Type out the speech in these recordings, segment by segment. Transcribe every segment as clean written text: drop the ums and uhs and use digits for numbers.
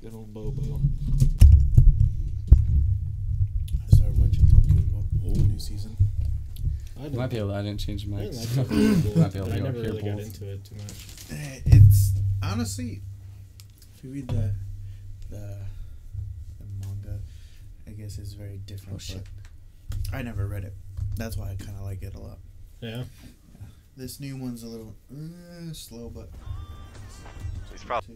Good old Bobo. I started watching Tokyo new season. I might be able. I didn't change my. I might be able to I never really got into it too much. It's honestly, if you read the manga, I guess it's very different. Oh shit! But I never read it. That's why I kind of like it a lot. Yeah. This new one's a little slow, but He's probably.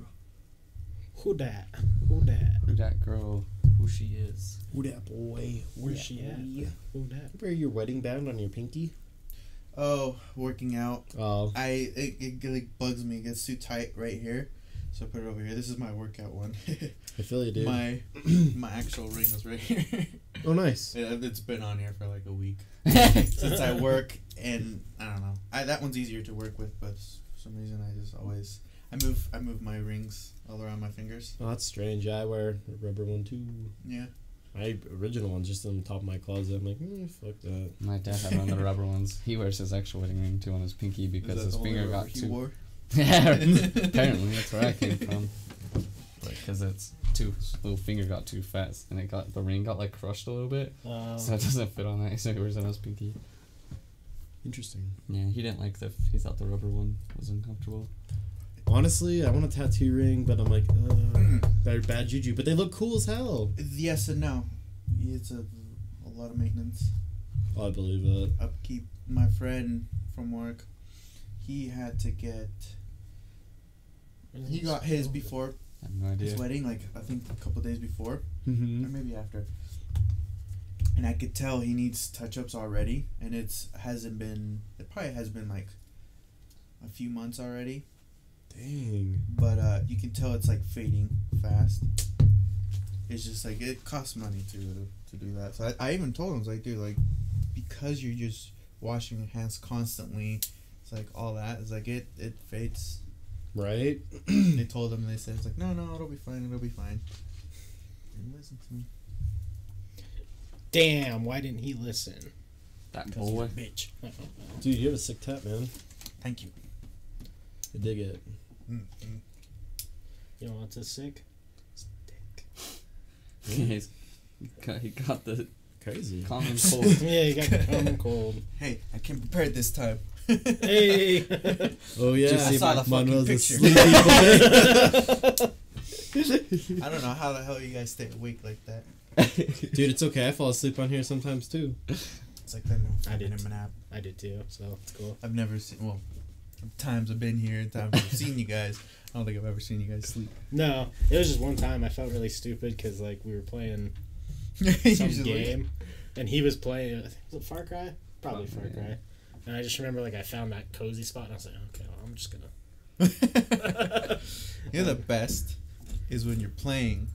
Who dat? Who dat? Who that girl? Who she is? Who that boy? Where's she at? Who dat? Wear your wedding band on your pinky? oh, working out. Oh. It like bugs me. It gets too tight right here, so I put it over here. This is my workout one. I feel you, dude. My actual ring is right here. Oh, nice. It's been on here for like a week since I work, and I don't know. That one's easier to work with, but for some reason I just always I move my rings all around my fingers. Oh, that's strange. Yeah, I wear a rubber one too. Yeah. My original one's just on the top of my closet. I'm like, fuck that. My dad had one of the rubber ones. He wears his actual wedding ring too on his pinky because his finger got too. Wore? Yeah, apparently that's where I came from. Because its little finger got too fat and the ring got like crushed a little bit, so it doesn't fit on that. So he wears it on his pinky. Interesting. Yeah, he didn't like he thought the rubber one was uncomfortable. Honestly, I want a tattoo ring, but I'm like, they're bad juju. But they look cool as hell. Yes and no. It's a lot of maintenance. Oh, I believe it. Upkeep. My friend from work, he had to get. He got his before I have no idea. his wedding, like I think a couple days before, Mm-hmm. or maybe after. And I could tell he needs touch-ups already, and it probably has been like a few months already. Dang. But you can tell it's like fading fast. It's just like it costs money to do that. So I even told him, I was like, dude, like because you're just washing your hands constantly, it's like all that. It's like it fades. Right? They told him, they said, it's like, no, it'll be fine. Didn't listen to me. Damn, why didn't he listen? That boy. Bitch. Dude, you have a sick tat, man. Thank you. I dig it. Mm-hmm. You know what's a sick? Stick. He got the Crazy. common cold. Yeah, you got the common cold. Hey, I came prepared this time. Hey! Oh, yeah. I saw the fucking Manuel's a picture. sleepy boy. I don't know how the hell you guys stay awake like that. Dude, it's okay. I fall asleep on here sometimes, too. It's like that. I did. In a nap. I did too, so it's cool. I've never seen. Well, times I've been here, times I've seen you guys. I don't think I've ever seen you guys sleep. No, it was just one time I felt really stupid because like we were playing some Usually. game, and he was playing. Was it Far Cry? Probably Far Yeah. Cry. And I just remember like I found that cozy spot, and I was like, okay, well, I'm just gonna. You know the best is when you're playing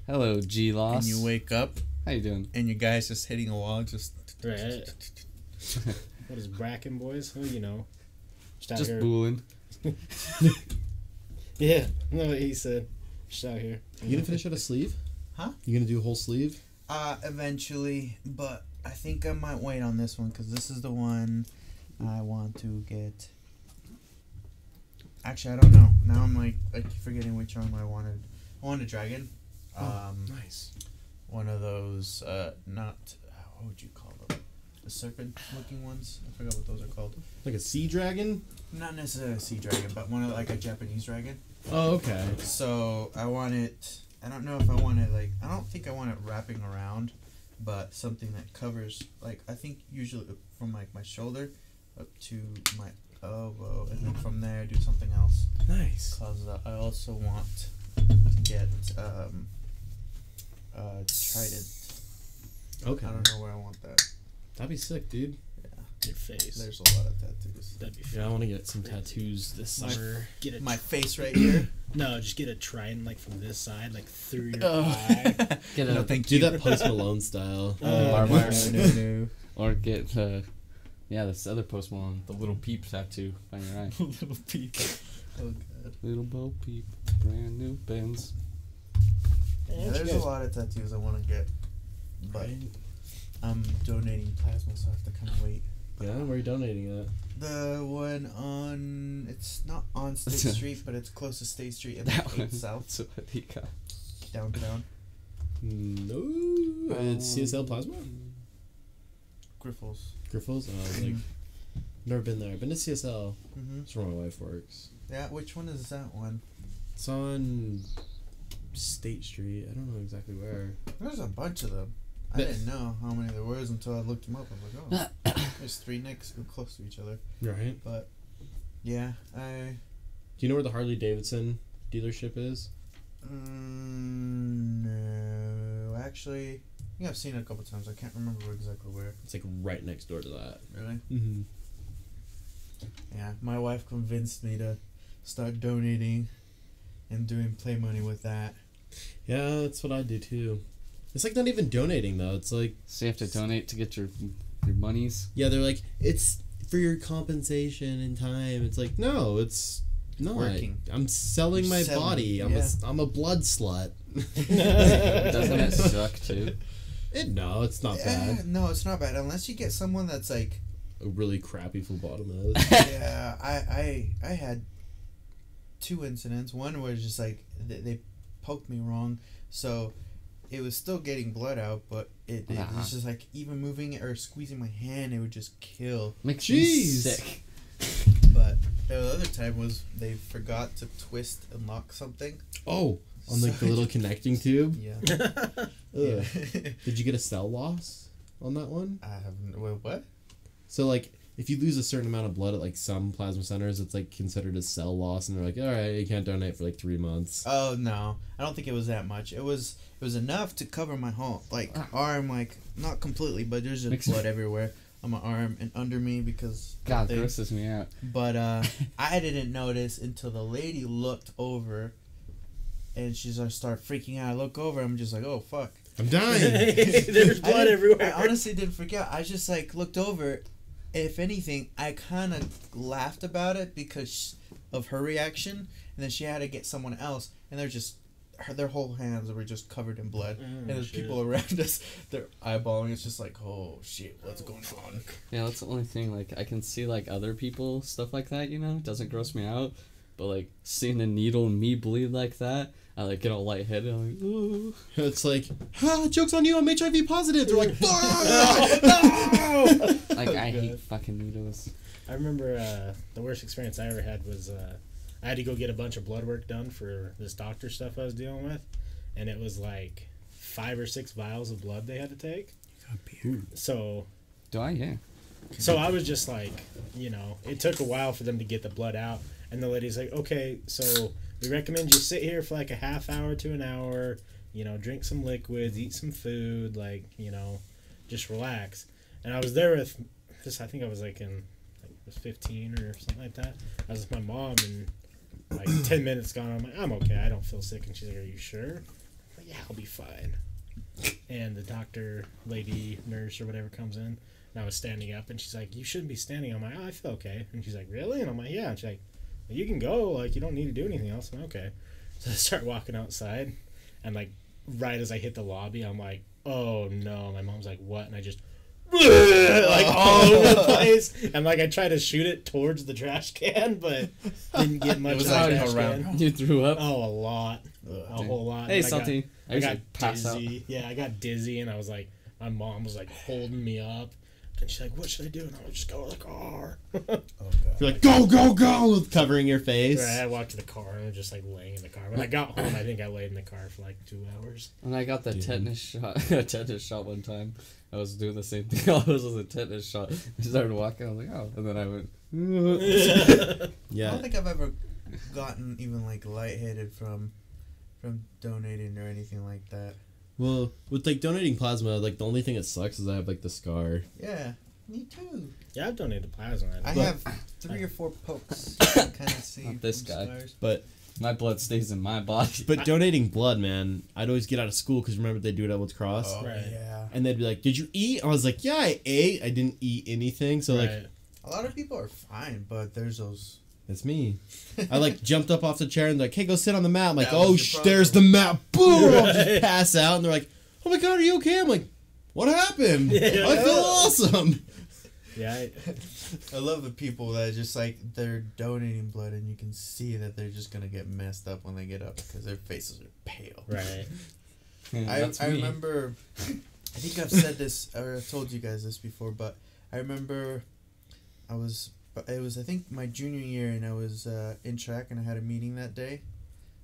Hello, G-Loss. and you wake up How you doing? and your guy's just hitting a wall, just. Right. What is Bracken, boys? Oh, you know, just out Just here. booling. Yeah, no, what he said. Just out here. You gonna finish out a sleeve? Huh? You gonna do a whole sleeve? Eventually, but I think I might wait on this one because this is the one I want to get. Actually, I don't know. Now I'm like I keep forgetting which one I wanted. I wanted a dragon. Nice. One of those, not what would you call them? The serpent-looking ones. I forgot what those are called. Like a sea dragon? Not necessarily a sea dragon, but one of like a Japanese dragon. Oh, okay. So I want it. I don't know if I want it like. I don't think I want it wrapping around, but something that covers like I think usually from like my shoulder up to my elbow, and then from there do something else. Nice. Cause I also want to get trident. Okay. I don't know where I want that. That'd be sick, dude. Your face. There's a lot of tattoos. That'd be Yeah, I want to get some tattoos this summer. Get a My face right here. no, just get a trying like from this side, like through your Oh. eye. Get a No, thank Do you. that Post Malone style. barbed wire. no. Or get this other Post Malone, the little peep tattoo on your eye. Little peep. Oh god. Little Bo Peep, brand new Benz. Yeah, there's a lot of tattoos I want to get, but I'm donating plasma, so I have to kind of wait. Yeah, where are you donating at? The one on, it's not on State Street, but it's close to State Street and like 8 South. That's what he got. Downtown. No, it's CSL Plasma. Griffles. Griffles. Like, never been there. I've been to CSL. Mm-hmm. That's where my wife works. Yeah, which one is that one? It's on State Street. I don't know exactly where. There's a bunch of them. I didn't know how many there was until I looked them up. I was like, oh, there's 3 next close to each other. Right. But yeah, Do you know where the Harley Davidson dealership is? No, actually, I think I've seen it a couple times. I can't remember exactly where. It's like right next door to that. Really? Mm-hmm. Yeah, my wife convinced me to start donating and doing play money with that. Yeah, that's what I do too. It's like not even donating though. It's like, So you have to donate to get your monies. yeah, they're like, it's for your compensation and time. It's like, no, it's not. Working. I'm selling You're my selling, body. I'm a blood slut. Doesn't it suck too? No, it's not bad. No, it's not bad unless you get someone that's like. A really crappy phlebotomist. Yeah, I had 2 incidents. One was just like they poked me wrong, so it was still getting blood out, but it was just like even moving it or squeezing my hand, it would just kill. Makes me sick. But the other time was they forgot to twist and lock something. Oh, on like the little connecting tube. Yeah. Ugh. Did you get a cell loss on that one? I haven't. Wait, what? So like, if you lose a certain amount of blood at like some plasma centers, it's like considered a cell loss, and they're like, all right, you can't donate for like 3 months. Oh no, I don't think it was that much. It was enough to cover my whole arm, like not completely, but there's just blood everywhere on my arm and under me because God, grosses me out. But I didn't notice until the lady looked over, and she started freaking out. I look over, I'm just like, oh fuck, I'm dying. There's blood everywhere. I honestly didn't freak out. I just like looked over. If anything, I kind of laughed about it because of her reaction, and then she had to get someone else, and they're just their whole hands were just covered in blood, and there's people around us, they're eyeballing. It's just like, oh shit, what's going on? Yeah, that's the only thing. Like, I can see like other people stuff like that. You know, it doesn't gross me out, but like seeing a needle and me bleed like that, I like get all lightheaded. I'm like, ooh. It's like, joke's on you, I'm HIV positive. They're like, No! Like, I hate fucking needles. I remember the worst experience I ever had was I had to go get a bunch of blood work done for this doctor stuff I was dealing with, and it was like 5 or 6 vials of blood they had to take. So, Do I? Yeah. so I was just like, you know, it took a while for them to get the blood out, and the lady's like, okay, so we recommend you sit here for like a half hour to an hour, you know, drink some liquids, eat some food, like, you know, just relax. And I was there with this, I think I was like in, like, I was 15 or something like that. I was with my mom, and like 10 minutes gone, I'm like, I'm okay, I don't feel sick. And she's like, are you sure? I'm like, yeah, I'll be fine. And the doctor, lady, nurse, or whatever comes in, and I was standing up, and she's like, you shouldn't be standing. I'm like, oh, I feel okay. And she's like, really? And I'm like, yeah. And she's like, well, you can go, like, you don't need to do anything else. I'm like, okay. So I start walking outside, and like right as I hit the lobby, I'm like, oh no. My mom's like, what? And I just like all over the place, and like I tried to shoot it towards the trash can, but didn't get much. It was of the like trash around. can. You threw up. Oh, a lot, a whole lot. Hey, And something. I got pass out. dizzy. Yeah, I got dizzy, and I was like, my mom was like holding me up, and she's like, "What should I do?" And I was just go to the car. Oh god. you're like, go, go, go, with covering your face. I walked to the car and I was just like laying in the car. When I got home, I think I laid in the car for like 2 hours. And I got the Dude. tetanus shot one time. I was doing the same thing. I was a tetanus shot. I started walking. I was like, oh. And then I went, I Yeah. don't think I've ever gotten even like lightheaded from donating or anything like that. Well, with like donating plasma, like the only thing that sucks is I have like the scar. Yeah, me too. Yeah, I've donated plasma. I But- have 3 or 4 pokes. You can kind of see Not this from guy. scars. But my blood stays in my body. donating blood, man, I'd always get out of school because remember they do it at Woods Cross, Oh Right. yeah. and they'd be like, "Did you eat?" I was like, "Yeah, I ate. I didn't eat anything." So like, Right. A lot of people are fine, but there's those. that's me. I like jumped up off the chair and they're like, "Hey, go sit on the mat." I'm like, That was "Oh, your there's the mat." Boom! I'll just Right. pass out, and they're like, "Oh my god, are you okay?" I'm like, "What happened? Yeah. I feel awesome." Yeah. I love the people that just like they're donating blood and you can see that they're just gonna get messed up when they get up because their faces are pale. Right. I remember, I think I've said this or I've told you guys this before, but I remember it was I think my junior year and I was in track and I had a meeting that day,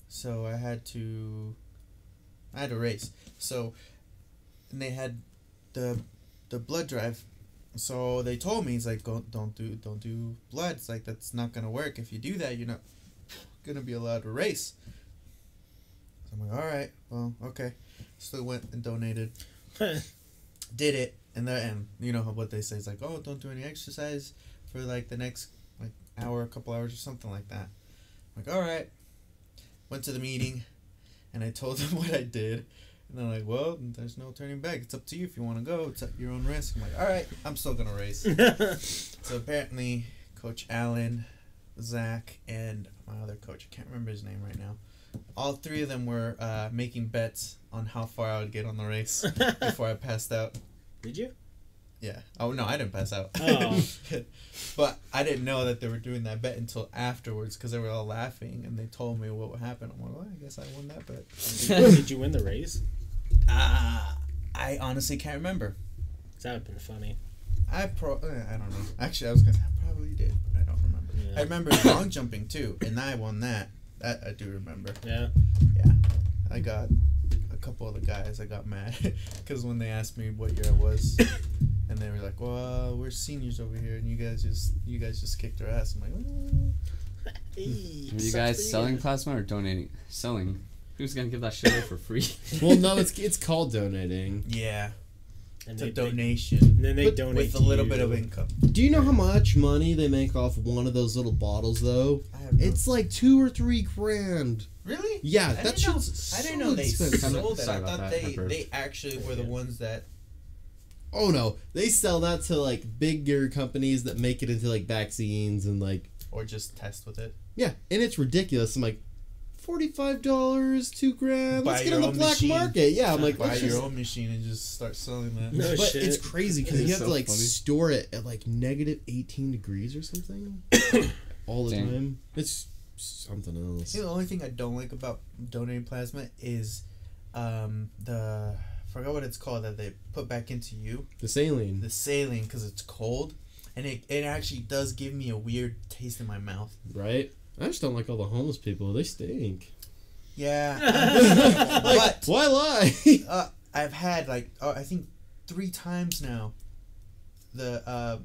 so I had to race. So and they had the blood drive. So they told me, it's like, don't do blood. It's like, that's not gonna work. If you do that, you're not gonna be allowed to race. So I'm like, all right, well, okay. So I went and donated, did it, and you know what they say is like, oh, don't do any exercise for like the next like hour, a couple hours or something like that. I'm like, all right. Went to the meeting, and I told them what I did. And they're like, well, there's no turning back. It's up to you if you want to go. It's at your own risk. I'm like, all right, I'm still going to race. So apparently, Coach Allen, Zach, and my other coach, I can't remember his name right now, all three of them were making bets on how far I would get on the race before I passed out. Did you? Yeah. Oh, no, I didn't pass out. Oh. But I didn't know that they were doing that bet until afterwards because they were all laughing and they told me what would happen. I'm like, well, I guess I won that bet. Did you win the race? I honestly can't remember. That would have been funny. I don't know. Actually, I was gonna say I probably did, but I don't remember. Yeah. I remember long jumping too, and I won that. That I do remember. Yeah. Yeah. I got a couple of the guys. I got mad because when they asked me what year I was, and they were like, "Well, we're seniors over here, and you guys just kicked our ass." I'm like, "Well." Are you guys selling plasma or donating? Selling. Who's gonna give that shit away for free? Well, no, it's called donating. Yeah. And It's a they- donation. And then they But donate With a to little you. bit of income. Do you know how much money they make off one of those little bottles, though? I have no. It's like $2 or $3 grand. Really? Yeah, I that didn't know. shit's I didn't so know they expensive. sold it. Sorry I about thought that, I burped. they actually were the ones that. Oh no, they sell that to like bigger companies that make it into like vaccines and like Or just test with it. yeah, and it's ridiculous. I'm like, $45, $2 grand. Buy Let's get your on the own black machine. market. Yeah, I'm like, Buy let's your just- own machine and just start selling that. No But shit. it's crazy because you It's have to so like funny. store it at like negative 18 degrees or something all the Dang. time. It's something else. See, the only thing I don't like about donating plasma is the forgot what it's called that they put back into you, The saline. the saline, because it's cold, and it actually does give me a weird taste in my mouth. Right? I just don't like all the homeless people. They stink. Yeah, Like, but why lie? I've had like I think 3 times now. A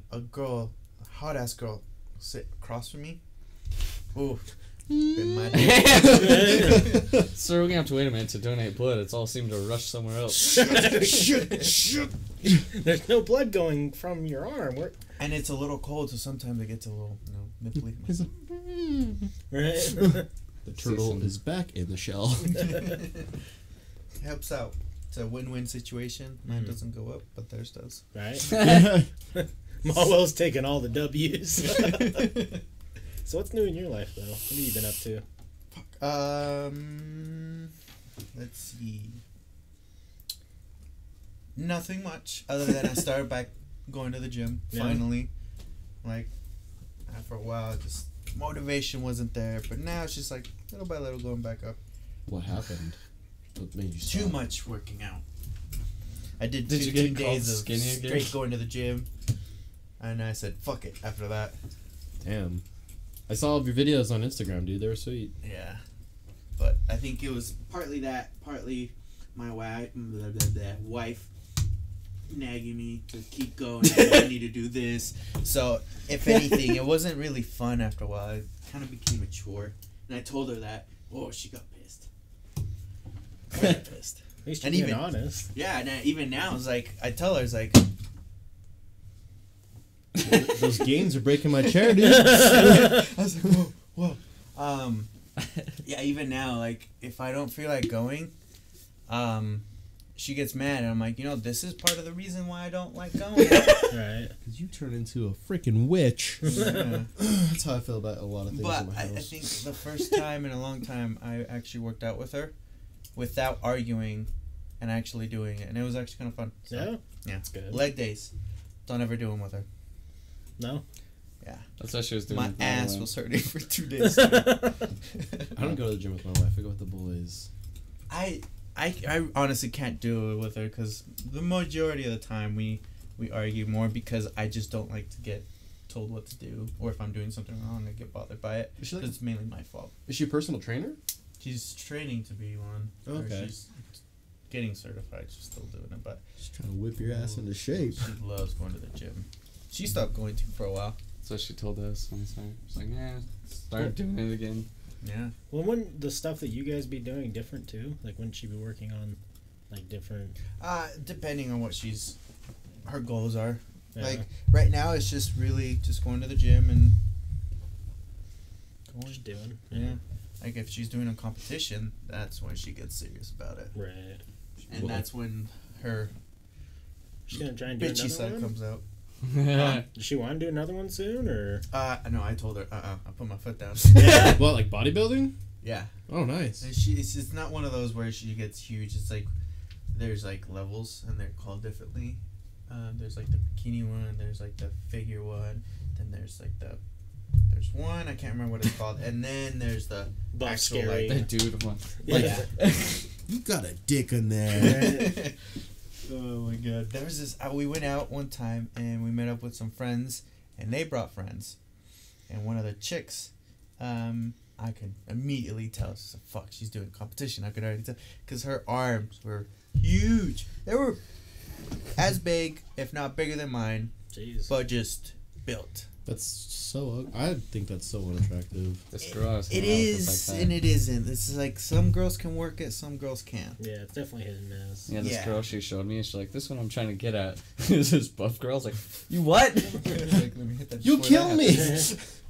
hot ass girl, sit across from me. Ooh, been my day. So we're gonna have to wait a minute to donate blood. It's all seemed to rush somewhere else. Shit. There's no blood going from your arm. And it's a little cold, so sometimes it gets a little nipply. Right? The turtle is back in the shell. Helps out. It's a win-win situation. Mine doesn't go up, but theirs does. Right? Malwell's taking all the W's. So what's new in your life, though? What have you been up to? Let's see. Nothing much other than I started back going to the gym Yeah. finally. Like after a while, just motivation wasn't there, but now it's just like little by little going back up. What happened? What made you Too stop? much working out. I did Did 2 you get days called of skinny again? straight going to the gym, and I said fuck it after that. Damn. I saw your videos on Instagram, dude. They were sweet. Yeah, but I think it was partly that, partly my wife nagging me to keep going. I need to do this. So, if anything, it wasn't really fun after a while. It kind of became a chore, and I told her that. Oh, she got pissed. I got pissed. At least And you're being even- honest. Yeah, and even now, it's like I tell her, it's like. Those gains are breaking my chair, dude. I was like, whoa. Yeah, even now, like, if I don't feel like going, she gets mad, and I'm like, this is part of the reason why I don't like going. Right. Because you turn into a freaking witch. Yeah. That's how I feel about a lot of things But in my I house. think the first time in a long time I actually worked out with her without arguing and actually doing it, and it was actually kind of fun. So, Yeah? yeah. That's good. Leg days. Don't ever do them with her. No. Yeah. That's what she was doing. My with ass Manuel. was hurting for 2 days. I don't go to the gym with my wife. I go with the boys. I honestly can't do it with her because the majority of the time we argue more because I just don't like to get told what to do, or if I'm doing something wrong, I get bothered by it. Is she like, It's mainly my fault. is she a personal trainer? She's training to be one. Oh, or okay. she's getting certified. She's still doing it, but She's trying to whip your ass into shape. she loves going to the gym. She stopped going to for a while. That's what she told us when I started. She's like, yeah, start doing it again. Yeah. Well, wouldn't the stuff that you guys be doing different too? Like, wouldn't she be working on, like, different? Depending on what her goals are. Yeah. Like right now, it's just really just going to the gym and going. Just doing. Yeah. Like if she's doing a competition, that's when she gets serious about it. Right. And that's when her She's gonna try and do bitchy another side one. comes out. Does she want to do another one soon, or? No, I told her, I put my foot down. What, like bodybuilding? Yeah. Oh, nice. And it's not one of those where she gets huge. It's like, there's like levels, and they're called differently. There's like the bikini one, there's like the figure one, then there's like there's one, I can't remember what it's called, and then there's the Buff actual, scary. The dude one. Yeah. You got a dick in there. Oh my god. There was this, we went out one time, and we met up with some friends, and they brought friends. And one of the chicks, I could immediately tell, she's like, fuck, she's doing competition. I could already tell, because her arms were huge. They were as big, if not bigger than mine, Jeez. but just built. That's so. I think that's so unattractive. This girl I was It hanging out with is, was like that. and it isn't. It's like some girls can work it, some girls can't. Yeah, it's definitely hit and miss. Yeah, this Yeah. girl she showed me, she's like, this one I'm trying to get at. Is this buff girl? I was like, you what? Like, let me hit that You before kill that me. happens.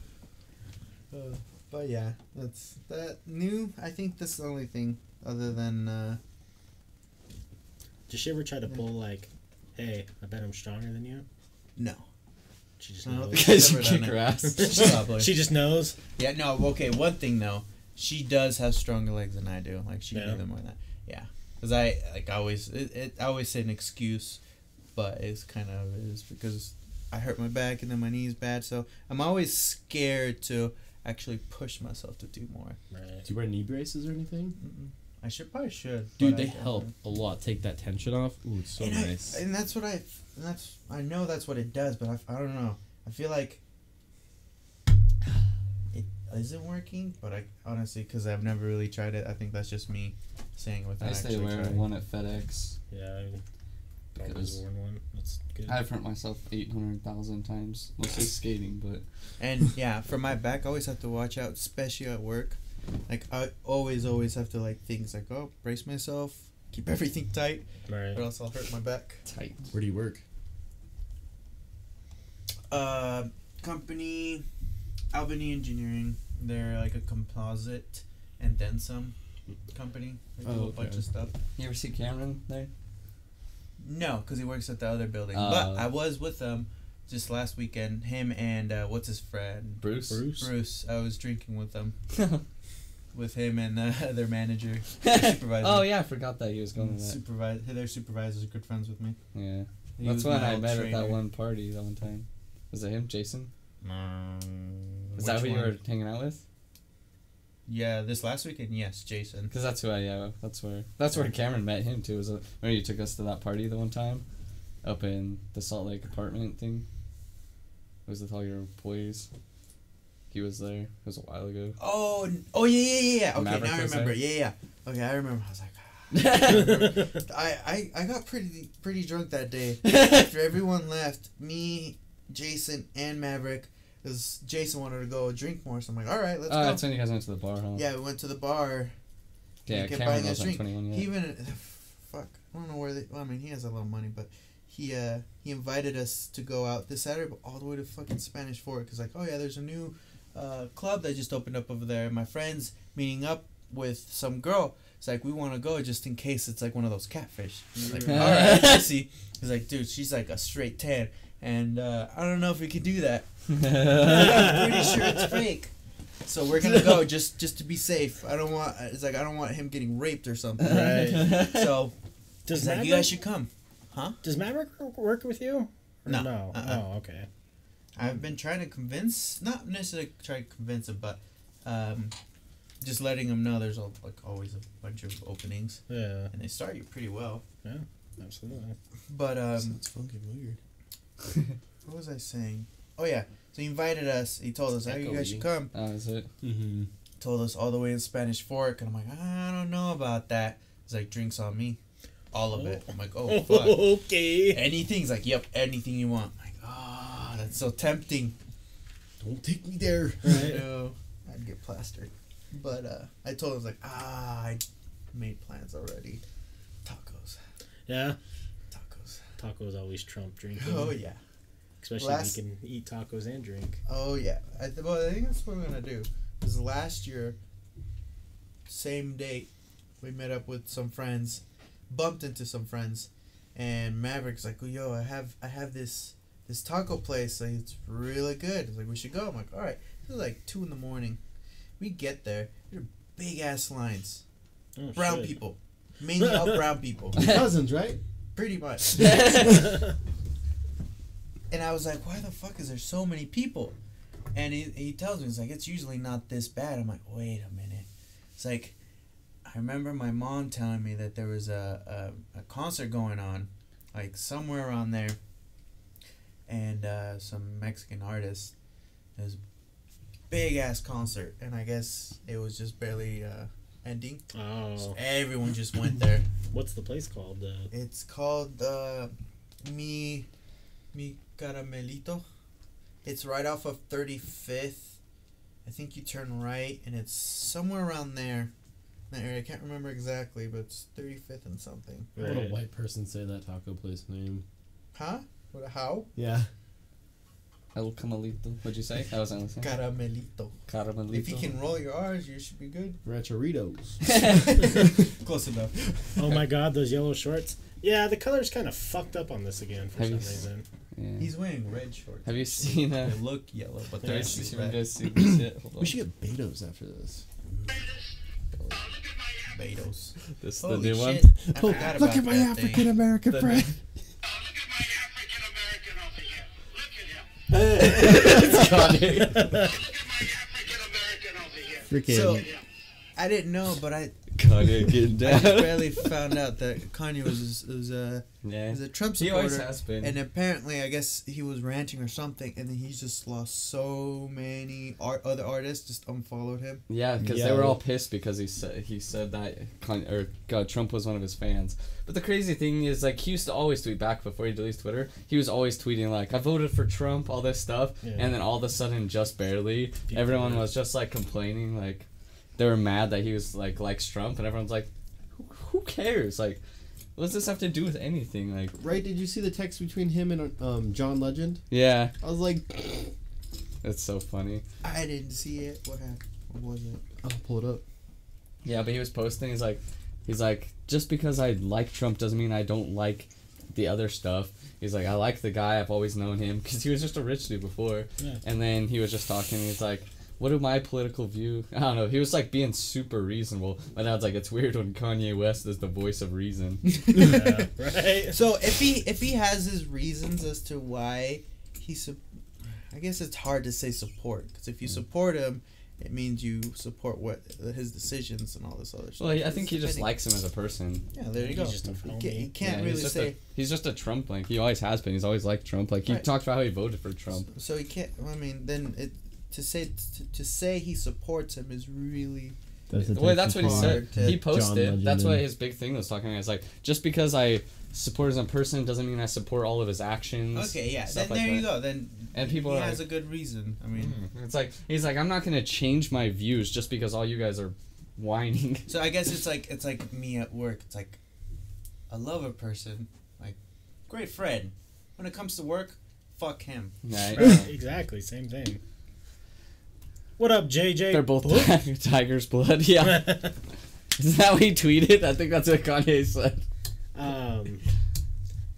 But yeah, that's that new. I think that's the only thing other than. Does she ever try to pull like, "Hey, I bet I'm stronger than you"? No. She just I don't knows. think Because she's you ever done kick it. her ass. Probably. She just knows. Yeah, no, okay, one thing though. She does have stronger legs than I do. Like, she can Yeah. do them more than that. Yeah. Because I always say an excuse, but it's kind of is because I hurt my back and then my knee's bad. So I'm always scared to actually push myself to do more. Right. Do you wear knee braces or anything? I probably should. Dude, but they I don't. help a lot. Take that tension off. Ooh, it's so And nice. and that's what I know that's what it does, but I don't know. I feel like it isn't working, but I honestly, because I've never really tried it, I think that's just me saying without I stay actually wearing trying. one at FedEx. Yeah. I've always Because worn one. That's good. I've hurt myself 800,000 times. Mostly skating, but And yeah, for my back, I always have to watch out, especially at work. Like, I always have to, like, things like, oh, brace myself, keep everything tight, Right. or else I'll hurt my back. tight. Where do you work? Company, Albany Engineering. They're like a composite and then some company. They do Oh, a bunch okay. of stuff. You ever see Cameron there? No, because he works at the other building. Oh. But I was with them just last weekend. Him and what's his friend? Bruce? Bruce. I was drinking with them. With him and their manager, their supervisor. Oh, yeah, I forgot that he was going to that. Their supervisors are good friends with me. Yeah. He That's was when my I old met at trainer. that one party that one time. Was it him, Jason? Is that Which who you one? were hanging out with? Yeah, this last weekend, yes, Jason. Because that's who that's where Cameron met him too. Was when you took us to that party the one time, up in the Salt Lake apartment thing. It was with all your employees. He was there. It was a while ago. Oh, yeah. Okay, Maverick now I was remember. there? Yeah. Okay, I remember. I was like, I got pretty drunk that day. After everyone left, me, Jason, and Maverick, because Jason wanted to go drink more. So I'm like, all right, let's go. That's when you guys went to the bar, huh? Yeah, we went to the bar. Yeah, We kept Cameron buying this wasn't drink. 21 He yet. even, fuck, I don't know where they. Well, I mean, he has a little money, but he invited us to go out this Saturday, but all the way to fucking Spanish Fork. Cause like, oh yeah, there's a new club that just opened up over there. My friend's meeting up with some girl. It's like, we want to go just in case it's like one of those catfish. He's like, all right, let's see. He's like, dude, she's like a straight 10, and I don't know if we could do that. I'm pretty sure it's fake. So we're gonna go just to be safe. I don't want him getting raped or something. Right. So Does he's like, you guys should come. Huh? Does Maverick work with you? Or No. No. Oh, okay. I've been trying to convince, not necessarily trying to convince him, but just letting him know there's always a bunch of openings. Yeah. And they start you pretty well. Yeah, absolutely. But Sounds fucking weird. what was I saying? Oh yeah, so he invited us. He told us, "Hey, you guys should come." That was it. Mm-hmm. Told us all the way in Spanish Fork, and I'm like, I don't know about that. He's like, drinks on me, all of it. I'm like, oh fuck. Okay. Anything? He's like, yep, anything you want. I'm like, that's so tempting. Don't take me there. Right. I'd get plastered. But I told him, I was like, I made plans already. Tacos. Yeah. Tacos. Tacos always trump drinking. Oh yeah. Especially if you can eat tacos and drink. Oh yeah. I think that's what we're gonna do. Because last year, same date, we met up with some friends, bumped into some friends, and Maverick's like, oh, yo, I have this taco place. Like, it's really good. It's like, we should go. I'm like, all right. This is like 2 a.m. We get there. There are big ass lines. Oh, Brown shit. people, mainly all brown people. Your cousins, right? Pretty much. And I was like, why the fuck is there so many people? And he tells me, he's like, it's usually not this bad. I'm like, wait a minute. It's like, I remember my mom telling me that there was a concert going on, like somewhere around there, and some Mexican artist. It was a big ass concert, and I guess it was just barely ending. Oh. So everyone just went there. What's the place called? It's called Mi Caramelito. It's right off of 35th. I think you turn right, and it's somewhere around there. That area. I can't remember exactly, but it's 35th and something. How would a white person say that taco place name? Huh? What? How? Yeah. El Camelito. What'd you say? I wasn't listening. Caramelito. Caramelito. If you can roll your R's, you should be good. Rancheritos. Close enough. Oh my god, those yellow shorts. Yeah, the color's kind of fucked up on this again for Have some you reason. Yeah. He's wearing red shorts. Have you seen They look yellow, but they're Yeah. actually Should we red. guys see this shit? Hold on. We should get Beto's after this. Betos. This is the Holy new one. shit. I forgot Look about at my that African thing. American The- friend. It's Kanye. Freaking. So, I didn't know, but I Kanye getting I just down. barely found out that Kanye was Yeah. a Trump He always supporter, has been. and apparently, I guess he was ranting or something, and then he's just lost so many other artists just unfollowed him. Yeah, because Yeah. they were all pissed because he said that Trump was one of his fans. But the crazy thing is, like, he used to always tweet back before he deletes Twitter. He was always tweeting like, "I voted for Trump," all this stuff, Yeah. and then all of a sudden, just barely, everyone was just like complaining, like they were mad that he was like likes Trump, and everyone's like, "Who cares? Like, what does this have to do with anything?" Like, Right? Did you see the text between him and John Legend? yeah, I was like, it's so funny. I didn't see it. What happened? What was it? I'll pull it up. Yeah, but he was posting. He's like, just because I like Trump doesn't mean I don't like the other stuff. He's like, I like the guy. I've always known him because he was just a rich dude before. Yeah. And then he was just talking. He's like, what do my political view? I don't know. He was like being super reasonable. My dad's like, it's weird when Kanye West is the voice of reason. Yeah, right? So if he has his reasons as to why I guess it's hard to say support, because if you support him, it means you support his decisions and all this other stuff. Well, I think he just likes him as a person. Yeah, there you go. He's just a You homie. can't Yeah, really he's just say. he's just a Trump. Like, he always has been. He's always liked Trump. Like, he Right. talked about how he voted for Trump. So he can't. I mean, then to say he supports him is really. Well, that's what he said. Hard to- He John posted. Legend That's what and- his big thing was talking about. It's like, just because I support him as a person doesn't mean I support all of his actions. Okay, yeah. Then stuff like there you that. go. Then And people he are has like- a good reason. I mean, It's like, he's like, I'm not gonna change my views just because all you guys are whining. so I guess it's like me at work. It's like, I love a person, like, great friend. When it comes to work, fuck him. Right? Right, exactly, same thing. What up, JJ? They're both Boop. tiger's blood. Yeah. Isn't that what he tweeted? I think that's what Kanye said.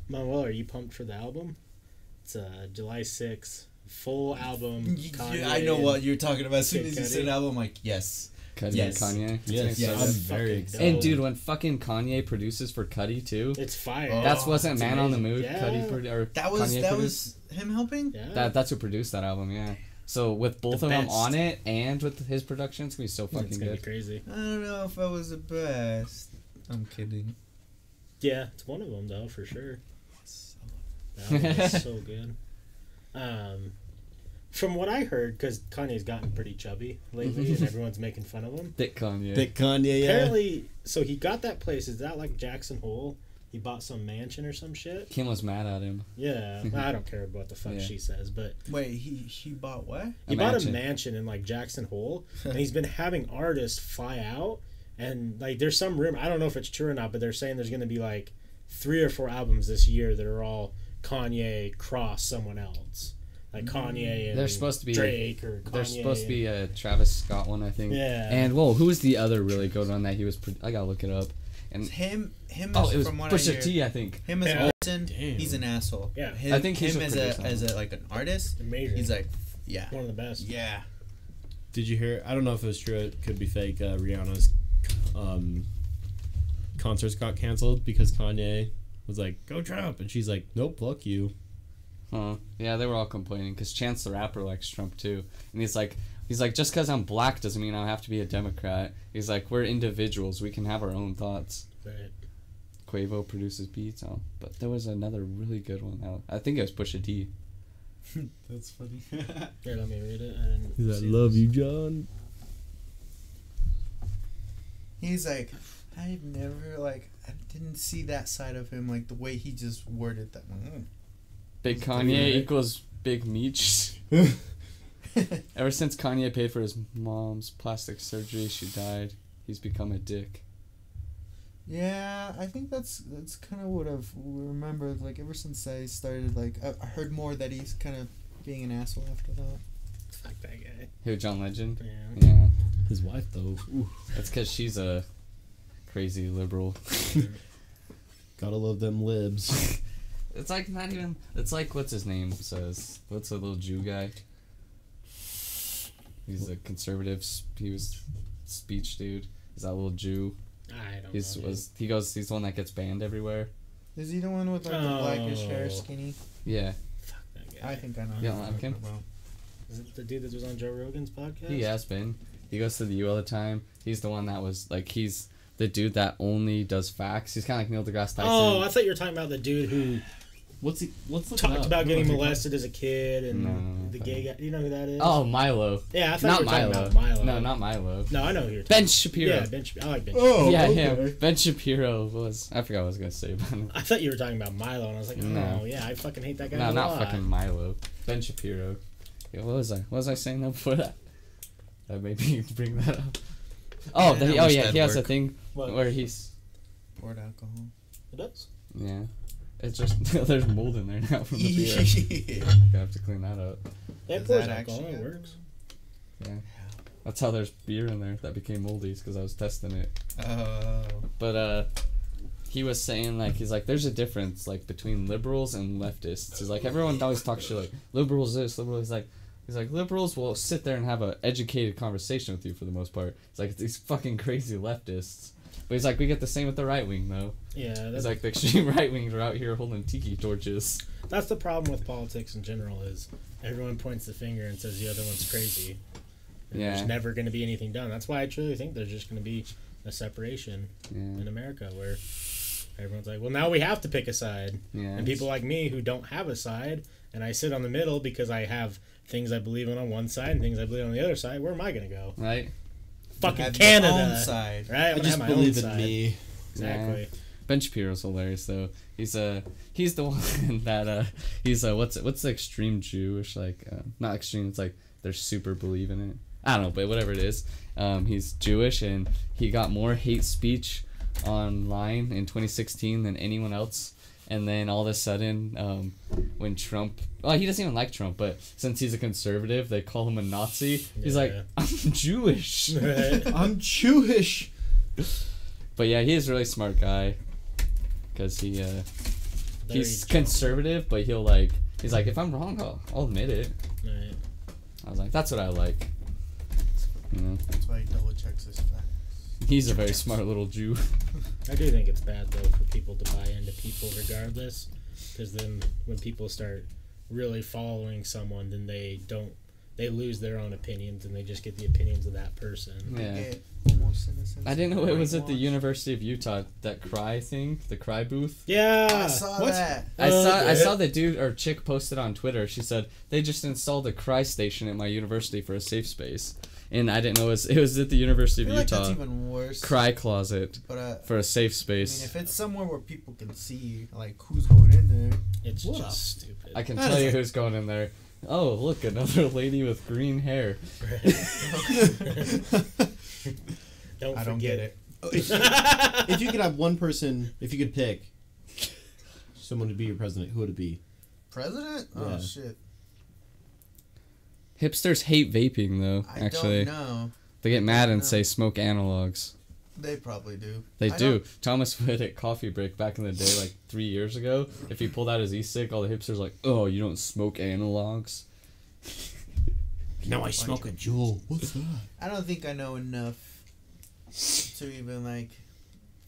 Manuel, are you pumped for the album? It's July 6th, full album. Kanye I know what you're talking about. As soon Kid as you Cudi. said album, I'm like, yes. Cudi Yes. and Kanye. Yes, Yes. I'm That's very fucking excited. And dude, when fucking Kanye produces for Cudi too, It's fire. Oh, that's wasn't it's Man on the amazing. Moon. Yeah. Cudi or That was Kanye that produced. was him helping. Yeah. That's who produced that album. Yeah. So with both The of them best. on it and with his production, it's gonna be so fucking It's gonna be good. crazy. I don't know if I was the best. I'm kidding. Yeah, it's one of them though for sure. That one was so good. From what I heard, because Kanye's gotten pretty chubby lately, and everyone's making fun of him. Thick Kanye. Thick Kanye, yeah. Apparently, so he got that place. Is that like Jackson Hole? He bought some mansion or some shit. Kim was mad at him. Yeah, I don't care what the fuck Yeah. she says, but Wait, he bought what? he A bought mansion. a mansion in like Jackson Hole, and he's been having artists fly out, and like there's some rumor. I don't know if it's true or not, but they're saying there's gonna be like 3 or 4 albums this year that are all Kanye cross someone else, like Kanye and There's supposed to be Drake or Kanye. There's supposed to be a Travis Scott one, I think. Yeah. And whoa, who's the other really good one that he was? I gotta look it up. And Him. oh, Is, it was from what I Pusha hear, T, I think. him as Yeah. a person, Damn. he's an asshole. Yeah. Him, I think he's him a as producer. as a like an artist. Amazing. He's like, yeah, one of the best. yeah. Did you hear? I don't know if it was true. It could be fake. Rihanna's concerts got canceled because Kanye was like, "Go Trump," and she's like, "Nope, fuck you." Huh. Yeah, they were all complaining because Chance the Rapper likes Trump too, and he's like, just because I'm black doesn't mean I have to be a Democrat. He's like, we're individuals. We can have our own thoughts. Right. Quavo produces beats. Oh, but there was another really good one. I think it was Pusha T. That's funny. Here, let me read it. I didn't He's like, see "Love this. you, John." He's like, I've never I didn't see that side of him, like the way he just worded that one. Big That's Kanye weird. equals Big Meech. Ever since Kanye paid for his mom's plastic surgery, she died. He's become a dick. Yeah, I think that's kind of what I've remembered. Like ever since I started, like I heard more that he's kind of being an asshole after that. Fuck that guy. Who, John Legend? Yeah. Yeah. His wife though. Ooh. That's because she's a crazy liberal. Gotta love them libs. It's like not even. It's like what's his name says. What's the little Jew guy? He's a conservative. He was speech dude. Is that little Jew? I don't He's know. he goes. He's the one that gets banned everywhere. Is he the one with like the blackish hair, Oh. skinny? Yeah. Fuck that guy. I think I know. You who don't you're like him? talking about. Is it the dude that was on Joe Rogan's podcast? He has been. He goes to the U all the time. He's the one that was like he's the dude that only does facts. He's kind of like Neil deGrasse Tyson. Oh, I thought you were talking about the dude who What's looking talked up? about getting molested as a kid and No, the gay guy. Do you know who that is? Oh, Milo. yeah, I thought Not you were talking Milo. about Milo. No, not Milo. No, I know who you're talking Ben about. Shapiro. Yeah, Ben Shapiro. I like Ben. Oh, yeah, okay. him. Ben Shapiro was. I forgot what I was gonna say about him. I thought you were talking about Milo, and I was like, oh, No. yeah, I fucking hate that guy. No, a not lot. fucking Milo. Ben Shapiro. Yeah, what was I? What was I saying though before that? That made me bring that up. Oh, Yeah, I oh wish yeah, that'd he has a work. thing What? where he's. Poured alcohol. It does. Yeah. It's just there's mold in there now from the beer. Yeah. I have to clean that up. Yeah, Does it pours that alcohol. actually It happen? works. Yeah. That's how there's beer in there that became moldy because I was testing it. Oh. But he was saying like he's like there's a difference like between liberals and leftists. He's like everyone always talks shit like liberals this, liberals he's like liberals will sit there and have a educated conversation with you for the most part. It's like these fucking crazy leftists. But he's like we get the same with the right wing though. Yeah, He's that's, like the extreme right wings are out here holding tiki torches. that's the problem with politics in general is everyone points the finger and says the other one's crazy. And Yeah. there's never going to be anything done. That's why I truly think there's just going to be a separation in Yeah. America where everyone's like, well, now we have to pick a side. Yeah. And people like me who don't have a side, and I sit on the middle because I have things I believe in on one side and things I believe on the other side, where am I going to go? Right? Fucking Have Canada. Your own side. Right? I'm I gonna just have my believe own in side. me. Exactly. Ben Shapiro's hilarious though. He's the one that he's what's the extreme Jewish like not extreme, it's like they're super believe in it. I don't know, but whatever it is. He's Jewish and he got more hate speech online in 2016 than anyone else. And then all of a sudden, when Trump, he doesn't even like Trump, but since he's a conservative, they call him a Nazi. He's like, Yeah. I'm Jewish. I'm Jewish. But yeah, he is a really smart guy. Because Very he's Jewish. conservative, but he's like, if I'm wrong, I'll admit it. Right. I was like, that's what I like. You know, That's why he double checks his facts. he's a very smart little Jew. I do think it's bad though for people to buy into people regardless, because then when people start really following someone, then they lose their own opinions and they just get the opinions of that person. Yeah. Almost innocent. I didn't know it was at the University of Utah, that cry thing, the cry booth. Yeah, I saw that. I saw the dude or chick posted on Twitter. She said they just installed a cry station at my university for a safe space, and I didn't know it was at the University of I feel like Utah. that's even worse. Cry closet But for a safe I space. mean, if it's somewhere where people can see, like, who's going in there. it's What just stupid. I can tell you who's going in there. Oh, look, another lady with green hair. Don't I don't forget get it. If you could have one person, if you could pick someone to be your president, who would it be? President? Yeah. Oh, shit. Hipsters hate vaping, though, I actually. don't know. They get mad and know. say smoke analogs. They probably do. They I do. don't- Thomas Wood at Coffee Break back in the day, like 3 years ago, if he pulled out his e-cig, all the hipsters like, oh, you don't smoke analogs? No, I smoke a jewel. What's that? I don't think I know enough to even, like,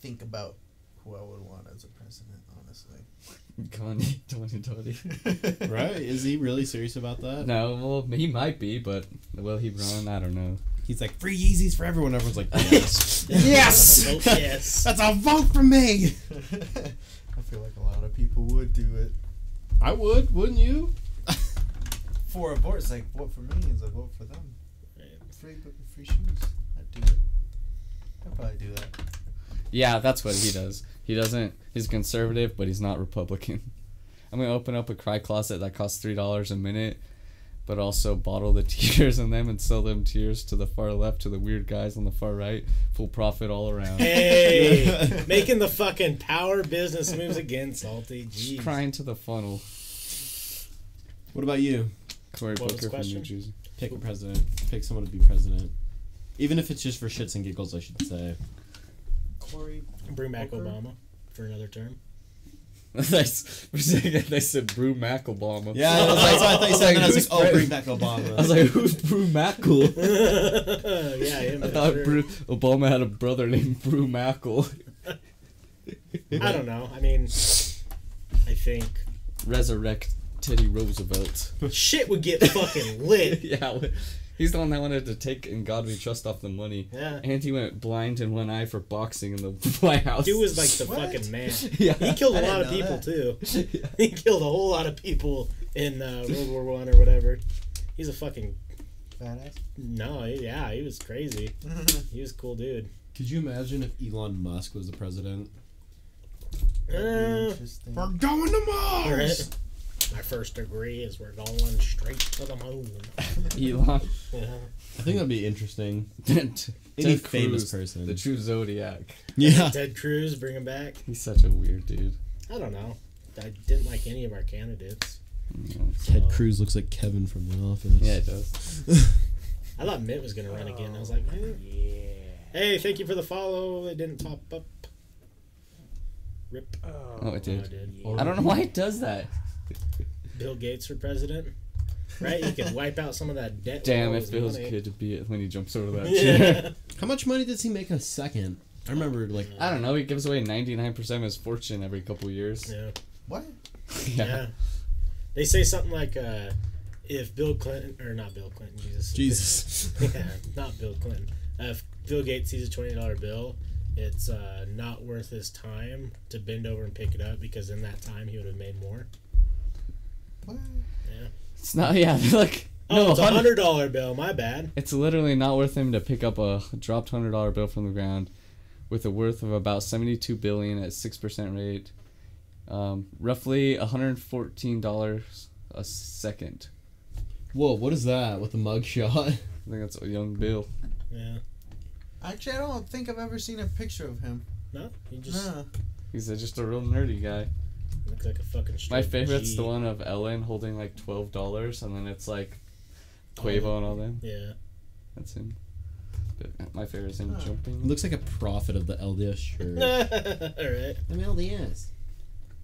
think about who I would want as a president, honestly. Kanye 2020. Right? Is he really serious about that? No, well, he might be, but will he run? I don't know. He's like, free Yeezys for everyone. Everyone's like, yes. Yes! Vote yes. That's a vote for me. I feel like a lot of people would do it. I would, wouldn't you? For a vote, it's like, vote for me is a vote for them. Free shoes. I'd do it. I'd probably do that. Yeah, that's what he does. He doesn't. He's conservative, but he's not Republican. I'm gonna open up a cry closet that costs $3 a minute, but also bottle the tears in them and sell them tears to the far left to the weird guys on the far right. Full profit all around. Hey, making the fucking power business moves again, Salty. Jeez. Crying to the funnel. What about you? Cory What was Booker the from New question? Jersey. Pick a president. Pick someone to be president. Even if it's just for shits and giggles, I should say. Cory. Bring back Booker? Obama for another term. For a second, they said Brew Mac Obama. Yeah, that's what I thought you said. And I was like, Who's oh, pre- bring back Obama. I was like, who's Brew Mackle? Yeah, him I for thought sure. Obama had a brother named Brew Mackle. I don't know. I mean, I think Resurrect Teddy Roosevelt. shit would get fucking lit. Yeah, he's the one that wanted to take In God We Trust off the money. Yeah. And he went blind in one eye for boxing in the White House. Dude was like the What? fucking man. Yeah. He killed a I lot of didn't know people too. He killed a whole lot of people in World War I or whatever. He's a fucking Badass. no. Yeah, he was crazy. He was a cool dude. Could you imagine if Elon Musk was the president? Interesting. We're going to Mars! Right. My first degree is we're going straight to the moon. Elon. Yeah. I think that'd be interesting. Ted Any Cruz, famous person. The true Zodiac. Yeah. Ted Cruz, bring him back. He's such a weird dude. I don't know. I didn't like any of our candidates. Ted So- Cruz looks like Kevin from The Office. Yeah, it does. I thought Mitt was gonna run again. I was like, hey, thank you for the follow. It didn't pop up. Rip. Oh, it did. it did. I don't know why it does that. Bill Gates for president, right? You could wipe out some of that debt. Damn, with all it his feels money. good to be it when he jumps over that chair. Yeah. How much money does he make a second? I remember, like, I don't know. He gives away 99% of his fortune every couple years. Yeah. What? Yeah. They say something like, if Bill Clinton, or not Bill Clinton, Jesus. Yeah, not Bill Clinton. If Bill Gates sees a $20 bill, it's not worth his time to bend over and pick it up because in that time he would have made more. What? Yeah. It's not, yeah, like, Oh, no, it's a $100 bill. My bad. it's literally not worth him to pick up a dropped $100 bill from the ground with a worth of about $72 billion at 6% rate. Roughly $114 a second. Whoa, what is that with the mug shot? I think that's a young Bill. Yeah. Actually, I don't think I've ever seen a picture of him. No, he just Nah. He's just a real nerdy guy. looks like a fucking My straight favorite's G. the one of Ellen holding like $12, and then it's like Quavo and all them. Yeah. That's him. But my favorite is him Huh. jumping. He looks like a prophet of the LDS church. Alright. I'm LDS.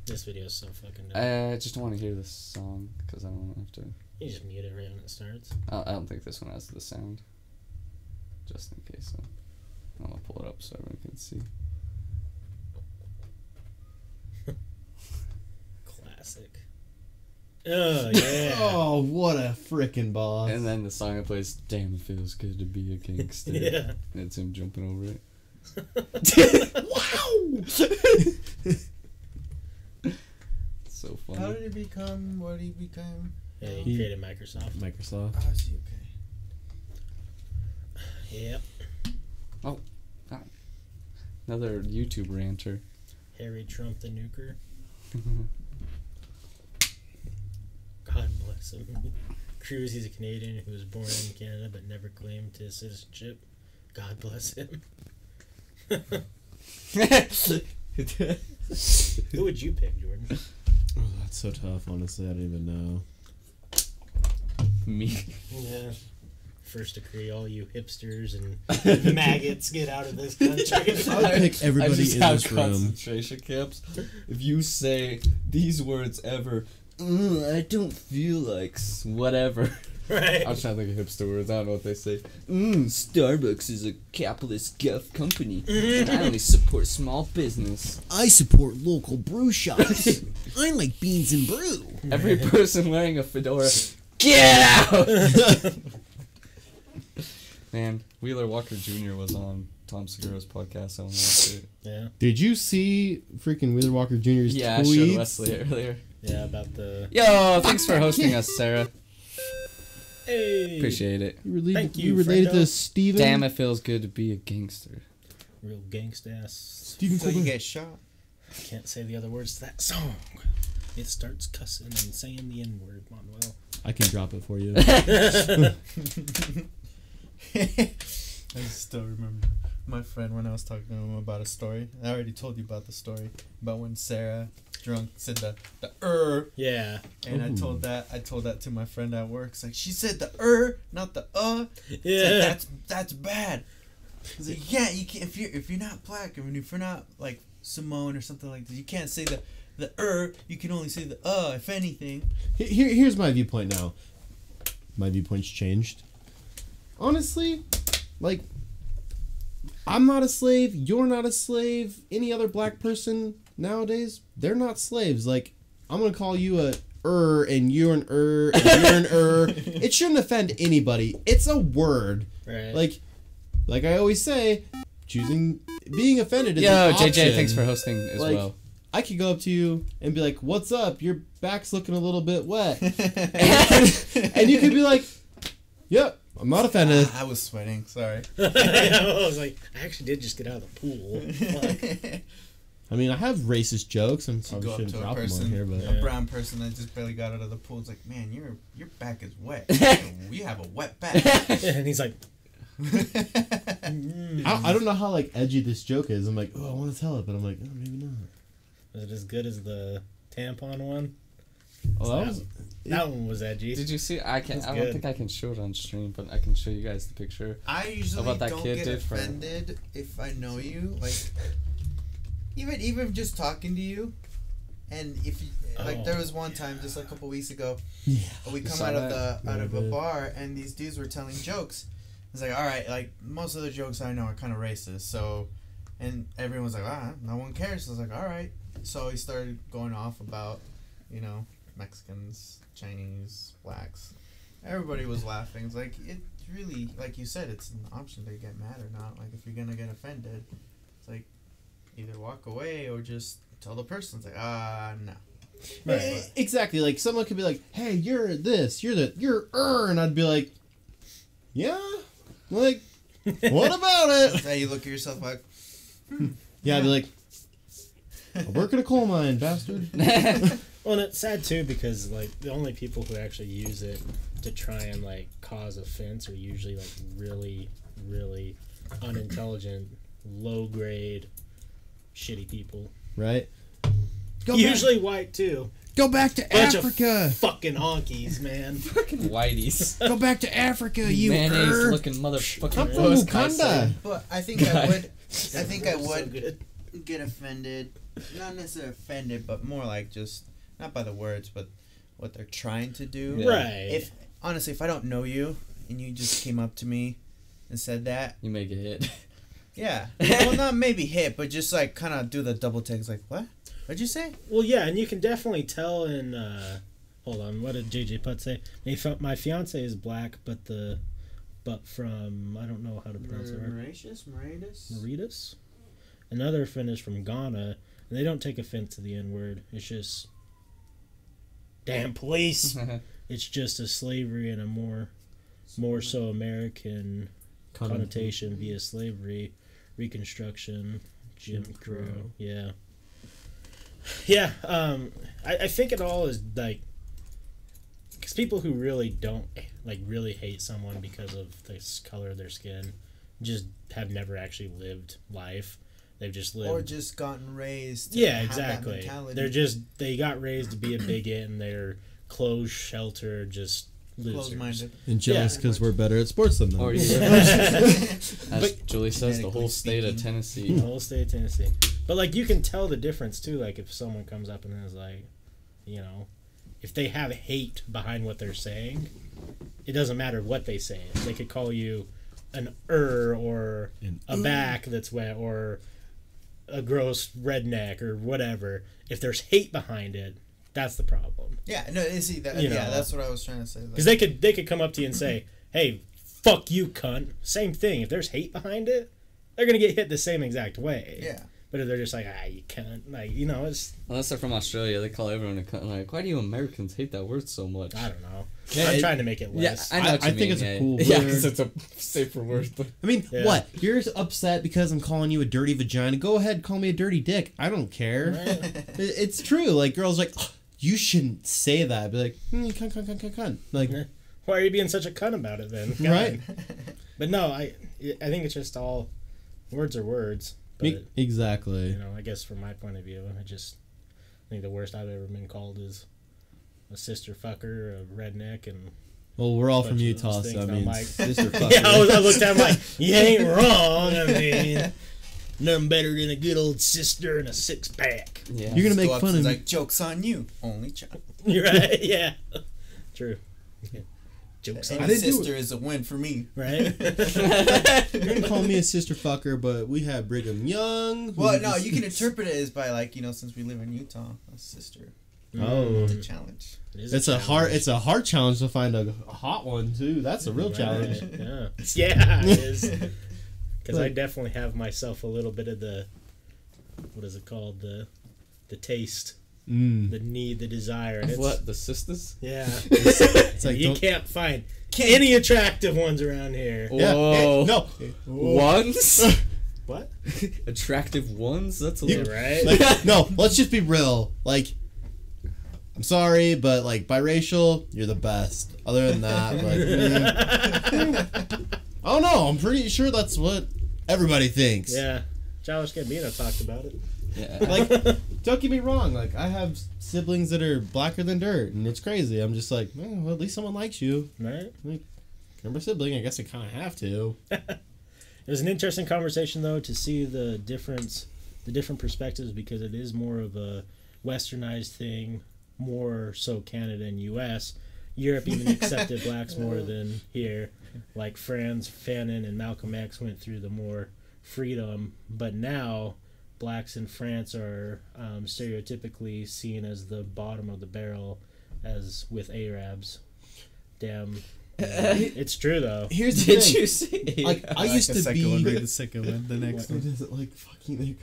This video is so fucking dumb. I just don't want to hear this song because I don't have to. You just mute it right when it starts. I don't think this one has the sound. just in case. So I'm gonna pull it up so everyone can see. Classic. Oh yeah. Oh, what a freaking boss! And then the song it plays, "Damn, it feels good to be a gangster." Yeah. And it's him jumping over it. Wow! So funny. How did he become? What did he become? Yeah, he created Microsoft. Microsoft. Oh, is he okay? Yep. Another YouTube ranter. Harry Trump the Nuker. God bless him. Cruz, he's a Canadian who was born in Canada but never claimed his citizenship. God bless him. Who would you pick, Jordan? Oh, that's so tough. Honestly, I don't even know. Me. Yeah. First decree, all you hipsters and maggots, get out of this country. I'll pick everybody I just in have this room. concentration camps. If you say these words ever, I don't feel like whatever. Right. I was trying to think of hipster words. I don't know what they say. Starbucks is a capitalist guff company. And I only support small business. I support local brew shops. I like beans and brew. Every person wearing a fedora, get out! Man, Wheeler Walker Jr. was on Tom Segura's podcast. I want to watch it. Yeah. Did you see freaking Wheeler Walker Jr.'s Yeah, I tweets? showed Wesley earlier. Yeah, about the... Yo, thanks for hosting us, Sarah. Hey! Appreciate it. Thank you, You related friendo. to Steven? Damn, it feels good to be a gangster. Real gangsta-ass. Steven So you Colbert. get shot. Can't say the other words to that song. It starts cussing and saying the N-word, Manuel. I can drop it for you. I still remember my friend when I was talking to him about a story. I already told you about the story about when Sarah drunk said the Yeah. and Ooh. I told that to my friend at work. It's like she said the not the It's Yeah. like, that's bad. It's like, yeah, you can't if you're not black, I mean if you're not like Simone or something like that, you can't say the you can only say the if anything. Here's my viewpoint now. My viewpoint's changed. Honestly, like, I'm not a slave, you're not a slave, any other black person nowadays, they're not slaves. Like, I'm gonna call you a and you're an and you're an It shouldn't offend anybody. It's a word. Right. Like I always say, being offended is Yo, an option. JJ, thanks for hosting as Like, well. I could go up to you and be like, "What's up? Your back's looking a little bit wet," and you could be like, "Yep, I'm not offended." I was sweating. Sorry. I was like, I actually did just get out of the pool. Fuck. I mean, I have racist jokes, and You probably go up shouldn't to a drop them person, on here, but Yeah. a brown person that just barely got out of the pool. It's like, man, your back is wet. You have a wet back. And he's like, I don't know how like edgy this joke is. I'm like, oh, I want to tell it, but I'm like, oh, maybe not. is it as good as the tampon one? Oh, That one was edgy. Did you see? I don't good. think I can show it on stream, but I can show you guys the picture. I usually About that don't kid get did for- offended if I know you. Like, even just talking to you, and if you, like, there was one time just a couple weeks ago, yeah. we come saw out of that? out of a Yeah. bar, and these dudes were telling jokes. It's like, all right, like most of the jokes I know are kind of racist, so, and everyone's like, no one cares. So I was like, all right. So he started going off about, Mexicans, Chinese, blacks. Everybody was laughing. It's like, it really, like you said, it's an option to get mad or not. Like, if you're gonna get offended, it's like either walk away or just tell the person. It's like, no. Right. Exactly. Like someone could be like, "Hey, you're this, you're and I'd be like, "Yeah, like, what about it?" Now you look at yourself like, Yeah, I'd be like, "I work at a coal mine, bastard." Well, and it's sad too because like the only people who actually use it to try and like cause offense are usually like really, really unintelligent, low grade, shitty people. Right? Usually white too. Go back to Bunch Africa. of fucking honkies, man. Fucking whiteys. Go back to Africa, you Mayonnaise looking motherfucking. I'm from Rose Wakanda. Tyson. but I think I would. I think I So would good. get offended. Not necessarily offended, but more like just not by the words, but what they're trying to do. Yeah. Right. If honestly, if I don't know you and you just came up to me and said that, You may get hit. yeah. Well, not maybe hit, but just like kind of do the double takes. Like, what? What'd you say? Well, yeah, and you can definitely tell in. Hold on, what did JJ Putt say? My fiance is black, but from I don't know how to pronounce it. Mauritius. Another friend is from Ghana, and they don't take offense to the N word. It's just, damn police. It's just a slavery and a more so American connotation via slavery, Reconstruction, Jim Crow. Yeah. Yeah. I think it all is like, because people who really don't really hate someone because of the color of their skin just have never actually lived life. They've just lived, or just gotten raised. Yeah, exactly. They got raised to be a bigot, and they're closed, sheltered, just losers. Closed-minded. And jealous because we're better at sports than them. Or as Julie says, the whole state of Tennessee. The whole state of Tennessee. But like, you can tell the difference too. Like, if someone comes up and is like, if they have hate behind what they're saying, it doesn't matter what they say. They could call you an or a back that's wet, or a gross redneck, or whatever. If there's hate behind it, that's the problem. Yeah, no, see that. Yeah, that's what I was trying to say. Because they could come up to you and say, "Hey, fuck you, cunt." Same thing. If there's hate behind it, they're gonna get hit the same exact way. Yeah. But if they're just like, you cunt, it's. Unless they're from Australia, they call everyone a cunt. Like, why do you Americans hate that word so much? I don't know. Yeah, I'm trying to make it less. Yeah, I know what you think mean, it's a cool word. Yeah, because it's a safer word. I mean, Yeah. what? You're upset because I'm calling you a dirty vagina? Go ahead, call me a dirty dick. I don't care. Right. It's true. Like, girls like, oh, you shouldn't say that. Be like, cunt. Like, Why are you being such a cunt about it then? God. right? But no, I think it's just all words are words. But, Exactly. I guess from my point of view, I think the worst I've ever been called is a sister fucker, a redneck, and. Well, we're all from bunch of Utah, those so I things. mean, I'm like- sister fucker. Yeah, I looked at him like, you ain't wrong. I mean, nothing better than a good old sister and a six pack. Yeah. You're gonna make Go up fun to of like, joke's on you, only child. You're right. Yeah. True. Jokes on Any I didn't do sister is a win for me. right? You're gonna call me a sister fucker, but we have Brigham Young. Well, no, you can interpret it as by like, since we live in Utah, a sister. Oh. It's a challenge. It's a hard challenge to find a hot one too. That's a real Right. challenge. Yeah. Yeah, it is. Because I definitely have myself a little bit of the, what is it called? The taste, the need, the desire. And What, the sisters? Yeah. It's like, You don't- can't find any attractive ones around here. Yeah. Whoa. No. Ones? What? Attractive ones? That's a Yeah, little... right? Like, no, let's just be real. Like, I'm sorry, but like biracial, you're the best. Other than that, like, I don't know. I'm pretty sure that's what everybody thinks. Yeah. Childish Gambino talked about it. Yeah. Like, don't get me wrong. Like, I have siblings that are blacker than dirt, and it's crazy. I'm just like, well, at least someone likes you. Right? Like, you're my sibling. I guess I kind of have to. It was an interesting conversation, though, to see the different perspectives, because it is more of a westernized thing, more so Canada and U.S. Europe even accepted blacks more than here. Like Franz Fanon and Malcolm X went through the more freedom, but now blacks in France are stereotypically seen as the bottom of the barrel, as with Arabs. Damn. It's true, though. Here's the Did thing. you say? Like, I used the to second be. one, read the second one, the next What one. is it like? Fucking. Like,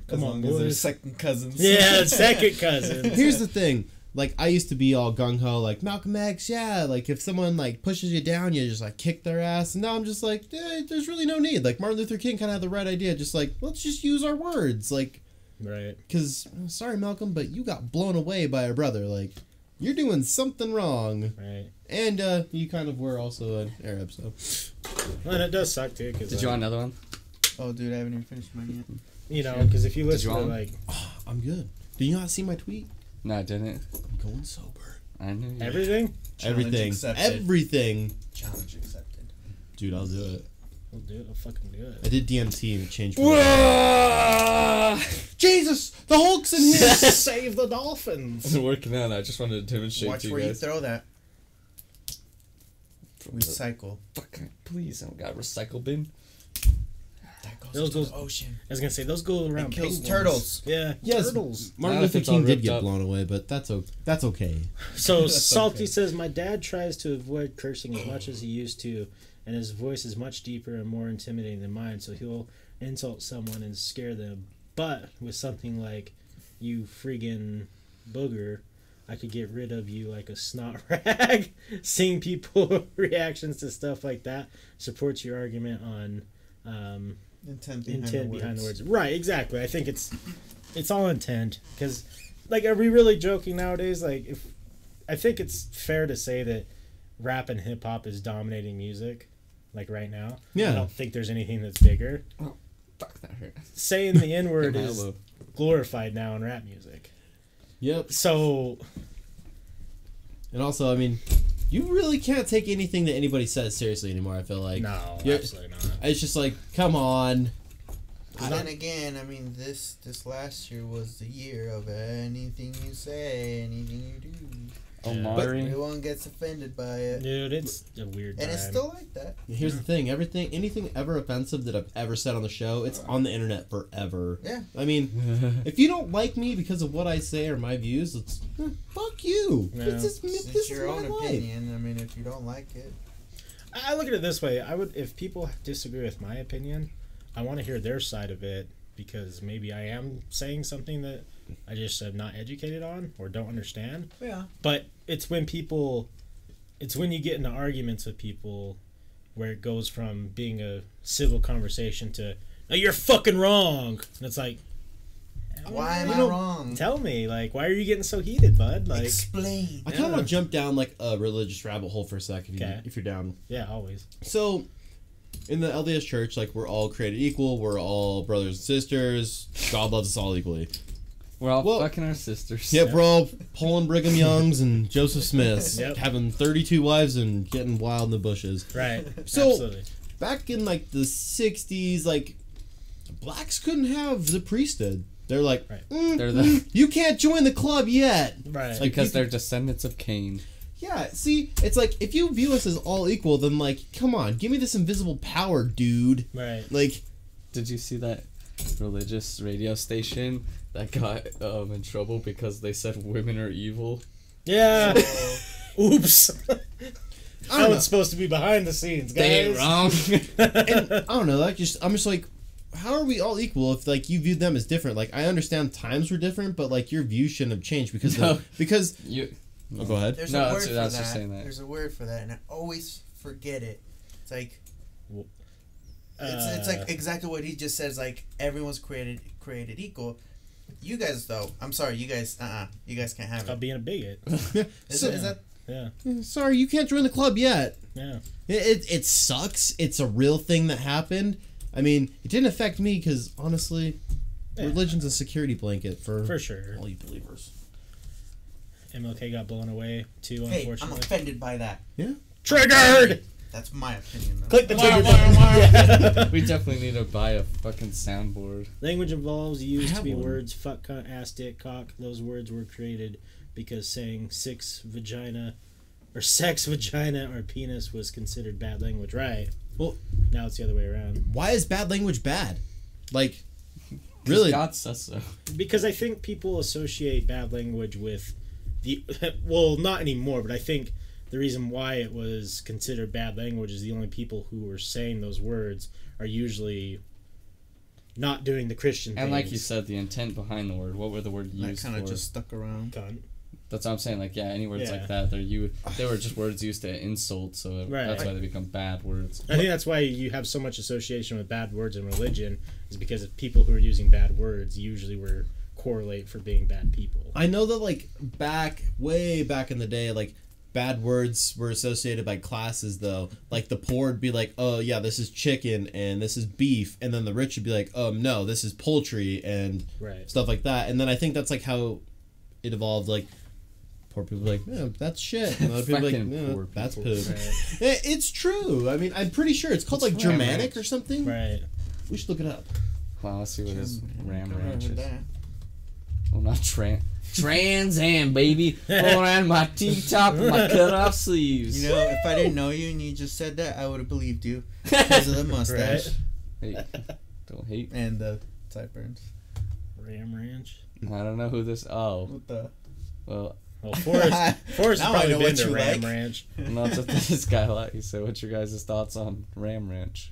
Come on, As long as they're boys. second cousins. Yeah, second cousin. Here's the thing. Like, I used to be all gung-ho, like, Malcolm X, yeah, like, if someone, like, pushes you down, you just, like, kick their ass, and now I'm just like, there's really no need. Like, Martin Luther King kind of had the right idea, just like, let's just use our words, like, Right. because, sorry, Malcolm, but you got blown away by a brother, like, you're doing something wrong. Right. And, you kind of were also an Arab, so. Well, and it does suck, too, because, Did you want another one? Oh, dude, I haven't even finished mine yet. you know, because if you listen you to, want like, I'm good. Did you not see my tweet? No, I didn't. I'm going sober. I knew. everything, Challenge Everything. accepted. Everything. Challenge accepted. Dude, I'll do it. we'll do it. We'll fucking do I it. did DMT and it changed my life. Jesus! The Hulk's in here! Save the dolphins. I've been working out. I just wanted to demonstrate Watch to you where you guys. throw that. Recycle. Fuck, please, I don't got a recycle bin. That goes Those into goes- the ocean. I was gonna say those go around. It kills penguins. turtles. Yeah, Yes, turtles. Martin Not if Luther it's all King did ripped get up. blown away, but that's okay. So That's Salty okay. says, my dad tries to avoid cursing as much as he used to, and his voice is much deeper and more intimidating than mine, so he'll insult someone and scare them. But with something like, you friggin' booger, I could get rid of you like a snot rag. Seeing people reactions to stuff like that supports your argument on Intent behind the words. Right, exactly. I think it's all intent, because like, are we really joking nowadays? Like, if I think it's fair to say that rap and hip hop is dominating music, like right now. Yeah. I don't think there's anything that's bigger. Fuck, that hurt. Saying the N word Hit my is elbow. glorified now in rap music. Yep. So And also, I mean, you really can't take anything that anybody says seriously anymore, I feel like. no, Yeah. absolutely not. It's just like, come on. But then again, I mean, this last year was the year of anything you say, anything you do. Omari. Everyone gets offended by it. Dude, it's a weird time. And it's still like that. Here's the thing, anything ever offensive that I've ever said on the show, it's on the internet forever. Yeah. I mean, if you don't like me because of what I say or my views, fuck you. Yeah. This It's is your my own life. opinion. I mean, if you don't like it. I look at it this way. I would, if people disagree with my opinion, I want to hear their side of it, because maybe I am saying something that I just am not educated on or don't understand. Yeah. But it's when you get into arguments with people where it goes from being a civil conversation to, no, you're fucking wrong. And it's like, Why am you I know, wrong? Tell me, like, why are you getting so heated, bud? Like, Explain. I kind of Yeah. want to jump down like a religious rabbit hole for a second, Okay. if you're down. yeah, always. So, in the LDS Church, like, we're all created equal. We're all brothers and sisters. God loves us all equally. We're all Well, fucking our sisters. Yep, we're all pulling Brigham Youngs and Joseph Smiths, Yep. having 32 wives and getting wild in the bushes. Right. So- Absolutely. Back in, like, the 60s, like, blacks couldn't have the priesthood. They're like, Right. They're the you can't join the club yet. Right. Like, because you they're descendants of Cain. Yeah, see, it's like, if you view us as all equal, then, like, come on, give me this invisible power, dude. right. Like, Did you see that religious radio station that got in trouble because they said women are evil? Yeah. Oops. I I don't know. was supposed to be behind the scenes, They guys. ain't wrong. And I don't know, like, I'm just like, how are we all equal if, like, you viewed them as different? Like, I understand times were different, but, like, your view shouldn't have changed because No. you... Oh, go ahead. There's No, a word that's- for that's that. just saying that. There's a word for that, and I always forget it. It's like Uh, it's like exactly what he just says. Like everyone's created equal. You guys though, I'm sorry, you guys can't have about it. being a biget. Is that Yeah. Sorry, you can't join the club yet. Yeah. It sucks. It's a real thing that happened. I mean, it didn't affect me because, honestly, Yeah. religion's a security blanket for sure. all you believers. MLK got blown away too, hey, I'm unfortunately. offended by that. Triggered! That's my opinion though. Click the trigger button. Yeah. We definitely need to buy a fucking soundboard. Language involves used I to be have one. words fuck, cunt, ass, dick, cock. Those words were created because saying sex vagina or penis was considered bad language. Right. Well, now it's the other way around. why is bad language bad? Like, 'Cause really? God says so. Because I think people associate bad language with the well, not anymore, but I think the reason why it was considered bad language is the only people who were saying those words are usually not doing the Christian And things. like you said, the intent behind the word. What were the word That used kind for? of just stuck around. Cunt. That's what I'm saying. Like, yeah, any words Yeah. like that, they were just words used to insult. So Right. that's why they become bad words. I think that's why you have so much association with bad words in religion, is because of people who are using bad words usually were correlate for being bad people. I know that, like, way back in the day, like, bad words were associated by classes, though. Like, the poor would be like, oh, yeah, this is chicken, and this is beef, and then the rich would be like, no, this is poultry, and Right. stuff like that. And then I think that's, like, how it evolved, like, poor people are like, yeah, that's shit. And other people are like, Fucking yeah, poor that's people. poop. Right. It's true. I mean, I'm pretty sure it's called, like, What's Ram Germanic Ranch? or something. Right. We should look it up. Wow, let's see what his ram Never heard ranch is. that. Well, not Trans Am, baby. Around my T-top and my cut-off sleeves. You know, if I didn't know you and you just said that, I would have believed you because of the mustache Hey, don't hate. and the sideburns. Ram Ranch. I don't know who this. Oh, What the? well, Well, Forrest has Now I probably know been what to you Ram like. Ranch. no, it's what this guy like. He said, "What's your guys' thoughts on Ram Ranch?"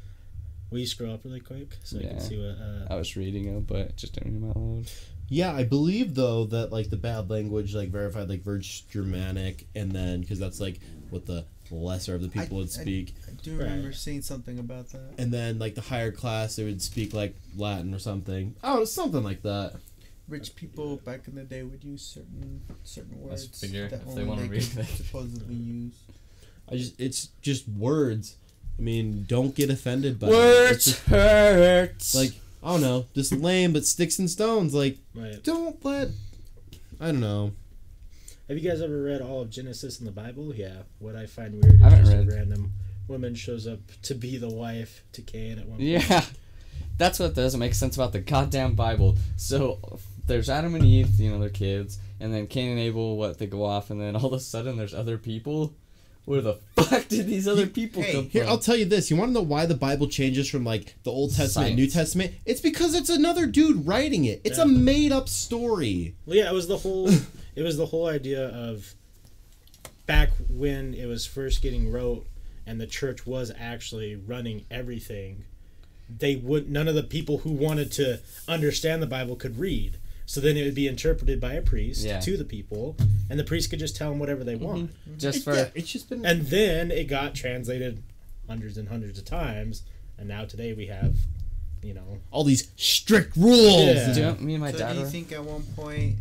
Will you scroll up really quick so I Yeah. can see what? I was reading it, but just didn't read them out loud. Yeah, I believe though that like the bad language like verified like Verge Germanic, and then because that's like what the lesser of the people would speak, I do remember Right. seeing something about that. and then like the higher class they would speak like Latin or something. Oh, something like that. Rich people back in the day would use certain words figure that if they only wanna they read could it. supposedly use. It's just words. I mean, don't get offended by it. Words It's just, hurts. like I don't know, just lame, but sticks and stones. Like Right. don't let. I don't know. Have you guys ever read all of Genesis in the Bible? Yeah. What I find weird is I haven't just read. a random woman shows up to be the wife to Cain at one point. Yeah, that's what doesn't make sense about the goddamn Bible. So there's Adam and Eve, you know, their kids, and then Cain and Abel, they go off, and then all of a sudden there's other people. Where the fuck did these other people hey, come Here, from? I'll tell you this. You want to know why the Bible changes from like the Old Testament and New Science. Testament? It's because it's another dude writing it. It's a Yeah. made-up story. Well, yeah, it was the whole idea of back when it was first getting wrote and the church was actually running everything. None of the people who wanted to understand the Bible could read. So then it would be interpreted by a priest Yeah. to the people, and the priest could just tell them whatever they want. Just for Yeah, it's just been. And then it got translated hundreds and hundreds of times, and now today we have, all these strict rules. Yeah. do you know, me and my So dad do you were. think at one point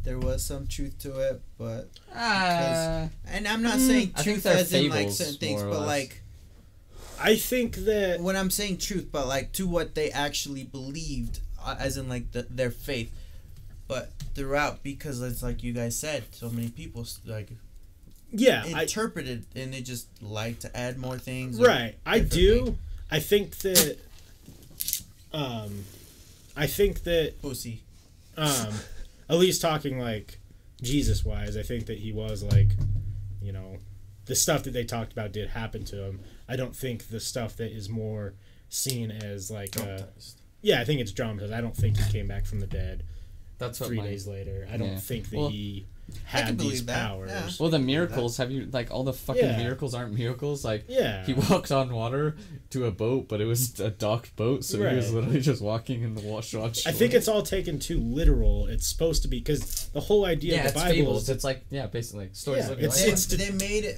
there was some truth to it, but Ah, and I'm not saying I think truth they're as in like fables, certain things, more or but less. like I think that when I'm saying truth, but like to what they actually believed, as in like their faith. But throughout, because it's like you guys said, so many people like interpreted and they just like to add more things. Right. I different do. things. I think that Pussy. at least talking like Jesus wise, I think that he was like, the stuff that they talked about did happen to him. I don't think the stuff that is more seen as like I think it's dramatized. I don't think he came back from the dead that's what 3 my. days later. I don't Yeah. think that Well, he I can had these believe that, powers. yeah. Well, the miracles. Have you like all the fucking Yeah. miracles aren't miracles? Like Yeah. he walked on water to a boat, but it was a docked boat, so he was Right. literally just walking in the wash on shore. I think it's all taken too literal. It's supposed to be because the whole idea of it's the Bible fables. is It's like basically like stories Yeah, of your it's- life. They made it.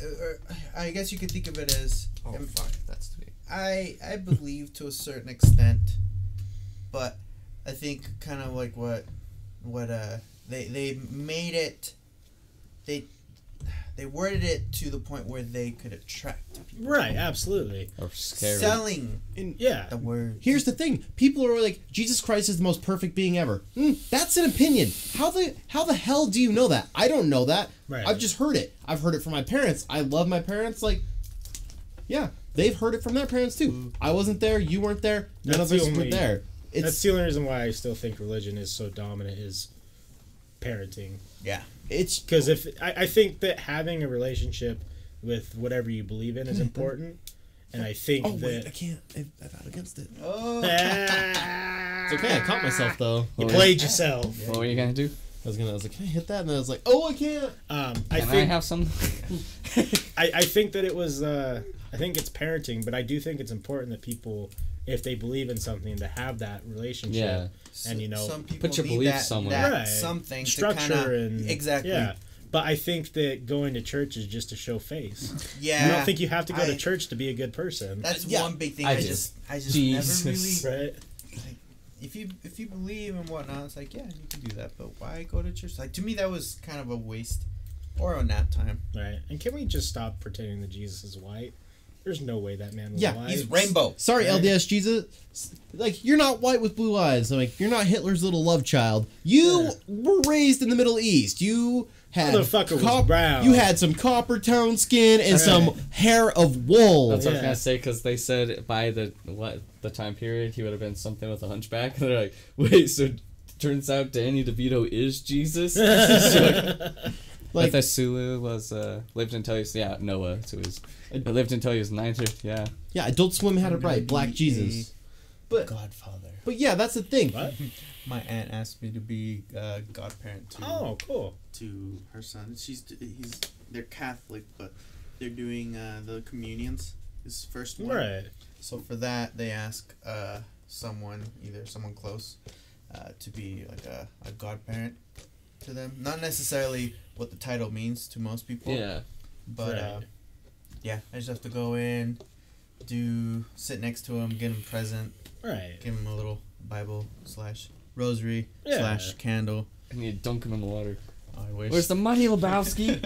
I guess you could think of it as. Oh fuck, that's too big. I believe to a certain extent, but I think kind of like what they made it. They worded it to the point where they could attract people. right. Absolutely. Or scary. Selling Yeah. the word. Here's the thing: people are like, Jesus Christ is the most perfect being ever. That's an opinion. How the hell do you know that? I don't know that. Right. I've just heard it. I've heard it from my parents. I love my parents. Like, yeah, they've heard it from their parents too. I wasn't there. You weren't there. None That's of us the were only- there. That's the only reason why I still think religion is so dominant is parenting. Yeah. It's Because I think that having a relationship with whatever you believe in is important, and I think oh wait, I that can't. I've out against it. Oh. It's okay. I caught myself though. you played yourself. What were you gonna do? I was like, can I hit that? And then I was like, oh, I can't. I Can I think have some? I think that it was I think it's parenting, but I do think it's important that people, if they believe in something, to have that relationship. Yeah. And some people put your need beliefs that, somewhere. that Right. something structure to kind and of exactly. Yeah. But I think that going to church is just to show face. Yeah. I don't think you have to go to I- church to be a good person. That's Yeah, one big thing. I I do. just Jesus. never really. Right? If you believe and whatnot, it's like, yeah, you can do that. But why go to church? Like, to me, that was kind of a waste or a nap time. Right. And can we just stop pretending that Jesus is white? There's no way that man was Yeah, white. He's rainbow. Sorry, Right. LDS Jesus. Like, you're not white with blue eyes. Like, you're not Hitler's little love child. You were raised in the Middle East. You had Motherfucker was brown. You had some copper tone skin and Right. some hair of wool. That's what I was Yeah. gonna say because they said by the time period he would have been something with a hunchback. And they're like, wait, so turns out Danny DeVito is Jesus. Like- Methuselah was lived until he was Noah. So he was lived until he was 90. Yeah. Yeah, Adult Swim had it right. Black Jesus. But Godfather. but yeah, that's the thing. What? My aunt asked me to be godparent to Oh, cool. to her son. They're Catholic, but they're doing the communions. His first one. Right. So for that, they ask someone close, to be like a godparent to them. Not necessarily what the title means to most people. Yeah. But Right. yeah, I just have to go in, sit next to him, get him a present, Right. give him a little Bible / rosary / candle. And you dunk him in the water. I wish. Where's the money, Lebowski?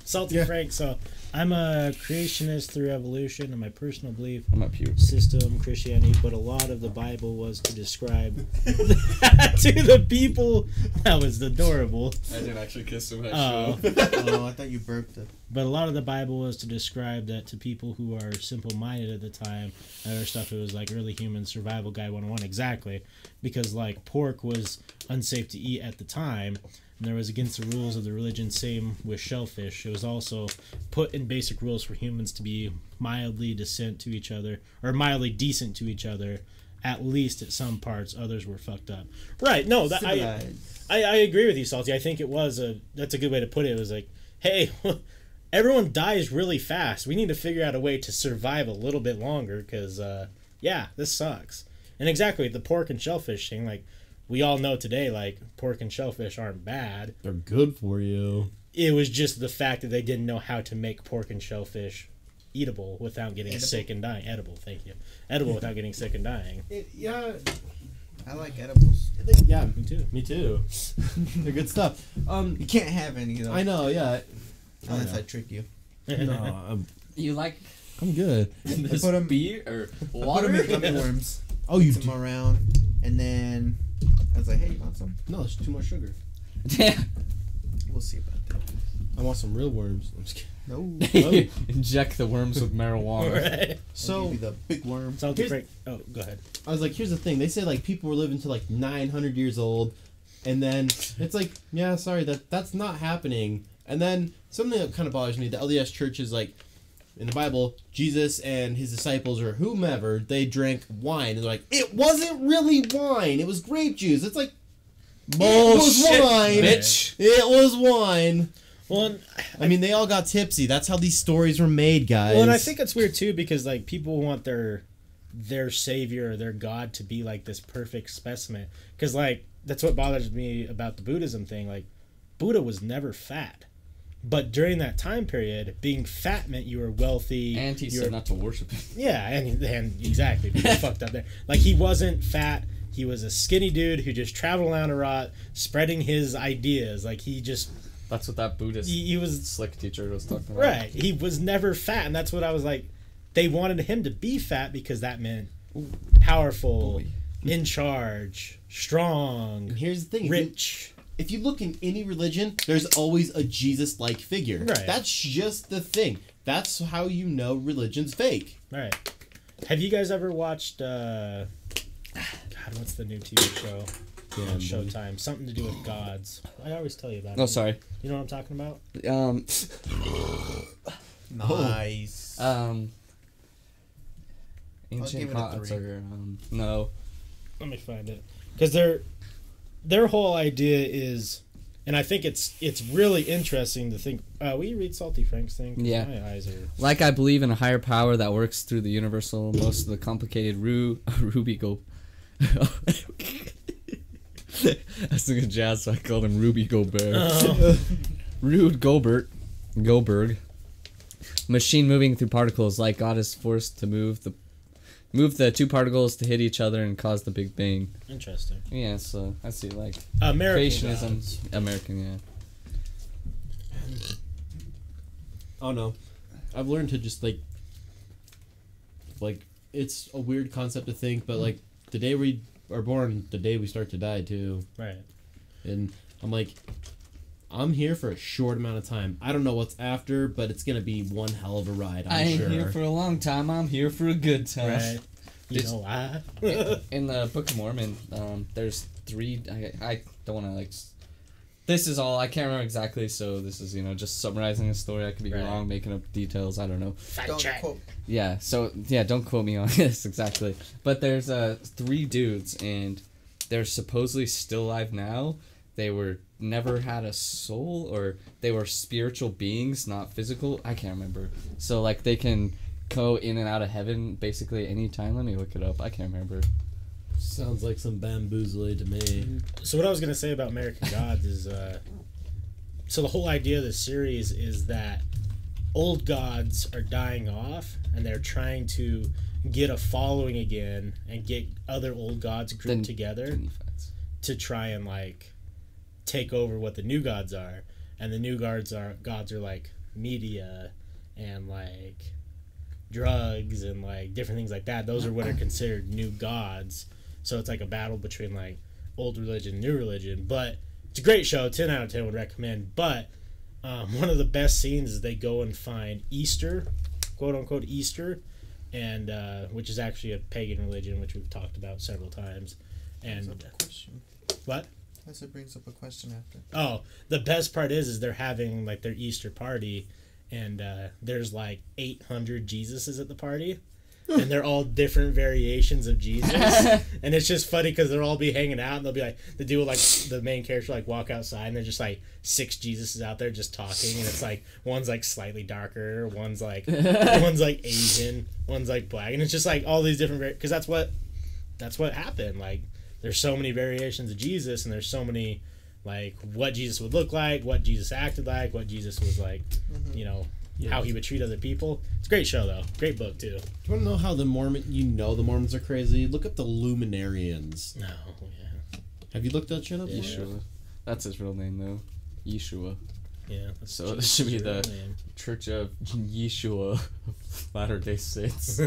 Salty Frank. So I'm a creationist through evolution and my personal belief I'm up here. system, Christianity, but a lot of the Bible was to describe that to the people. That was adorable. I didn't actually kiss him. Oh. Oh, I thought you burped it. But a lot of the Bible was to describe that to people who are simple-minded at the time. Other stuff, it was like early human survival guide 101, exactly. Because, like, pork was unsafe to eat at the time, and there was against the rules of the religion, same with shellfish. It was also put in basic rules for humans to be mildly decent to each other, or mildly decent to each other, at least at some parts. Others were fucked up. Right, no, that, I agree with you, Salty. I think that's a good way to put it. It was like, hey... Everyone dies really fast. We need to figure out a way to survive a little bit longer because, this sucks. And exactly, the pork and shellfish thing, like, we all know today, like, pork and shellfish aren't bad. They're good for you. It was just the fact that they didn't know how to make pork and shellfish eatable without getting sick and dying. Edible, thank you. Edible without getting sick and dying. Yeah. I like edibles. Yeah, Me too. me too. They're good stuff. You can't have any though. I know, yeah. Unless I trick you. No, You like I'm good. this put 'em- beer or Put water? them in gummy worms. Oh, you Put do? them around, and then I was like, "Hey, you want some?" No, it's too much sugar. Yeah. We'll see about that. I want some real worms. I'm just kidding. No. Inject the worms with marijuana. Right. So So be the big worm. Salty Here's- Frank. Oh, go ahead. I was like, here's the thing. They say like people were living to like 900 years old, and then it's like, yeah, sorry, that's not happening. And then something that kind of bothers me, the LDS Church is like, in the Bible, Jesus and his disciples or whomever, they drank wine. And they're like, it wasn't really wine. It was grape juice. It's like, Bullshit, it was wine. bitch. It was wine. Well, and, I mean, they all got tipsy. That's how these stories were made, guys. well, and I think it's weird too because like people want their savior or their god to be like this perfect specimen because like that's what bothers me about the Buddhism thing. Like Buddha was never fat, but during that time period, being fat meant you were wealthy. And he you said were- not to worship him. Yeah, and exactly, people fucked up there. Like he wasn't fat. He was a skinny dude who just traveled around a lot, spreading his ideas. Like he just That's what that Buddhist he was slick teacher was talking about. right. He was never fat, and that's what I was like. They wanted him to be fat because that meant powerful, in charge, strong, And here's the thing. rich. If you look in any religion, there's always a Jesus-like figure. Right. That's just the thing. That's how you know religion's fake. Right. Have you guys ever watched? God, what's the new TV show on Showtime? Something to do with gods. I always tell you about it. Oh, sorry. You know what I'm talking about? Nice. Ancient give it a gods 3. are no. Let me find it. Because their whole idea is, and I think it's really interesting to think. Will you read Salty Frank's thing? 'Cause Yeah. My eyes are. Like I believe in a higher power that works through the universal, most of the complicated Ruby Go. I was thinking jazz, so I called him Ruby Gobert. Oh. Rude Goldberg. Machine moving through particles, like God is forced to move the two particles to hit each other and cause the Big Bang. Interesting. Yeah, so I see like American creationism, gods. American, yeah. Oh no, I've learned to just like it's a weird concept to think, but like the day we are born, the day we start to die too. Right. And I'm like, I'm here for a short amount of time. I don't know what's after, but it's gonna be one hell of a ride. I I'm ain't sure. here for a long time. I'm here for a good time. Right. You know why? In the Book of Mormon, there's 3. I don't want to like. This is all I can't remember exactly. So this is just summarizing the story. I could be wrong, making up details. I don't know. Fact check. Yeah. So yeah, don't quote me on this exactly. But there's 3 dudes, and they're supposedly still alive now. They were never had a soul, or they were spiritual beings, not physical. I can't remember. So like they can go in and out of heaven basically any time. Let me look it up. I can't remember. Sounds like some bamboozle to me. So what I was gonna say about American Gods is, so the whole idea of this series is that old gods are dying off, and they're trying to get a following again and get other old gods grouped together to try and like take over what the new gods are. And the new gods are like media and like drugs and like different things like that. Those are what are considered new gods. So it's like a battle between like old religion and new religion. But it's a great show. 10 out of 10 would recommend. But one of the best scenes is they go and find Easter, quote unquote Easter, and which is actually a pagan religion, which we've talked about several times. And what? It brings up a question after. Oh, the best part is they're having like their Easter party, and there's like 800 Jesuses at the party. And they're all different variations of Jesus. And it's just funny because they'll all be hanging out, and they'll be like, the dude will like, the main character like walk outside, and there's just like 6 Jesuses out there just talking, and it's like, one's like slightly darker, one's like Asian, one's like black, and it's just like all these different, because that's what happened. Like, there's so many variations of Jesus, and there's so many, like, what Jesus would look like, what Jesus acted like, what Jesus was like, how he would treat other people. It's a great show, though. Great book, too. Do you want to know how the Mormons are crazy? Look up the Luminarians. No, yeah. Have you looked that shit up? Yeshua. That's his real name, though. Yeshua. Yeah. So this should be the Church of Yeshua of Latter-day Saints.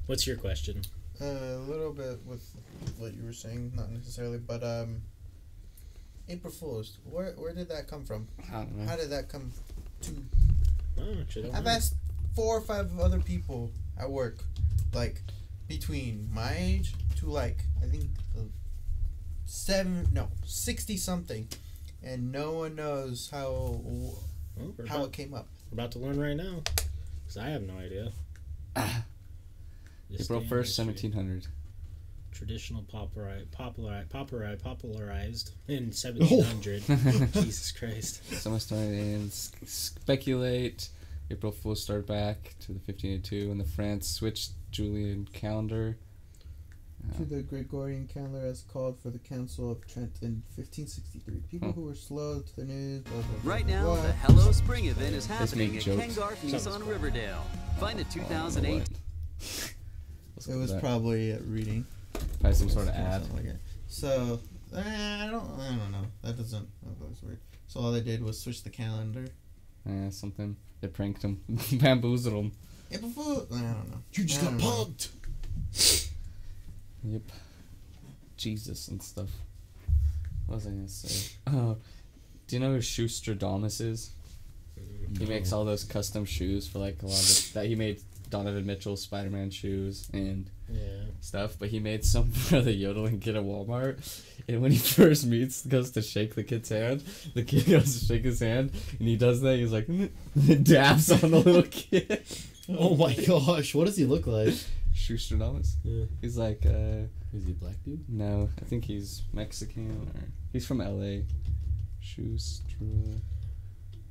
What's your question? A little bit with what you were saying, not necessarily, but April Fool's. Where did that come from? I don't know. How did that come to? I've asked 4 or 5 other people at work, like between my age to like I think 60 something, and no one knows how it came up. We're about to learn right now, because I have no idea. April 1st, 1700. Traditional popularized in 1700. Jesus Christ. Some historians speculate April Fool's started back to the 1582 when the France switched Julian calendar to the Gregorian calendar as called for the Council of Trent in 1563. People who were slow to the news. Blah, blah, blah, right blah, now, blah. the Hello Spring event is happening at jokes. Kengarth Nissan Riverdale. Find a 2008. It was probably a reading. Probably some sort of ad. Like it. So I don't know. That was weird. So all they did was switch the calendar. Something. They pranked him, bamboozled him. April Fool. I don't know. You just got punked. Yep. Jesus and stuff. What was I gonna say? Oh, do you know who Shoestradamus is? No. He makes all those custom shoes for like a lot of that. He made Donovan Mitchell Spider-Man shoes and stuff, but he made some for the yodeling kid at Walmart. And when he first goes to shake the kid's hand, the kid goes to shake his hand, and he does that. He's like, dabs on the little kid. Oh my gosh, what does he look like? Shoestradamus. Yeah. He's like, is he a black dude? No, I think he's Mexican, or he's from LA. Shoestra.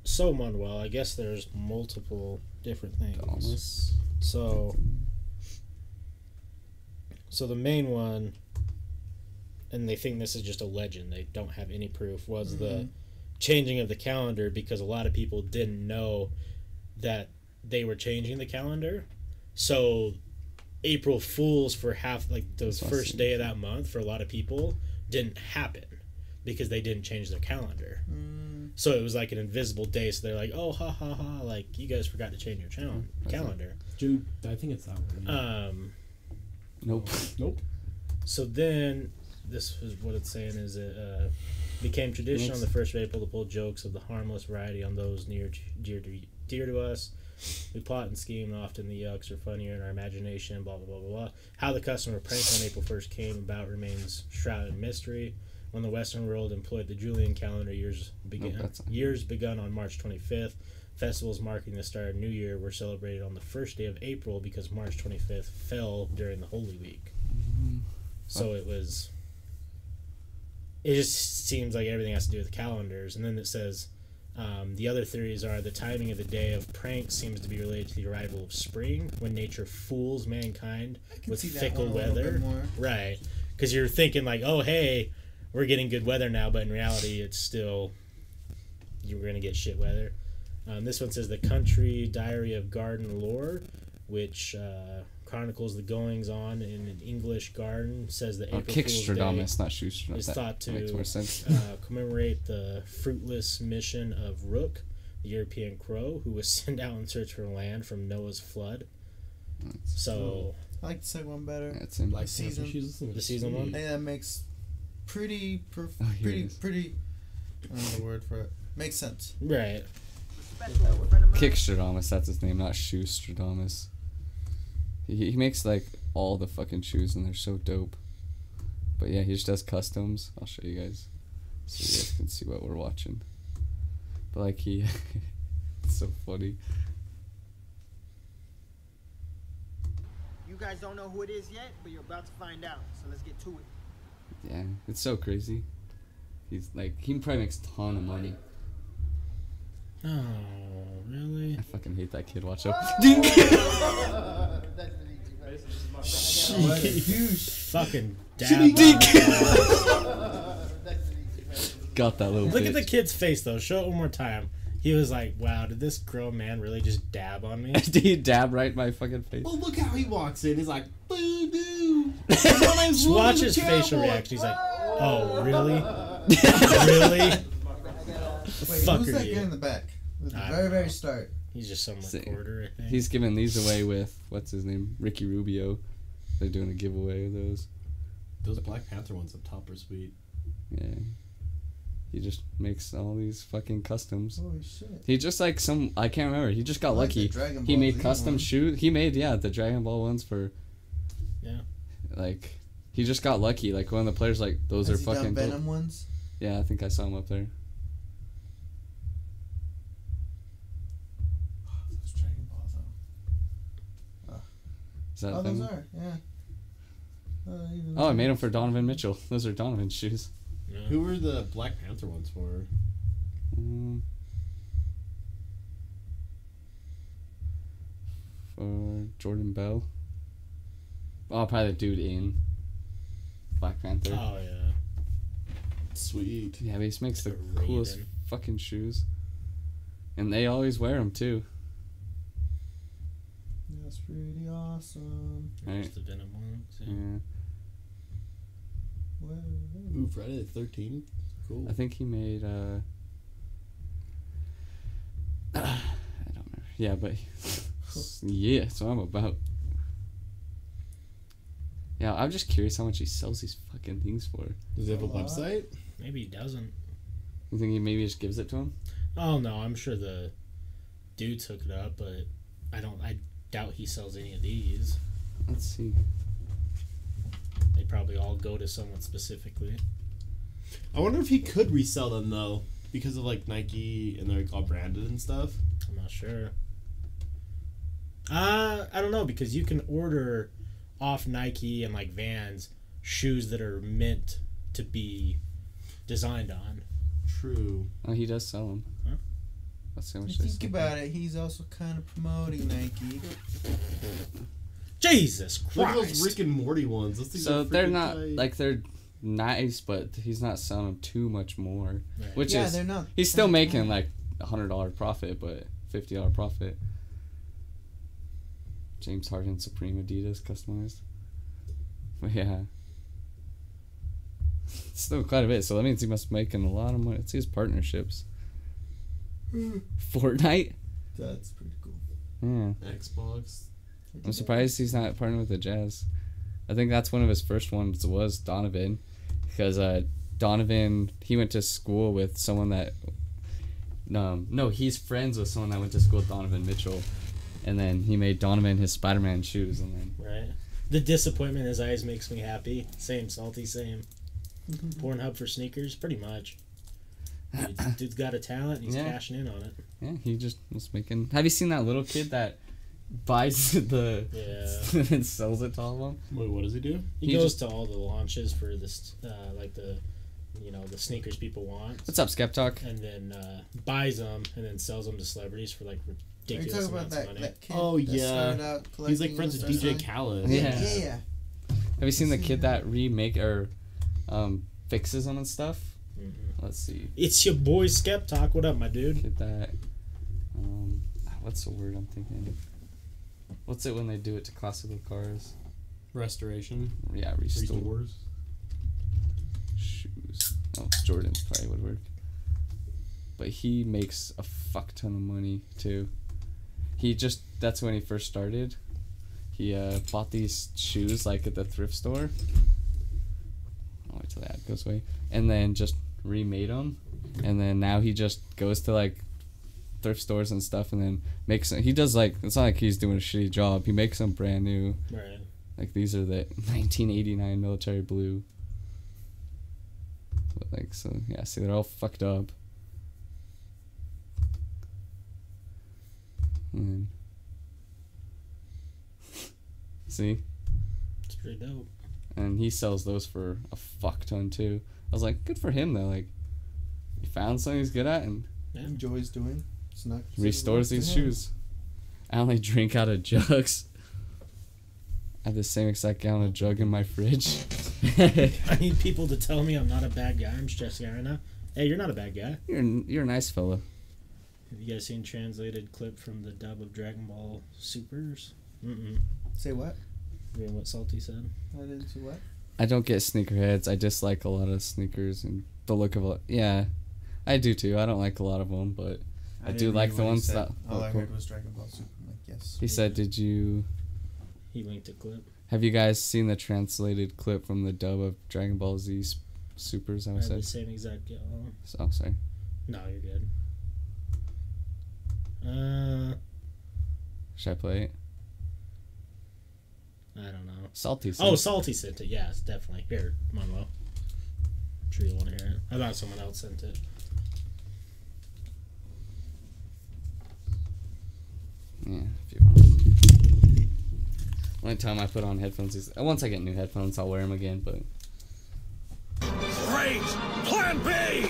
So, Manuel, I guess there's multiple different things. Damas. So the main one, and they think this is just a legend, they don't have any proof, was the changing of the calendar, because a lot of people didn't know that they were changing the calendar. So April Fools for the first day of that month for a lot of people didn't happen because they didn't change their calendar. So it was like an invisible day, so they're like, oh, ha, ha, ha, like, you guys forgot to change your calendar. Dude, I think it's that one. Yeah. Nope. So then, this is what it's saying is it became tradition on the 1st of April to pull jokes of the harmless variety on those dear to us. We plot and scheme, and often the yucks are funnier in our imagination, blah, blah, blah, blah, blah. How the customer prank on April 1st came about remains shrouded in mystery. When the Western world employed the Julian calendar, years begun on March 25th. Festivals marking the start of New Year were celebrated on the first day of April because March 25th fell during the Holy Week. So it just seems like everything has to do with calendars. And then it says, the other theories are the timing of the day of pranks seems to be related to the arrival of spring, when nature fools mankind with fickle weather. Right. Because you're thinking like, oh, hey, we're getting good weather now, but in reality, it's still, you're going to get shit weather. This one says the Country Diary of Garden Lore, which chronicles the goings on in an English garden. Says that April Fool's Day not Shoestradamus. is thought to makes more sense. commemorate the fruitless mission of Rook, the European crow, who was sent out in search for land from Noah's flood. So I like the second one better. Yeah, it's in Like season. the season one. I think that makes pretty. I don't know the word for it. Makes sense. Right. Kickstradamus, that's his name, not Shoestradamus. He makes like all the fucking shoes and they're so dope. But yeah, he just does customs. I'll show you guys so you guys can see what we're watching. But like he it's so funny. You guys don't know who it is yet, but you're about to find out. So let's get to it. Yeah, it's so crazy. He's like, he probably makes a ton of money. Oh, really? I fucking hate that kid. Watch out. Fucking dab. Got that little Look bitch. at the kid's face, though. Show it one more time. He was like, wow, did this grown man really just dab on me? Did he dab right in my fucking face? Well, look how he walks in. He's like, boo boo. Just watch his facial reaction. He's like, oh, really? Really? Wait, Fuck who's are that you? guy in the back? At the I very, don't very know. start. He's just some Sick. recorder, I think. He's giving these away with, what's his name? Ricky Rubio. They're doing a giveaway of those. Those Black Panther ones up top are sweet. Yeah. He just makes all these fucking customs. Holy shit. He just like some, I can't remember. He just got I like lucky. the Dragon He Ball made Z custom one. shoes. He made, the Dragon Ball ones for, Yeah. like, he just got lucky. Like, one of the players, like, those Has are he done fucking dope. Venom ones? Yeah, I think I saw him up there. Those Dragon Balls, though. Is that Oh, a those thing? are, yeah. Oh, I made them for Donovan Mitchell. Those are Donovan's shoes. No. Who were the Black Panther ones for? For Jordan Bell. Oh, probably the dude in Black Panther. Oh, yeah. Sweet. Yeah, but he just makes the Raiden. coolest fucking shoes. And they always wear them, too. That's pretty awesome. Right. There's the Venom ones. Yeah. Yeah. Ooh, Friday the 13th. Cool. I think he made, I don't remember. Yeah, but, yeah, so I'm about. Yeah, I'm just curious how much he sells these fucking things for. Does he have a website? Maybe he doesn't. You think he maybe just gives it to him? Oh, no, I'm sure the dude took it up, but I doubt he sells any of these. Let's see. They probably all go to someone specifically. I wonder if he could resell them, though, because of, like, Nike and they're like, all branded and stuff. I'm not sure. I don't know, because you can order off Nike and like Vans shoes that are meant to be designed on. True. Oh, he does sell them. Huh? Let's see how much You they think sell. about it, he's also kind of promoting Nike. Jesus Look at Christ! those Rick and Morty ones. Those things So are they're freaking not tight. like they're nice, but he's not selling them too much more. Right. Which Yeah, is they're not he's still that making high. like $100 profit, but $50 profit. James Harden Supreme Adidas customized. But yeah, it's still quite a bit. So that means he must be making a lot of money. It's his partnerships. Fortnite. That's pretty cool. Yeah. Xbox. I'm surprised he's not partnering with the Jazz. I think that's one of his first ones was Donovan, because Donovan, he went to school with someone that no, he's friends with someone that went to school with Donovan Mitchell, And then he made Donovan his Spider-Man shoes, and then Right. The disappointment in his eyes makes me happy. Same, Salty, same. Pornhub for sneakers, pretty much. Dude's got a talent, and he's Yeah. cashing in on it. yeah, he just was making. Have you seen that little kid that buys the Yeah. and sells it to all of them? Wait, what does he do? He He goes just- to all the launches for this, like the, the sneakers people want, What's up, Skep Talk? and then buys them and then sells them to celebrities for like Are you ridiculous talking about amounts of money. that kid? Oh, that yeah. started out He's like collecting friends with those DJ stuff? Khaled. Yeah. Yeah. Have you seen the kid that remake or fixes them and stuff? Mhm. Let's see. It's your boy Skep Talk. What up, my dude? Get that. What's the word I'm thinking? What's it when they do it to classical cars? Restoration. Yeah, restore. Restores. Shoes. Oh, Jordan's probably would work. But he makes a fuck ton of money too. That's when he first started. He bought these shoes like at the thrift store. I'll wait till the ad goes away. And then just remade them. And then now he just goes to like thrift stores and stuff and then makes them. He does like, it's not like he's doing a shitty job. He makes them brand new. Right. Like these are the 1989 military blue. But like, so yeah, see, they're all fucked up. And then, see? It's pretty dope. And he sells those for a fuck ton too. I was like, good for him though. Like, he found something he's good at and Enjoys doing. It's not restores these shoes. I only drink out of jugs. I have the same exact gallon of jug in my fridge. I need people to tell me I'm not a bad guy. I'm stressed guy right now. Hey, you're not a bad guy. You're a nice fella. Have you guys seen translated clip from the dub of Dragon Ball Supers? Say what? You know what Salty said? I didn't see what? I don't get sneakerheads. I dislike a lot of sneakers and the look of it. Yeah, I do too. I don't like a lot of them, but I do didn't like read the what he ones said. that. All I cool. heard was Dragon Ball Super. I'm like, yes. He said, "Did you He linked a clip. have you guys seen the translated clip from the dub of Dragon Ball Z Supers?" I I would had the say. same exact. Oh, sorry. No, you're good. Should I play it? I don't know. Salty. Oh, Salty sent it. Yes, definitely. Here, Manuel. I'm sure you want to hear it. I thought someone else sent it. Yeah, if you want. Only time I put on headphones is once I get new headphones, I'll wear them again. But Great! Plan B!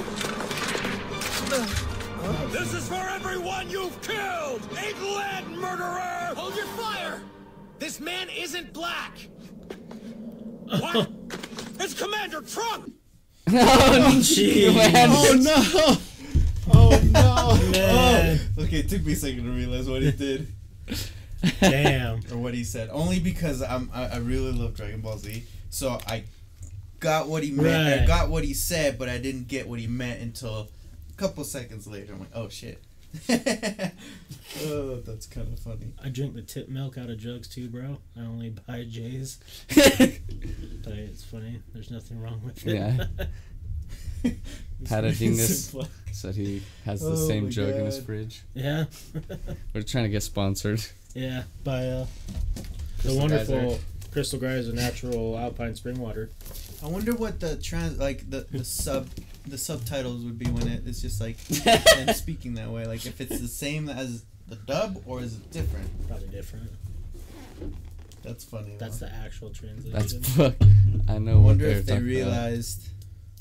This is for everyone you've killed! England, murderer! Hold your fire! This man isn't black! What? It's Commander Trump! oh, jeez. Oh no! Oh no! Man. Okay, it took me a second to realize what he did. Damn. Or what he said. Only because I really love Dragon Ball Z. So I got what he meant. Right. I got what he said, but I didn't get what he meant until a couple seconds later. I'm like, oh shit. Oh, that's kind of funny. I drink the tip milk out of jugs too, bro. I only buy J's. But it's funny. There's nothing wrong with it. Yeah. Patadingus said he has the Oh same my jug in his God. fridge. Yeah. We're trying to get sponsored. Yeah. By the Crystal wonderful Geyser. Crystal Geyser natural alpine spring water. I wonder what the the subtitles would be when it's just like them speaking that way. Like if it's the same as the dub or is it different? Probably different. That's funny. That's though. the actual translation. That's fuck. I know I what wonder they're if they talking realized.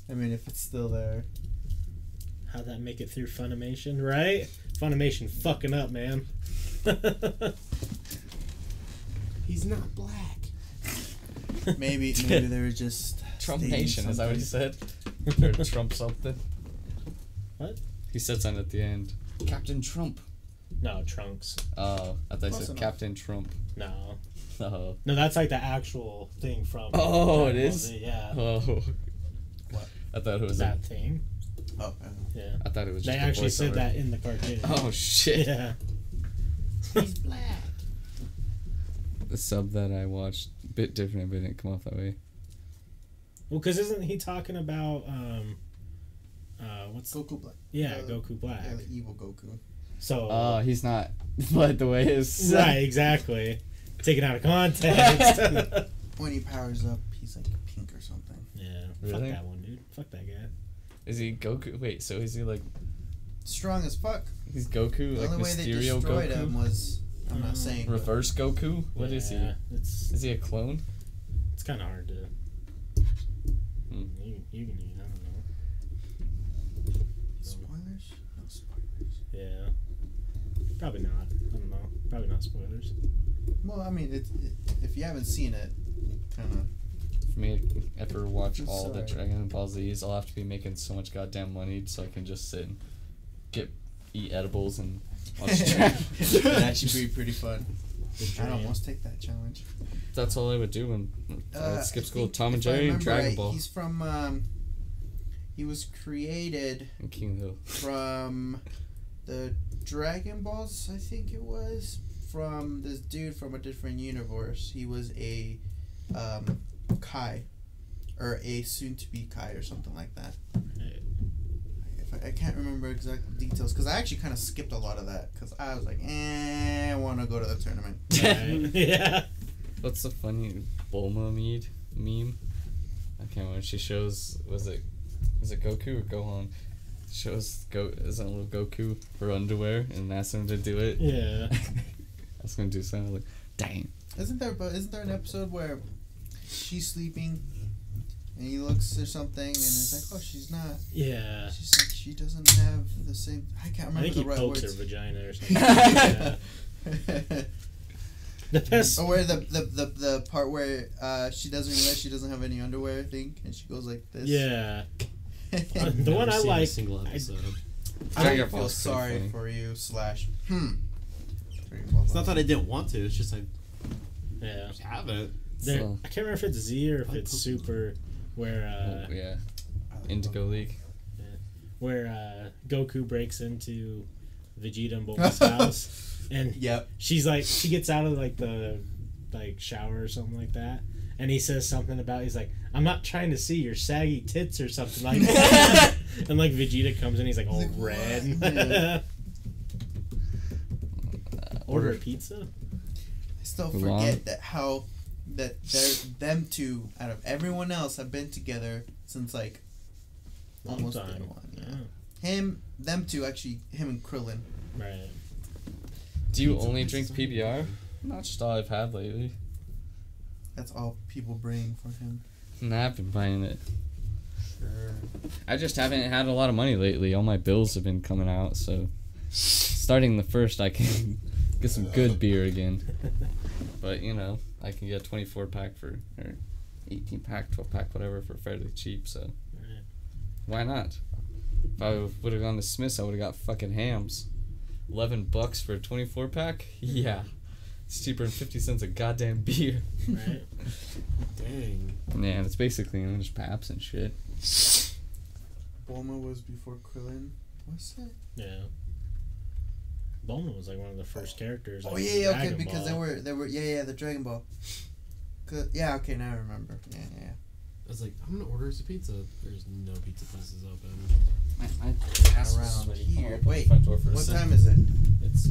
I mean, if it's still there. How'd that make it through Funimation, right? Funimation fucking up, man. He's not black. Maybe they were just Trump stating Nation, is that what he something. said? Or Trump something? What? He said something at the end. Captain Trump. No, Trunks. Oh, I thought he Close said enough. Captain Trump. No. Oh. No, that's like the actual thing from. Oh, it Dragon Ball is? Z, Yeah. Oh. What? I thought it was That thing. Oh, Yeah. I thought it was They just a actually said voiceover. that in the cartoon. Oh shit. Yeah. He's black. The sub that I watched, a bit different, but it didn't come off that way. Well, because isn't he talking about what's Goku Black. yeah Goku Black? Yeah, the evil Goku. So he's not but the way his right, exactly. Taken out of context. When he powers up, he's like pink or something. Yeah, Really? fuck that one, dude. Fuck that guy. Is he Goku? Wait, so is he like Strong as fuck. he's Goku, The like only way they Mysterio destroyed Goku? him was, I'm not saying, but Reverse Goku? What is he? It's Is he a clone? kind of hard to. Hmm. You can eat. I don't know. spoilers? No spoilers. Yeah. Probably not. I don't know. Probably not spoilers. Well, I mean, if you haven't seen it, kind of. For me, ever watch I'm all the sorry. Dragon Ball Z's, I'll have to be making so much goddamn money so I can just sit and eat edibles and watch That'd actually be pretty fun. The I'd dream. almost take that challenge. That's all I would do when I would skip I school. think Tom and if I Jerry and remember Dragon right, Ball He's from, he was created and King Hill. from the Dragon Balls, I think it was, from this dude from a different universe. He was a Kai, or a soon-to-be Kai, or something like that. I can't remember exact details because I actually kind of skipped a lot of that because I was like, I want to go to the tournament. Right. Yeah. What's the funny Bulma meme? I can't remember. She shows is it Goku or Gohan? Shows isn't little Goku her underwear and asks him to do it. Yeah. I was gonna do something like, dang. Isn't there an episode where she's sleeping and he looks or something and it's like, oh, she's not. Yeah. She's like, she doesn't have the same. I can't I remember think he the right pokes words. her vagina or something. Yeah. The best. Or where the part where she doesn't realize she doesn't have any underwear, I think, and she goes like this. Yeah. The Never one I seen a like. single episode. I Dragon feel Ball's pretty sorry funny. for you. / It's not that I didn't want to. It's just I Yeah. just haven't. There, So- I can't remember if it's Z or if I it's like Super, where Oh, yeah. Indigo League. Goku breaks into Vegeta and Bulma's house, and Yep. she's like, she gets out of like the shower or something like that, and he says something about, he's like, I'm not trying to see your saggy tits or something like that, and like Vegeta comes in, he's like all He's like, red. "What?" Yeah. Order a pizza. I still Long. forget that them two out of everyone else have been together since like Long almost time. day one. Yeah. Them two actually, him and Krillin. Right. Do you only drink PBR? Not just all I've had lately. That's all people bring for him. Nah, I've been buying it. Sure. I just haven't had a lot of money lately. All my bills have been coming out, so starting the 1st, I can get some good beer again. But you know, I can get a 24-pack or 18-pack, 12-pack, whatever, for fairly cheap. So Right. why not? If I would have gone to Smith's, I would have got fucking hams. $11 for a 24-pack? Yeah, it's cheaper than 50 cents a goddamn beer. Right. Dang. Man, it's basically just Paps and shit. Bulma was before Krillin. What's that? Yeah. Bulma was like one of the first characters. Oh like, yeah, in okay, Dragon because Ball. they were the Dragon Ball. Yeah, okay, now I remember. Yeah. I was like, I'm gonna order us a pizza. There's no pizza places open. Around here. Wait, what What time is it? It's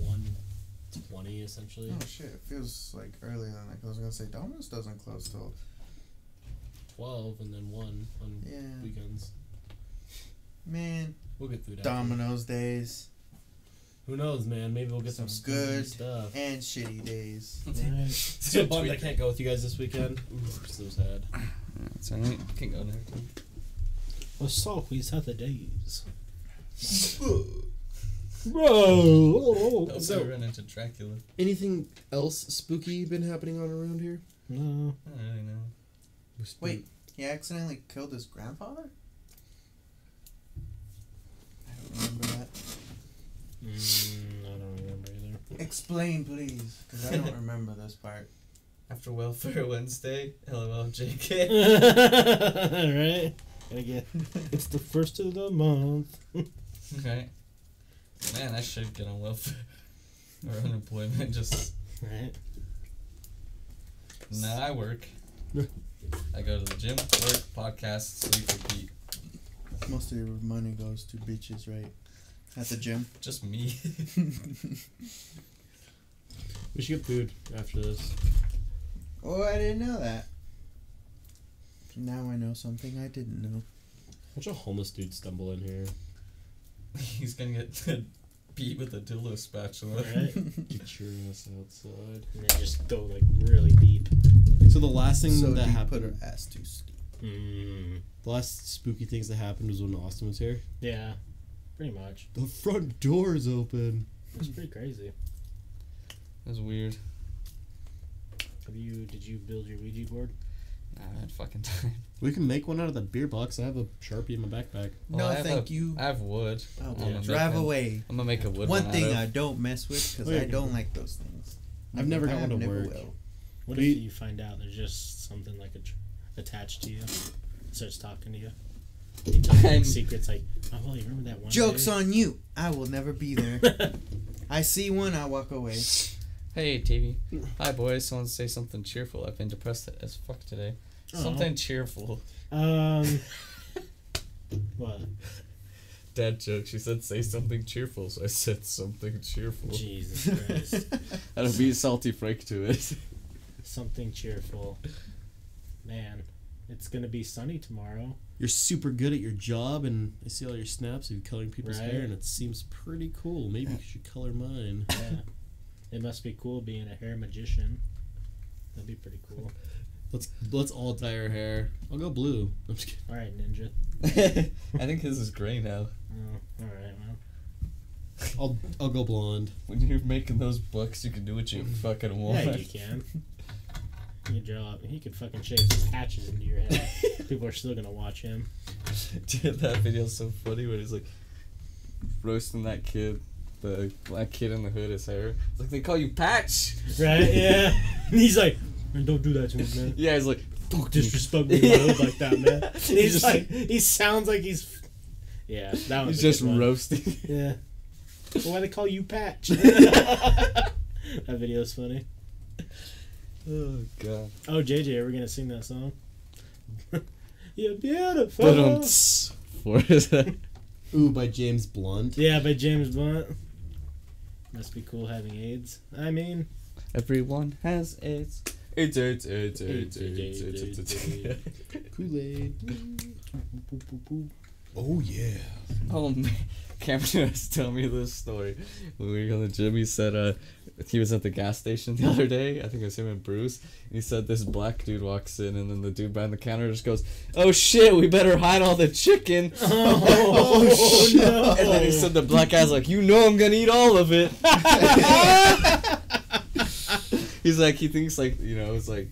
1:20 essentially. Oh shit, it feels like earlier than that. 'Cause I was gonna say Domino's doesn't close till 12 and then 1 on Yeah. weekends. man. We'll get through that. Domino's days Who knows, man? Maybe we'll get some good stuff. and shitty days. Right. So bummed I can't go with you guys this weekend. Ooh, so sad. That's alright. Can go next time. What's always other days? Also, So- run into Dracula. Anything else spooky been happening on around here? No. I don't really know. Wait, he accidentally killed his grandfather? I don't remember that. I don't remember either. Explain, please, because I don't remember this part. After Welfare Wednesday, LOL JK. Right? Gotta get. It's the first of the month. Okay. Man, I should get on welfare. Or unemployment, just... Right? Nah, I work. I go to the gym, work, podcast, sleep, repeat. Most of your money goes to bitches, right? At the gym. Just me. We should get food after this. Oh, I didn't know that. Now I know something I didn't know. Watch a homeless dude stumble in here. He's gonna get beat with a dildo spatula. Right? Get your ass outside. And then just go like really deep. So the last thing So that deep, happened, put her ass too steep. the last spooky things that happened was when Austin was here. Yeah, pretty much. The front door is open. It's pretty crazy. That's weird. Did you build your Ouija board? Nah, I had fucking time. We can make one out of the beer box. I have a Sharpie in my backpack. No, I have thank you. I have wood. I I'm will gonna drive make away. I'm gonna make a wood One one thing out I of. don't mess with because I don't like those things. I've never got one to never work. will. What if you find out there's just something like attached to you, starts talking to you? You tell you, like, secrets like, oh, well, you remember that one Joke's day? on you. I will never be there. I see one, I walk away. Hey, TV. Hi, boys. Someone say something cheerful. I've been depressed as fuck today. Oh. Something cheerful. What? Dad joke. She said, say something cheerful. So I said something cheerful. Jesus Christ. And a beat Salty Frank to it. Something cheerful. Man, it's gonna be sunny tomorrow. You're super good at your job, and I see all your snaps of you coloring people's Right. hair, and it seems pretty cool. Maybe you should color mine. Yeah. It must be cool being a hair magician. That'd be pretty cool. Let's all dye our hair. I'll go blue. I'm just kidding. Alright, Ninja. I think his is gray now. Oh, alright, well. I'll go blonde. When you're making those books, you can do what you fucking want. Yeah, you can. You draw up. He could fucking shave some patches into your head. People are still gonna watch him. Dude, that video's so funny when he's like roasting that kid, the black kid in the hood, his hair. It's like, they call you Patch! Right? Yeah. And he's like, man, don't do that to me, man. Yeah, he's like, Don't disrespect me in my hood like that, man. And he's like, he sounds like he's. Yeah, that was. he's just roasting. Yeah. Well, why they call you Patch? That video's funny. Oh, God. Oh, JJ, are we gonna sing that song? You're beautiful. But Forrest. Ooh, by James Blunt. Yeah, by James Blunt. Must be cool having AIDS. I mean, Everyone has AIDS. AIDS. Kool-Aid. Oh yeah. Oh man, Cameron was telling me this story. When we were on the gym, he said he was at the gas station the other day. I think it was him and Bruce. And he said this black dude walks in, and then the dude behind the counter just goes, "Oh shit, we better hide all the chicken." oh no! And then he said the black guy's like, "You know I'm gonna eat all of it." He's like, he thinks like, you know, it's like,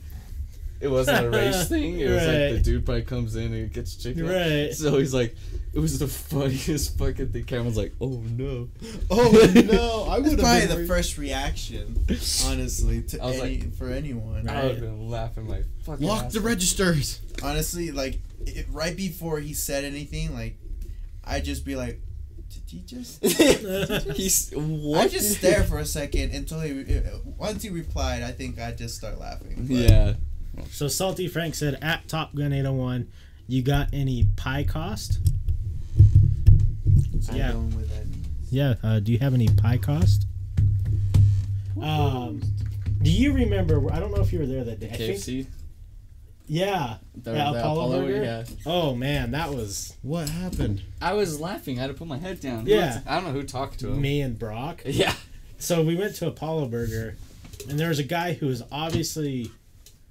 it wasn't a race thing. It was like the Right. dude probably comes in and gets chicken. Right. So he's like, it was the funniest fucking thing. Cameron's like, oh no. Oh no! I would That's have probably been the first reaction, honestly, to I was for anyone. I would have been laughing my fucking Lock ass the off. registers. Honestly, like right before he said anything, like I'd just be like, "Did he just?" He's what? I just stare for a second until once he replied. I think I'd just start laughing. But Yeah. So Salty Frank said, at Top Gun 801, you got any pie cost? I Yeah. don't know what that means. Yeah. Do you have any pie cost? Do you remember? I don't know if you were there that day. I think, KFC. yeah. The Apollo Burger? Yeah. Oh man, that was What happened? I was laughing. I had to put my head down. Yeah. I don't know who talked to him. me and Brock. Yeah. So we went to Apollo Burger, and there was a guy who was obviously,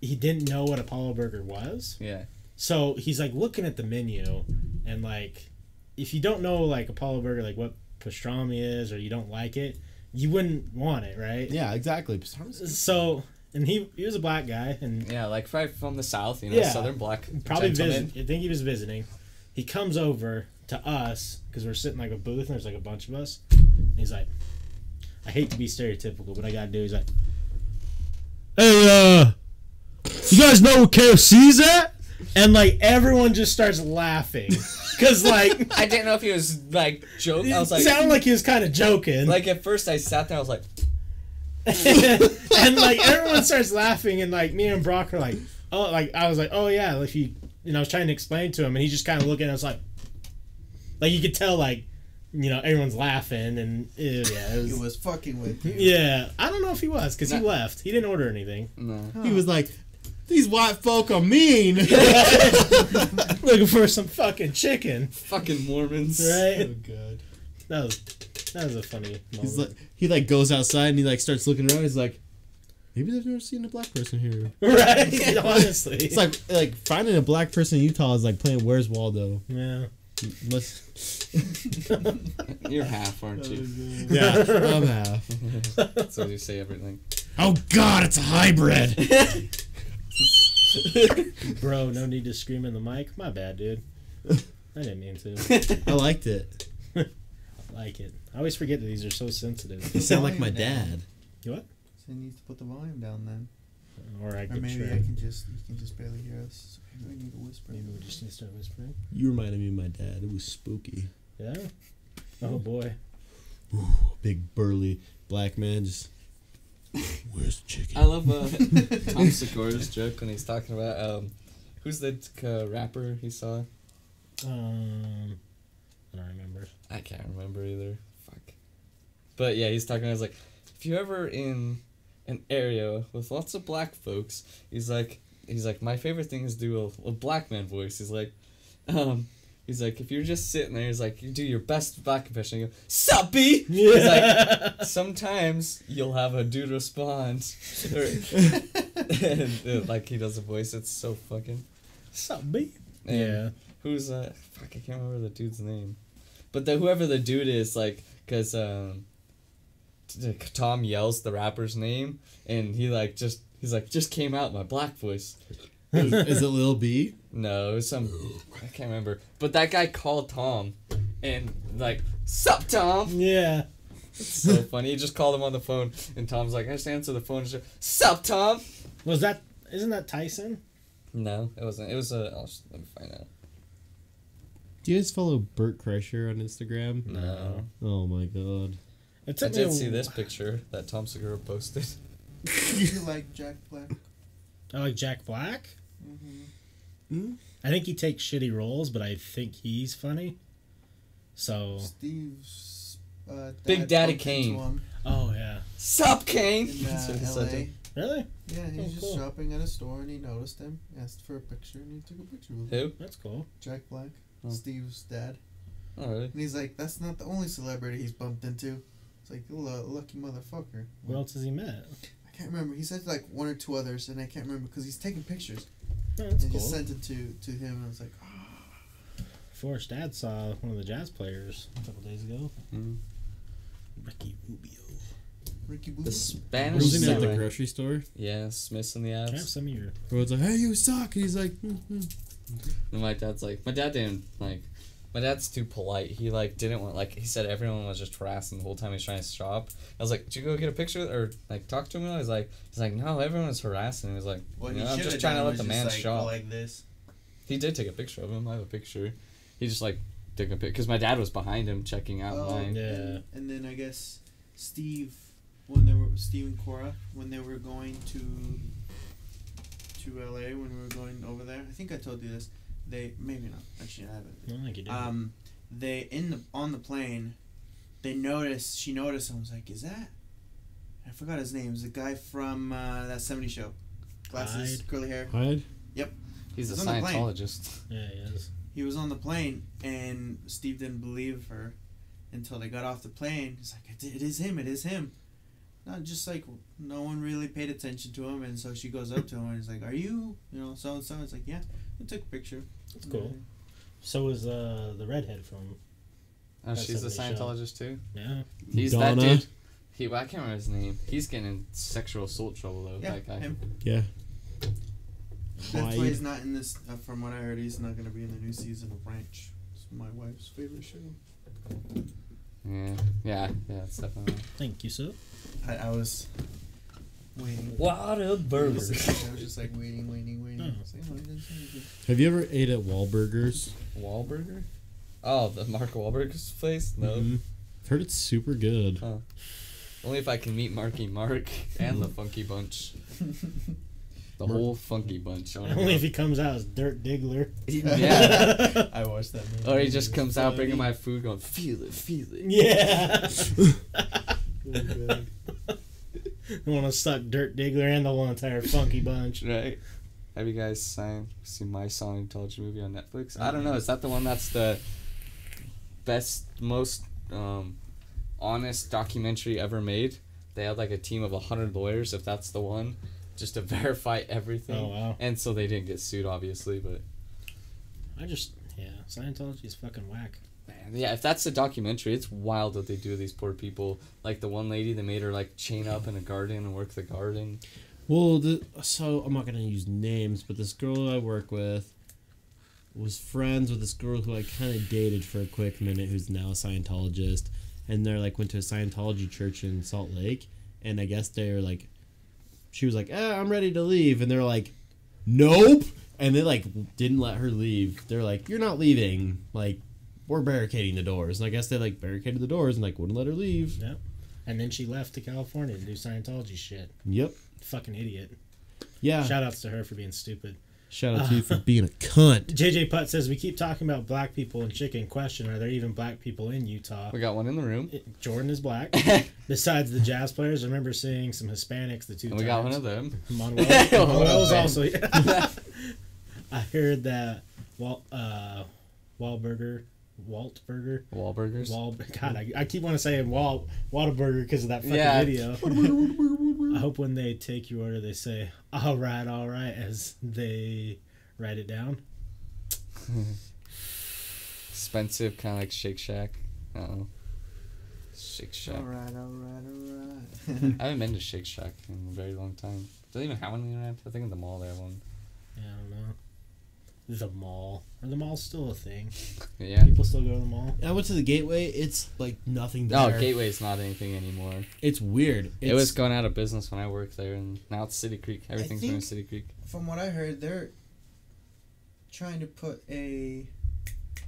he didn't know what Apollo Burger was. Yeah. So he's like looking at the menu, and like, if you don't know like Apollo Burger, like what pastrami is, or you don't like it, you wouldn't want it, right? Yeah, exactly. So, and he was a black guy, and Yeah, like right from the south, you know, Yeah. southern black. probably gentleman. I think he was visiting. He comes over to us because we're sitting like a booth, and there's like a bunch of us. And he's like, I hate to be stereotypical, but I gotta do. He's like, hey, you guys know where KFC's at? And like everyone just starts laughing because like I didn't know if he was like joking. I was it like, sounded like he was kind of joking. like at first I sat there, I was like, And like everyone starts laughing, and like me and Brock are like, oh, like I was like, oh yeah, like I was trying to explain to him, and he just kind of looking at us like you could tell like you know, everyone's laughing, and yeah, He was fucking with you. yeah. I don't know if he was, because he left. He didn't order anything. No. He was like, "These white folk are mean." Looking for some fucking chicken. Fucking Mormons. Right? Oh god. That was a funny moment. He's like, he like goes outside and he like starts looking around. He's like, maybe they've never seen a black person here. Right? Honestly. It's like finding a black person in Utah is like playing Where's Waldo. Yeah. You're half, aren't you? Yeah, I'm half. That's what you say everything. Oh god, it's a hybrid. Bro, no need to scream in the mic. My bad, dude. I didn't mean to. I liked it. I like it. I always forget that these are so sensitive. You sound like my dad. You what? So he needs to put the volume down then. Or I Or could maybe try. you can just barely hear us. So maybe we need to whisper. Maybe we just need to start whispering. You reminded me of my dad. It was spooky. Yeah? Oh, boy. Ooh, big burly black man just. Where's the chicken? I love Tom Segura's joke when he's talking about who's the rapper he saw. I don't remember. I can't remember either. Fuck. But yeah, he's talking. I was like, if you're ever in an area with lots of black folks, he's like, my favorite thing is do a black man voice. He's like, if you're just sitting there, he's like, you do your best black impression. You go, "Sup, B?" Yeah. He's like, sometimes you'll have a dude respond, and like he does a voice. It's so fucking. Sup, B? And Yeah. Who's fuck? I can't remember the dude's name, but whoever the dude is, like, cause Tom yells the rapper's name, and he's like, just came out in my black voice. Is it Lil B? No, it was some, I can't remember. But that guy called Tom, and like, "Sup, Tom?" Yeah. It's so funny. He just called him on the phone, and Tom's like, I just answer the phone. And just, "Sup, Tom?" Isn't that Tyson? No, it wasn't. It was let me find out. Do you guys follow Bert Kreischer on Instagram? No. Oh my god. It I took me did a- see this picture that Tom Segura posted. You like Jack Black? I like Jack Black. Mm-hmm. I think he takes shitty roles, but I think he's funny. So. Steve's Big dad Daddy bumped Kane. into him Oh yeah. "Sup, Kane?" in That's what he said to LA. him. Really? Yeah, he Oh, was just cool. shopping at a store and he noticed him, asked for a picture, and he took a picture with him. Who? That's cool. Jack Black, Oh. Steve's dad. Oh, really? And he's like, that's not the only celebrity he's bumped into. It's like, lucky motherfucker. What else has he met? I can't remember. He said like one or two others, and I can't remember because he's taking pictures. Oh, that's and cool. just sent it to him, and I was like, oh. Forrest dad saw one of the jazz players a couple days ago. Mm. Ricky Rubio. Ricky Boo. The Spanish Wasn't he at the samurai. grocery store? Yeah, Smiths in the Can I have abs. some of your? Where it's like, "Hey, you suck." And he's like, And my dad's like, my dad's too polite. He like didn't want, like, he said everyone was just harassing the whole time he was trying to shop. I was like, did you go get a picture or like talk to him? He's like, no, everyone was harassing. He was like, What you he know, I'm should've just trying to done let was the just, man like, shop. go like this. He did take a picture of him. I have a picture. He just like took a picture because my dad was behind him checking out line. Yeah. And then I guess Steve and Cora, when they were going to LA, when we were going over there. I think I told you this. They maybe not. Actually, I haven't. I don't think you did. They on the plane, she noticed and was like, "Is that?" I forgot his name. It was the guy from that 70s show. Glasses, Hyde. curly hair. "Hyde." He's a He's on the plane. Scientologist. Yeah, he is. He was on the plane, and Steve didn't believe her until they got off the plane. He's like, it is him, it is him. Not just like, no one really paid attention to him, and so she goes up to him and he's like, are you, so-and-so? It's like, yeah, we took a picture. That's cool. So was the redhead from. Oh, That's she's a somebody's show. Scientologist too. Yeah. He's Donna. that dude. I can't remember his name. He's getting in sexual assault trouble though. Yeah, That guy. him. Yeah. That's why he's not in this, from what I heard, he's not going to be in the new season of Ranch. It's my wife's favorite show. Yeah. It's definitely. Thank you, sir. I was waiting. What a burger. I was just like waiting. Oh. I was like, oh, he didn't say anything. Have you ever ate at Wahlburgers? Wahlburger? Oh, the Mark Wahlberg's place? No. Mhm. I've heard it's super good. Huh. Only if I can meet Marky Mark and the Funky Bunch. The whole Funky Bunch. Only if he comes out as Dirt Diggler. Yeah. I watched that movie. Or he just comes out bringing my food going, feel it, feel it. Yeah. The one to suck Dirt Diggler and the whole entire Funky Bunch. Right. Have you guys seen my Scientology movie on Netflix? I don't know. Is that the one that's the best, most honest documentary ever made? They had like a team of 100 lawyers, if that's the one, just to verify everything. Oh, wow. And so they didn't get sued, obviously, but... Scientology is fucking whack. Man, yeah, if that's a documentary, it's wild what they do to these poor people. Like the one lady, they made her like chain up in a garden and work the garden. Well, so I'm not gonna use names, but this girl I work with was friends with this girl who I kind of dated for a quick minute, who's now a Scientologist, and they're like went to a Scientology church in Salt Lake, and I guess they're like, she was like, I'm ready to leave, and they're like, nope, and they like didn't let her leave. They're like, you're not leaving, like, we're barricading the doors, and I guess they like barricaded the doors and like wouldn't let her leave. Yep. And then she left to California to do Scientology shit. Yep. Fucking idiot. Yeah. Shout outs to her for being stupid. Shout out to you for being a cunt. JJ Putt says, we keep talking about black people and chicken. Question, are there even black people in Utah? We got one in the room. Jordan is black. Besides the jazz players, I remember seeing some Hispanics the two And times. we got one of them. Manuel's also... I heard that Wahlburgers. God, I keep wanting to say Whataburger because of that fucking video. I hope when they take your order, they say, all right, as they write it down. Expensive, kind of like Shake Shack. Shake Shack. All right. I haven't been to Shake Shack in a very long time. Do they even have one in the I think in the mall they have one. Yeah, I don't know. The mall. Are the malls still a thing? Yeah. People still go to the mall? I went to the Gateway. It's like nothing there. No, Gateway's not anything anymore. It's weird. It was going out of business when I worked there, and now it's City Creek. Everything's going to City Creek. From what I heard, they're trying to put a...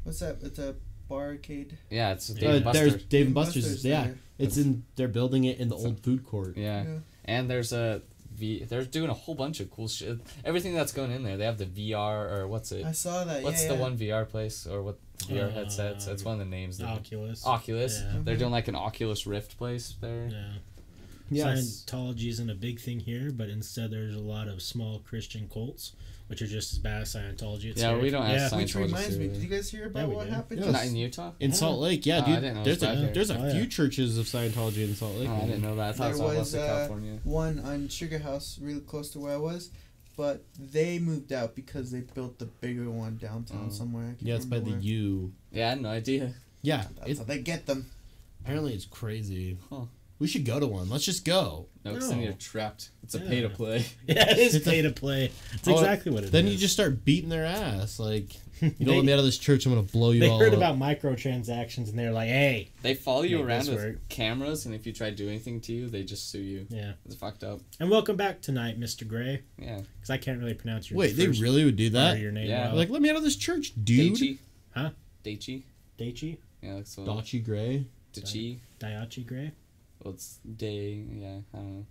What's that? It's a barcade. Yeah, it's Dave & Buster's. There's Dave & Buster's. Yeah, there. it's in. They're building it in the old food court. Yeah. And there's a... They're doing a whole bunch of cool shit. Everything that's going in there. They have the VR, or what's it? I saw that. What's the one VR place, or what VR headsets? That's one of the names. Oculus. Oculus. Yeah. They're doing like an Oculus Rift place there. Yeah. Yes. Scientology isn't a big thing here, but instead there's a lot of small Christian cults, which are just as bad as Scientology. It's we don't have Scientology. Which reminds me, did you guys hear about what happened? Yes. Not in Utah? In Salt Lake, yeah, I dude. didn't know There's it was a few churches of Scientology in Salt Lake. Oh, I didn't know that. I thought it was all was California. one on Sugar House, really close to where I was, but they moved out because they built the bigger one downtown somewhere. I can't Yeah, it's by the remember where. U. Yeah, I had no idea. Yeah, That's how they get them. apparently it's crazy. Huh. We should go to one. Let's just go. No, because then you're trapped. It's a Yeah. pay to play. Yeah, it is pay to play. It's exactly what it is. Then you just start beating their ass. Like, you don't let me out of this church, I'm going to blow you They all heard up. about microtransactions and they're like, hey. They follow you Make around this with work. cameras, and if you try to do anything to you, they just sue you. Yeah. It's fucked up. And welcome back tonight, Mr. Gray. Yeah. Because I can't really pronounce your Wait, they first really would do part that? of your name. Yeah. well. Like, let me out of this church, dude. Daichi. Huh? Daichi. Daichi? Yeah, that's what. Dachi Gray. Daichi. Daichi Gray? Well, it's Day. Yeah, I don't know.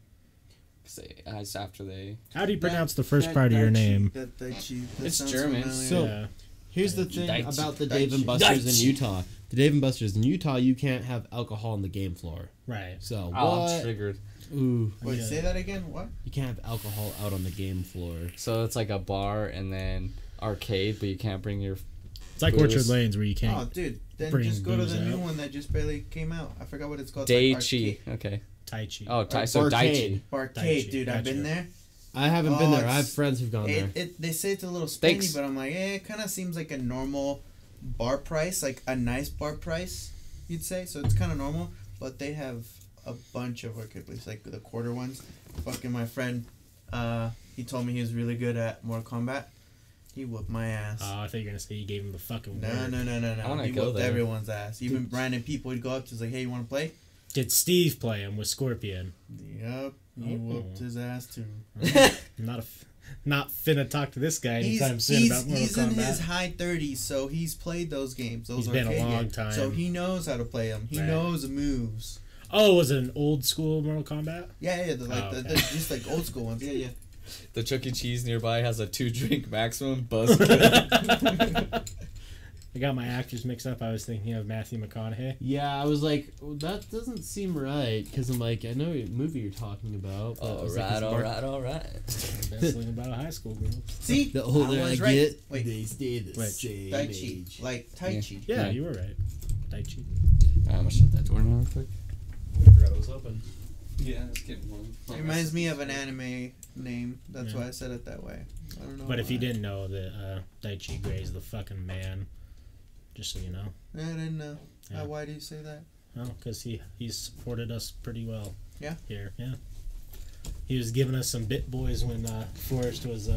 It's after they. How do you pronounce the first part of your name? It's German. So- Yeah. Here's the thing Daichi. about the Dave & Buster's in Utah. The Dave & Buster's in Utah, you can't have alcohol on the game floor. Right. So, Oh, what? I'm triggered. Ooh. Wait, Yeah. say that again? What? You can't have alcohol out on the game floor. So it's like a bar and then arcade, but you can't bring your. It's like Booze. Orchard Lanes where you Oh, can't. dude. Then bring just go to the booze new out. one that just barely came out. I forgot what it's called. Daichi. Okay. Tai Chi. Oh, so Barcade. Daichi. Barcade, dude. I've been Gotcha. there. I haven't been Oh, there. I have it's- friends who've gone there. They say it's a little spendy, Thanks. but I'm like, it kind of seems like a normal bar price, like a nice bar price, you'd say. So it's kind of normal, but they have a bunch of arcade places, like the quarter ones. Fucking my friend, he told me he was really good at Mortal Kombat. He whooped my ass. Oh, I thought you were going to say you gave him the fucking No. I wanna He go whooped there. everyone's ass. Even random people would go up to us like, hey, you want to play? Did Steve play him with Scorpion? Yep. He Oh. whooped his ass too. Not finna talk to this guy He's, anytime soon he's, about Mortal he's in Kombat. his high 30s, so he's played those games. Those He's been a arcade long games. time. So he knows how to play them. He Right. knows the moves. Oh, was it an old school Mortal Kombat? Yeah, Oh, okay. just like old school ones. Yeah. The Chuck E. Cheese nearby has a 2-drink maximum. Buzz. I got my actors mixed up. I was thinking of Matthew McConaughey. Yeah, I was like, well, that doesn't seem right. Because I'm like, I know what movie you're talking about. But all right. Best thing about a high school girl. See, The older I was right. get, Wait. they stay the Wait. same Tai Chi. age. Like Tai Chi. Yeah, you were right. Tai Chi. I'm gonna shut that door now real quick. I forgot it was open. Yeah, let's get one. It reminds me of an anime name. That's why I said it that way. I don't know. But if you why. didn't know that Daichi Gray's the fucking man, just so you know. I didn't know. Yeah. Why do you say that? Oh, because he's supported us pretty well. Yeah. Here, yeah. He was giving us some bit boys when Forrest was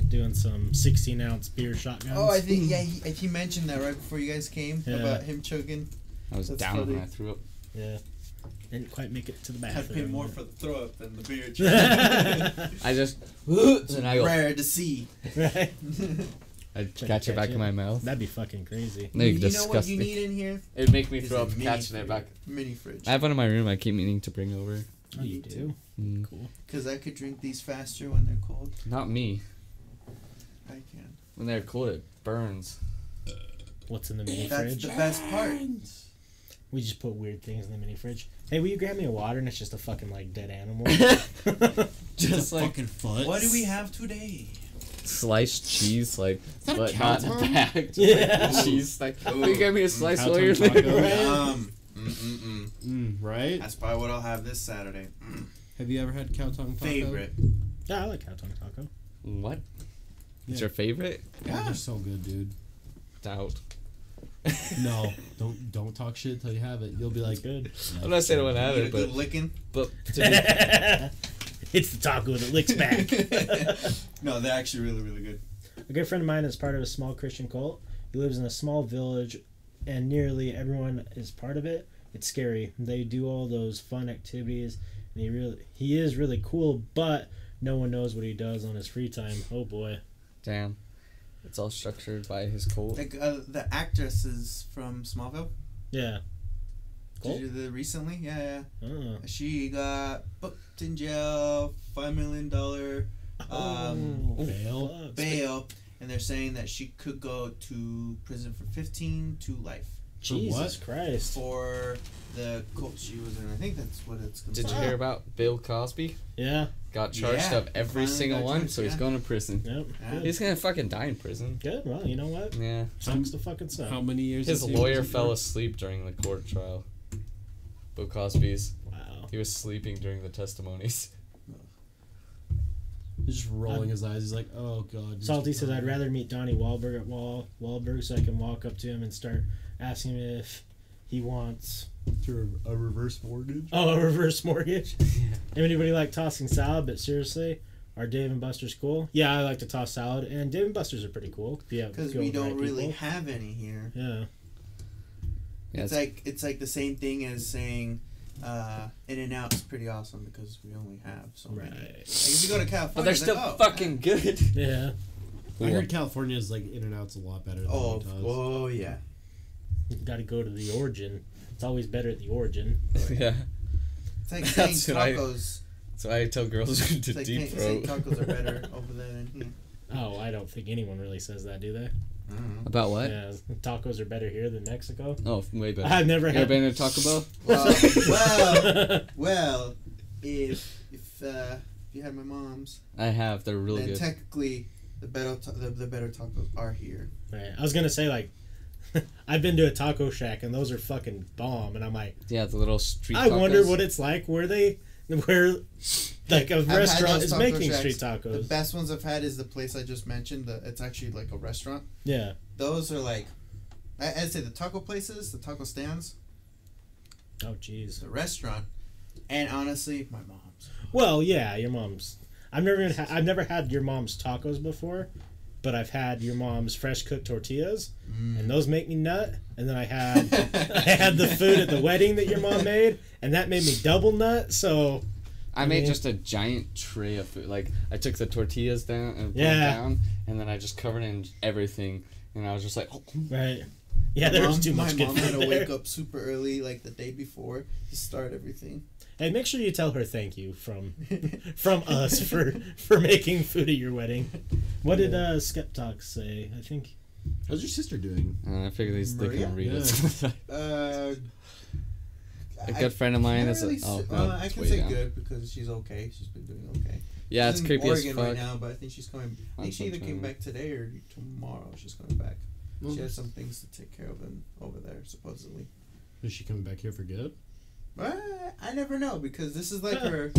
doing some 16-ounce beer shotguns. Oh, I think he mentioned that right before you guys came about him choking. I was That's down funny. when I threw up. Yeah. Didn't quite make it to the Had bathroom. to pay more for the throw up than the beer. I just and I go. Rare to see. Right. I Try catch to it back catch in my mouth. That'd be fucking crazy. Like, You know what disgusting. you need in here? It'd make me Is throw a up mini catching it back. Mini fridge. I have one in my room. I keep meaning to bring over. Oh, you do? Mm. Cool. Because I could drink these faster when they're cold. Not me. I can. When they're cold, it burns. What's in the mini That's fridge? the best part. We just put weird things in the mini fridge. Hey, will you grab me a water? And it's just a fucking like dead animal. Just like Fucking foot. What do we have today? sliced cheese, like, that a but cow not tongue? bagged. Yeah. Cheese, like, Ooh. will you get me a slice Cow while you're tongue there? taco. Right? That's probably what I'll have this Saturday. Have you ever had cow tongue taco? Favorite. Yeah, I like cow tongue taco. What? It's Yeah. your favorite? Yeah, they're so good, dude. Doubt. No, don't talk shit until you have it. You'll be like, Good. I'm not saying I wouldn't have Get a it, good but licking. It's the taco that licks back. No, they're actually really, really good. A good friend of mine is part of a small Christian cult. He lives in a small village, and nearly everyone is part of it. It's scary. They do all those fun activities, and he is really cool, but no one knows what he does on his free time. Oh boy. damn. It's all structured by his cult. Like the actress is from Smallville. Yeah. Did you do the recently? Yeah. Oh. She got booked in jail, $5 million Bail. bail, and they're saying that she could go to prison for 15 to life Jesus Christ. for the cult she was in. I think that's what it's Did considered. you hear about Bill Cosby? Yeah. Got charged Yeah, of every finally single got one, charged, so he's yeah. going to prison. Yep. Yeah. Good. He's gonna fucking die in prison. Good. Well, you know what? Yeah. Sucks to fucking suck. how many years? His is he lawyer in prison fell for? asleep during the court trial. Bill Cosby's. Wow. He was sleeping during the testimonies. He's just rolling his eyes. He's like, oh god. Salty says, I'd rather meet Donnie Wahlberg at Wahlberg so I can walk up to him and start asking him if he wants a reverse mortgage. a reverse mortgage. Anybody like tossing salad? But seriously, are Dave and Buster's cool? Yeah, I like to toss salad, and Dave and Buster's are pretty cool. Yeah, Because go we with the don't right really people. have any here. Yeah. Yeah, It's like the same thing as saying In-N-Out's pretty awesome because we only have so many. Right. Like if you go to California, but they're it's still like, oh, fucking good. Yeah. I heard California's like In-N-Out's a lot better than Utah's. Oh yeah. You got to go to the origin. It's always better at the origin. Yeah. It's like saying That's what I- tacos. So I tell girls to It's like deep saying throat. tacos are better over there than here. Oh, I don't think anyone really says that, do they? About what? Yeah, tacos are better here than Mexico. Oh, way better. I've never You ever had. been to Taco Bell? Well, if you had my mom's, I have. They're really then good. technically the better tacos are here. Right. I was gonna say like, I've been to a taco shack and those are fucking bomb, and I'm like, Yeah, the little street I tacos. wonder what it's like where like a I've had restaurant those is taco making shacks. street The tacos. best ones I've had is the place I just mentioned. It's actually like a restaurant. Yeah. Those are like, I'd say the taco places, the taco stands, Oh jeez. the restaurant, and honestly, my mom's. Well, yeah, your mom's. I've never had your mom's tacos before, but I've had your mom's fresh cooked tortillas, and those make me nut. And then I had the food at the wedding that your mom made, and that made me double nut. So I made just a giant tray of food. Like, I took the tortillas down and put them Yeah. down, and then I just covered it in everything. And I was just like, oh. right. Yeah, there was too much My good mom had food to there. wake up super early, like the day before, to start everything. Hey, make sure you tell her thank you from us for making food at your wedding. What did Skeptox say? I think. How's your sister doing? I figured they Maria? can read Yeah. it. A good friend of mine is. I can say good because she's okay. She's been doing okay. Yeah, She's it's in creepy Oregon as fuck. right now, but I think she's coming. I think she either came back today or tomorrow. She's coming back. She has some things to take care of over there, supposedly. Is she coming back here for good? I never know because this is like her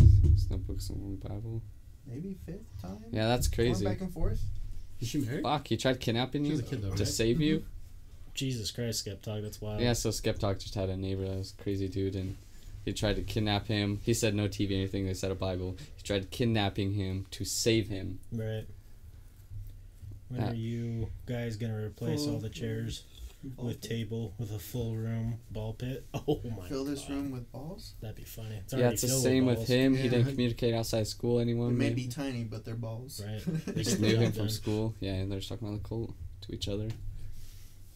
Notebooks and Holy Bible. maybe 5th time. Yeah, that's crazy. Going back and forth. Is she married? Fuck, he tried kidnapping She you was a kid though, to right? save you. Jesus Christ, Skeptox, that's wild. Yeah, so Skeptox just had a neighbor that was a crazy dude, and he tried to kidnap him. He said no TV or anything. They said a Bible. He tried kidnapping him to save him. Right. When are you guys gonna replace all the chairs with table with a full room ball pit? Oh my god. Fill this room with balls. That'd be funny. It's Yeah, already it's the filled same with balls. him. He Yeah. didn't communicate outside school anymore. They may be tiny, but they're balls. Right. They just knew him from school. Yeah, and they're just talking about the cult to each other.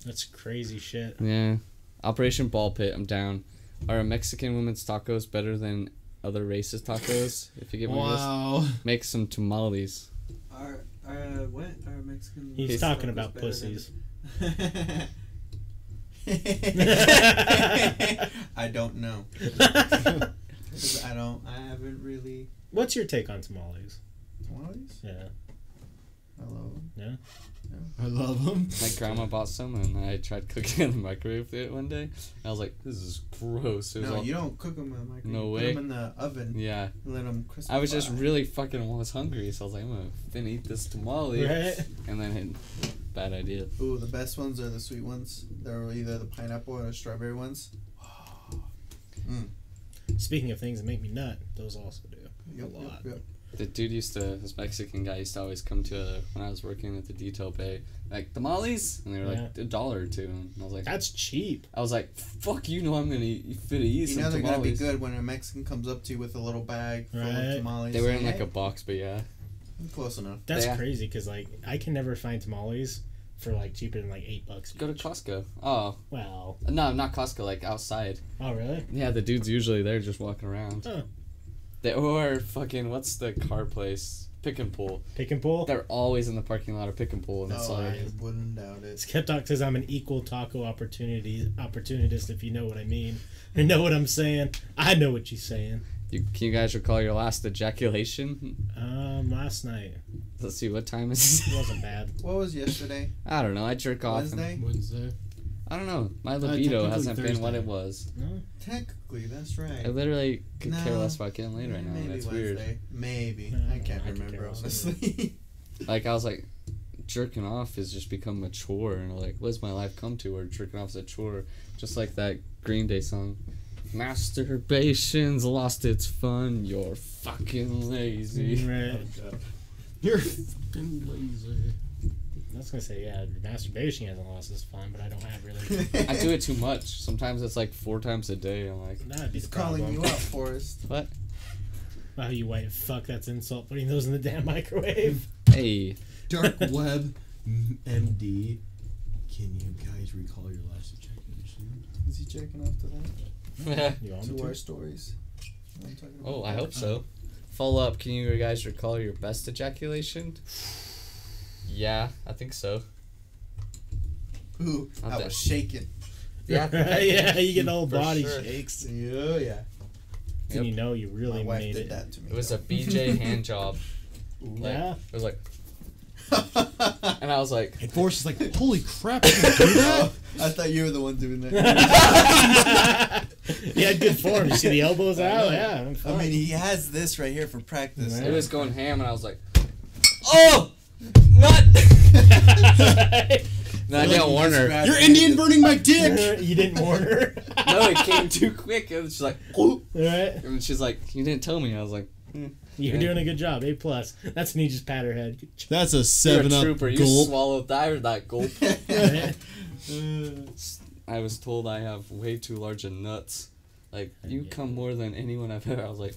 That's crazy shit. Yeah. Operation Ball Pit, I'm down. Are a Mexican women's tacos better than other races' tacos? If you get my Wow. make some tamales. Our Mexican. He's talking about pussies. I don't know. I haven't really. What's your take on tamales? Tamales? Yeah. I love them. Yeah. I love them. My grandma bought some, and I tried cooking in the microwave it one day. And I was like, "This is gross." It was No, all, you don't cook them in the microwave. No you way. Put them in the oven. yeah. And let them crispify. I was just really was hungry, so I was like, "I'm gonna eat this tamale," Right. and then bad idea. Ooh, the best ones are the sweet ones. They're either the pineapple or the strawberry ones. Speaking of things that make me nut, those also do a lot. Yep. The dude this Mexican guy used to always come to when I was working at the detail bay, like tamales, and they were like $1 or $2, and I was like, That's cheap. I was like, fuck, you know I'm gonna eat You some know they're tamales. gonna be good when a Mexican comes up to you with a little bag full Right. of tamales. They were in Hey, like a box, but yeah. close enough. That's Yeah. crazy because like I can never find tamales for like cheaper than like $8. Go to Costco. Oh, Well. no, not Costco, like outside. Oh really? Yeah, the dude's usually there just walking around. Huh. Or fucking, what's the car place? Pick and Pull. Pick and pull. They're always in the parking lot of Pick and Pull, and it's No, like, I wouldn't doubt it. Skeptox says I'm an equal taco opportunist, if you know what I mean. You know what I'm saying? I know what you're saying. can you guys recall your last ejaculation? Last night. Let's see, what time is It it? wasn't bad. What was yesterday? I don't know, I jerk off. Wednesday? Wednesday. I don't know, my libido technically hasn't been what Thursday. it was. No? Technically, that's right. I literally could care No. less about getting laid right now, Maybe that's Wednesday. weird. Maybe. No, I can't I could remember, care less. honestly. Like, I was like, jerking off has just become a chore, and like, what does my life come to where jerking off is a chore? Just like that Green Day song. Masturbation's lost its fun, you're fucking lazy. Right. You're fucking lazy. I was gonna say, yeah, masturbation hasn't lost its fun, but I don't have really. I do it too much. Sometimes it's like 4 times a day. I'm like, That'd be He's the calling problem. you out, Forrest. what? Oh, you white fuck! That's insult. Putting those in the damn microwave. Hey. Dark Web MD. Can you guys recall your last ejaculation? Is he checking off to that? You want me To our to? stories? You know what I'm talking about? Oh, I hope so. Follow up, can you guys recall your best ejaculation? Yeah, I think so. Ooh, Not I that- was shaking. Yeah, Yeah, you get the whole For body sure. shakes. Yeah, yeah. And you know you really My wife made did it. that to me. It was a BJ hand job. Like, Yeah. It was like, and I was like, And Forrest is like, holy crap, I can do that? I thought you were the one doing that. He had good form. You see the elbows out? Yeah, I'm I fine. mean, he has this right here for practice. it was going ham, and I was like, oh, nut. No, I didn't warn her. You're Indian burning my dick! You didn't warn her. No, it came too quick. And she's like, oh. Right? And she's like, you didn't tell me. I was like, You're doing a good job. A+. That's when you just pat her head. Good job. That's a you're 7 a up trooper. You gulp. swallowed that gulp. Right? I was told I have way too large of nuts. Like, you Yeah. come more than anyone I've ever. I was like,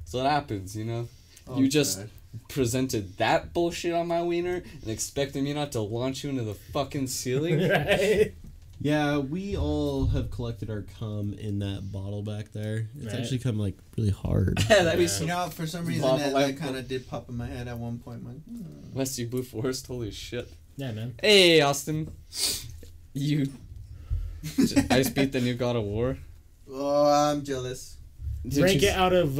so what happens, you know? Oh, You just God. presented that bullshit on my wiener and expected me not to launch you into the fucking ceiling? Right? Yeah, we all have collected our cum in that bottle back there. It's Right. actually come like really hard. That'd be Yeah. so. You know, for some reason Lava that lamp. kind of did pop in my head at one point. I'm like, Wes, you blew Forrest. Holy shit. Yeah, man. Hey, Austin. You. I just beat the new God of War. oh, I'm jealous. Did Rank you it out of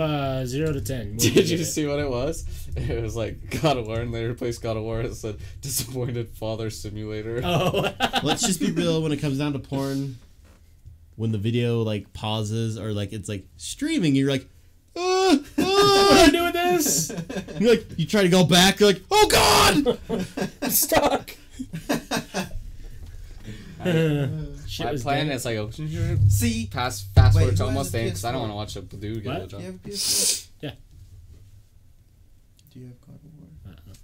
0 to 10. What Did do you give it? see what it was? It was like God of War, and they replaced God of War. It said Disappointed Father Simulator. Oh. Let's just be real when it comes down to porn. When the video like pauses or like it's like streaming, you're like, What do I do with this? you're like, you try to go back, you're like, oh god, I'm stuck. Shit My was plan dead. is like, oh, See, fast Wait, forward to who almost has a end because I don't PS4? want to watch a dude get What? a job. do you have a PS4? Yeah. Do you have God of War?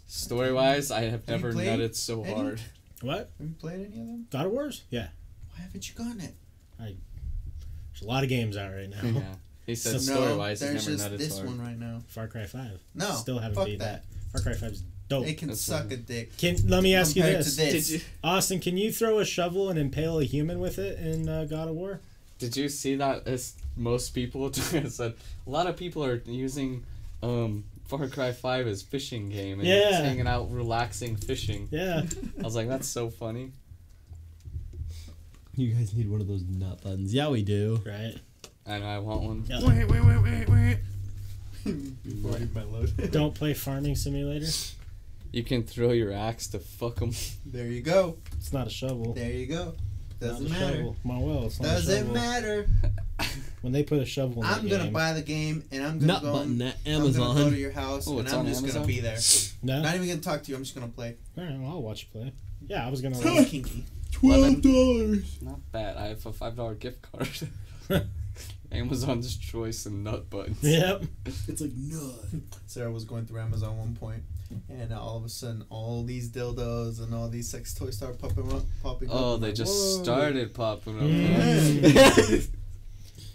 Story wise, I have you never played nutted so any? hard. What? Have you played any of them? God of Wars? Yeah. Why haven't you gotten it? There's a lot of games out right now. Yeah. He said So- story wise, he's there's never just nutted this so hard. one right now. Far Cry 5. No, Still haven't fuck beat that. Far Cry 5's dope. It can That's suck fine. a dick. Let me ask you Compared this. to this. Did you Austin, can you throw a shovel and impale a human with it in God of War? Did you see that? As most people said, a lot of people are using Far Cry 5 as fishing game and Yeah. just hanging out, relaxing, fishing. Yeah. I was like, that's so funny. you guys need one of those nut buttons. Yeah, we do. Right. I know I want one. Yeah. Wait. Before I hit my load. Don't play Farming Simulator. You can throw your axe to fuck them. There you go. It's not a shovel. There you go. Doesn't Not a matter. shovel. Manuel, it's not a Doesn't shovel. matter. When they put a shovel in I'm the gonna game. buy the game and I'm gonna Nut go. button at I'm gonna go to Amazon. your house Oh, and it's I'm on just Amazon? gonna be there. No? Not even gonna talk to you. I'm just gonna play. Alright, well, I'll watch you play. Yeah, I was gonna. It's kinky. $12. Not bad. I have a $5 gift card. Amazon's choice and nut buttons. Yep. It's like nut. Sarah was going through Amazon one point, and all of a sudden, all these dildos and all these sex toys started popping up. Oh, I'm they like, just whoa. started popping up. Mm.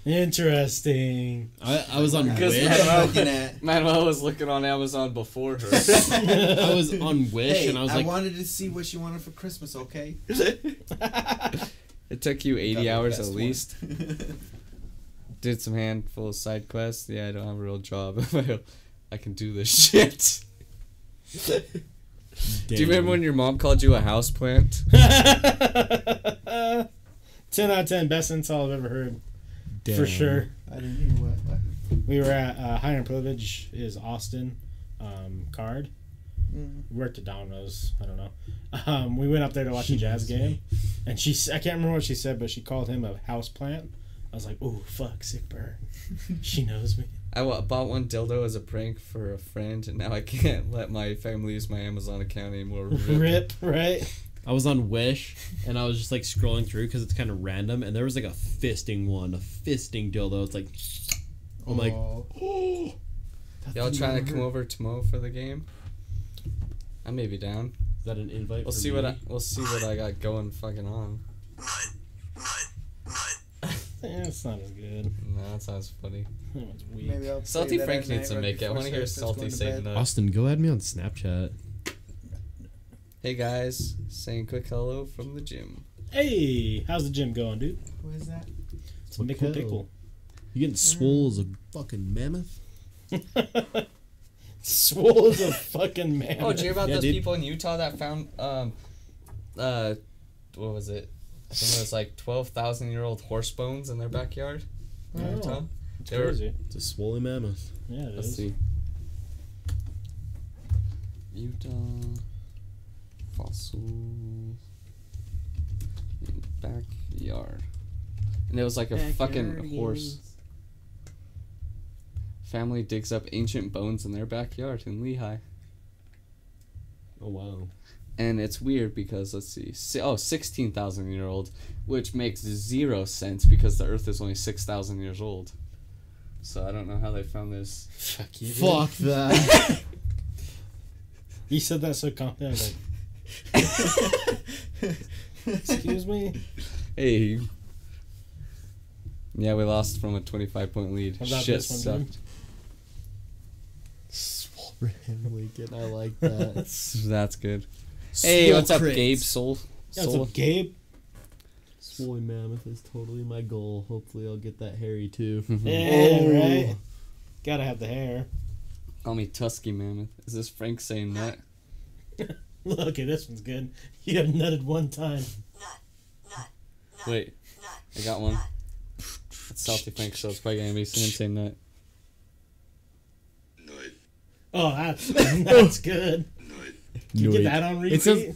Interesting. I was on Because Wish. Looking at. Manuel was looking on Amazon before her. I was on Wish Hey, and I was I like, wanted to see what she wanted for Christmas. Okay. It took you 80 Got the hours best at one. least. Did some handful of side quests. Yeah, I don't have a real job. I can do this shit. Do you remember when your mom called you a houseplant? 10 out of 10. Best insult I've ever heard. Damn. For sure. I didn't hear what. We were at Higher and Privilege is Austin card. We worked at Domino's. I don't know. We went up there to watch a jazz game. And I can't remember what she said, but she called him a houseplant. I was like, ooh, fuck, sick burn. She knows me. I bought one dildo as a prank for a friend, and now I can't let my family use my Amazon account anymore. Rip, right? I was on Wish and I was just like scrolling through because it's kind of random and there was like a fisting dildo. It's like, I'm like, oh. Y'all trying to come over tomorrow for the game? I may be down. Is that an invite? We'll for see me? we'll see what I got going fucking on. It's not as good. No, that sounds funny. That one's weak. Maybe I'll Salty say that Frank at needs night to right make it. I before want to hear Sarah starts Salty going to say bed. no. Austin, go add me on Snapchat. Hey guys, saying quick hello from the gym. Hey, how's the gym going, dude? Who is that? It's Mickle Pickle. You getting swole as a fucking mammoth? Swole as a fucking man. Oh, did you hear about Yeah, those dude. people in Utah that found what was it? I think it was like 12,000-year-old horse bones in their backyard in Oh, Utah. it's They were- crazy. It's a swollen mammoth. Yeah, it Let's is. see. Utah fossils in backyard, and it was like a fucking horse. Family digs up ancient bones in their backyard in Lehigh. Oh wow. And it's weird because, let's see, 16,000-year-old, which makes 0 sense because the Earth is only 6,000 years old. So I don't know how they found this. Fuck you. dude. Fuck that. You said that so confident. I was like, excuse me? Hey. Yeah, we lost from a 25-point lead. How about Shit this one, dude? sucked. Swollen Lincoln, I like that. That's good. Hey, what's up, Gabe? Soul. Yeah, what's up, Gabe? Woolly mammoth is totally my goal. Hopefully, I'll get that hairy too. Yeah, right. Gotta have the hair. Call me Tusky Mammoth. Is this Frank saying that? Look, okay, this one's good. You have nutted one time. Wait, I got one. It's Salty Frank, so it's probably gonna be him saying that. Oh, that's good. Can you get that on repeat? It says.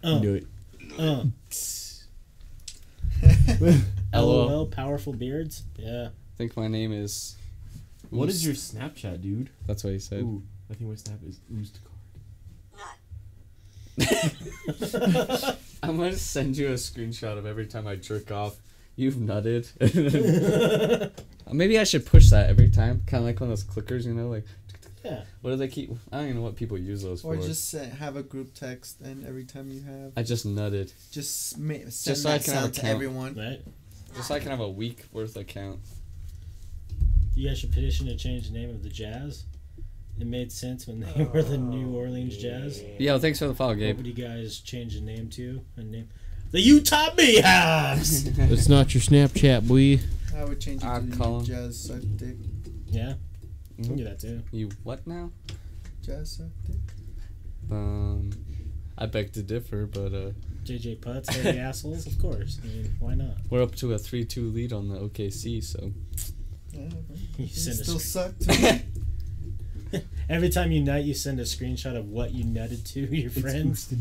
Do it. LOL, powerful beards? Yeah. I think my name is... What is your Snapchat, dude? That's what he said. Ooh, I think my Snap is Oostcard. I'm gonna send you a screenshot of every time I jerk off. You've nutted. Maybe I should push that every time. Kind of like one of those clickers, you know? Like, Yeah. what do they keep? I don't even know what people use those Or for. just have a group text, and every time you have, I just nutted. just send so I that can have a sound to count. everyone. Right? Just so I can have a week worth of count. You guys should petition to change the name of the Jazz. It made sense when they were the New Orleans Jazz. Yo, thanks for the follow, Gabe. What would you guys change the name to? The Utah Beehives! It's not your Snapchat, boy. I would change it I'll to call him. Jazz Suck Dick. Yeah? You can do that too. You what now? Jazz Suck Dick. I beg to differ, but JJ Putz, heavy assholes? Of course. I mean, why not? we're up to a 3-2 lead on the OKC, so Yeah, You you send a still screen- suck to me. Every time you nut, you send a screenshot of what you nutted to your friends.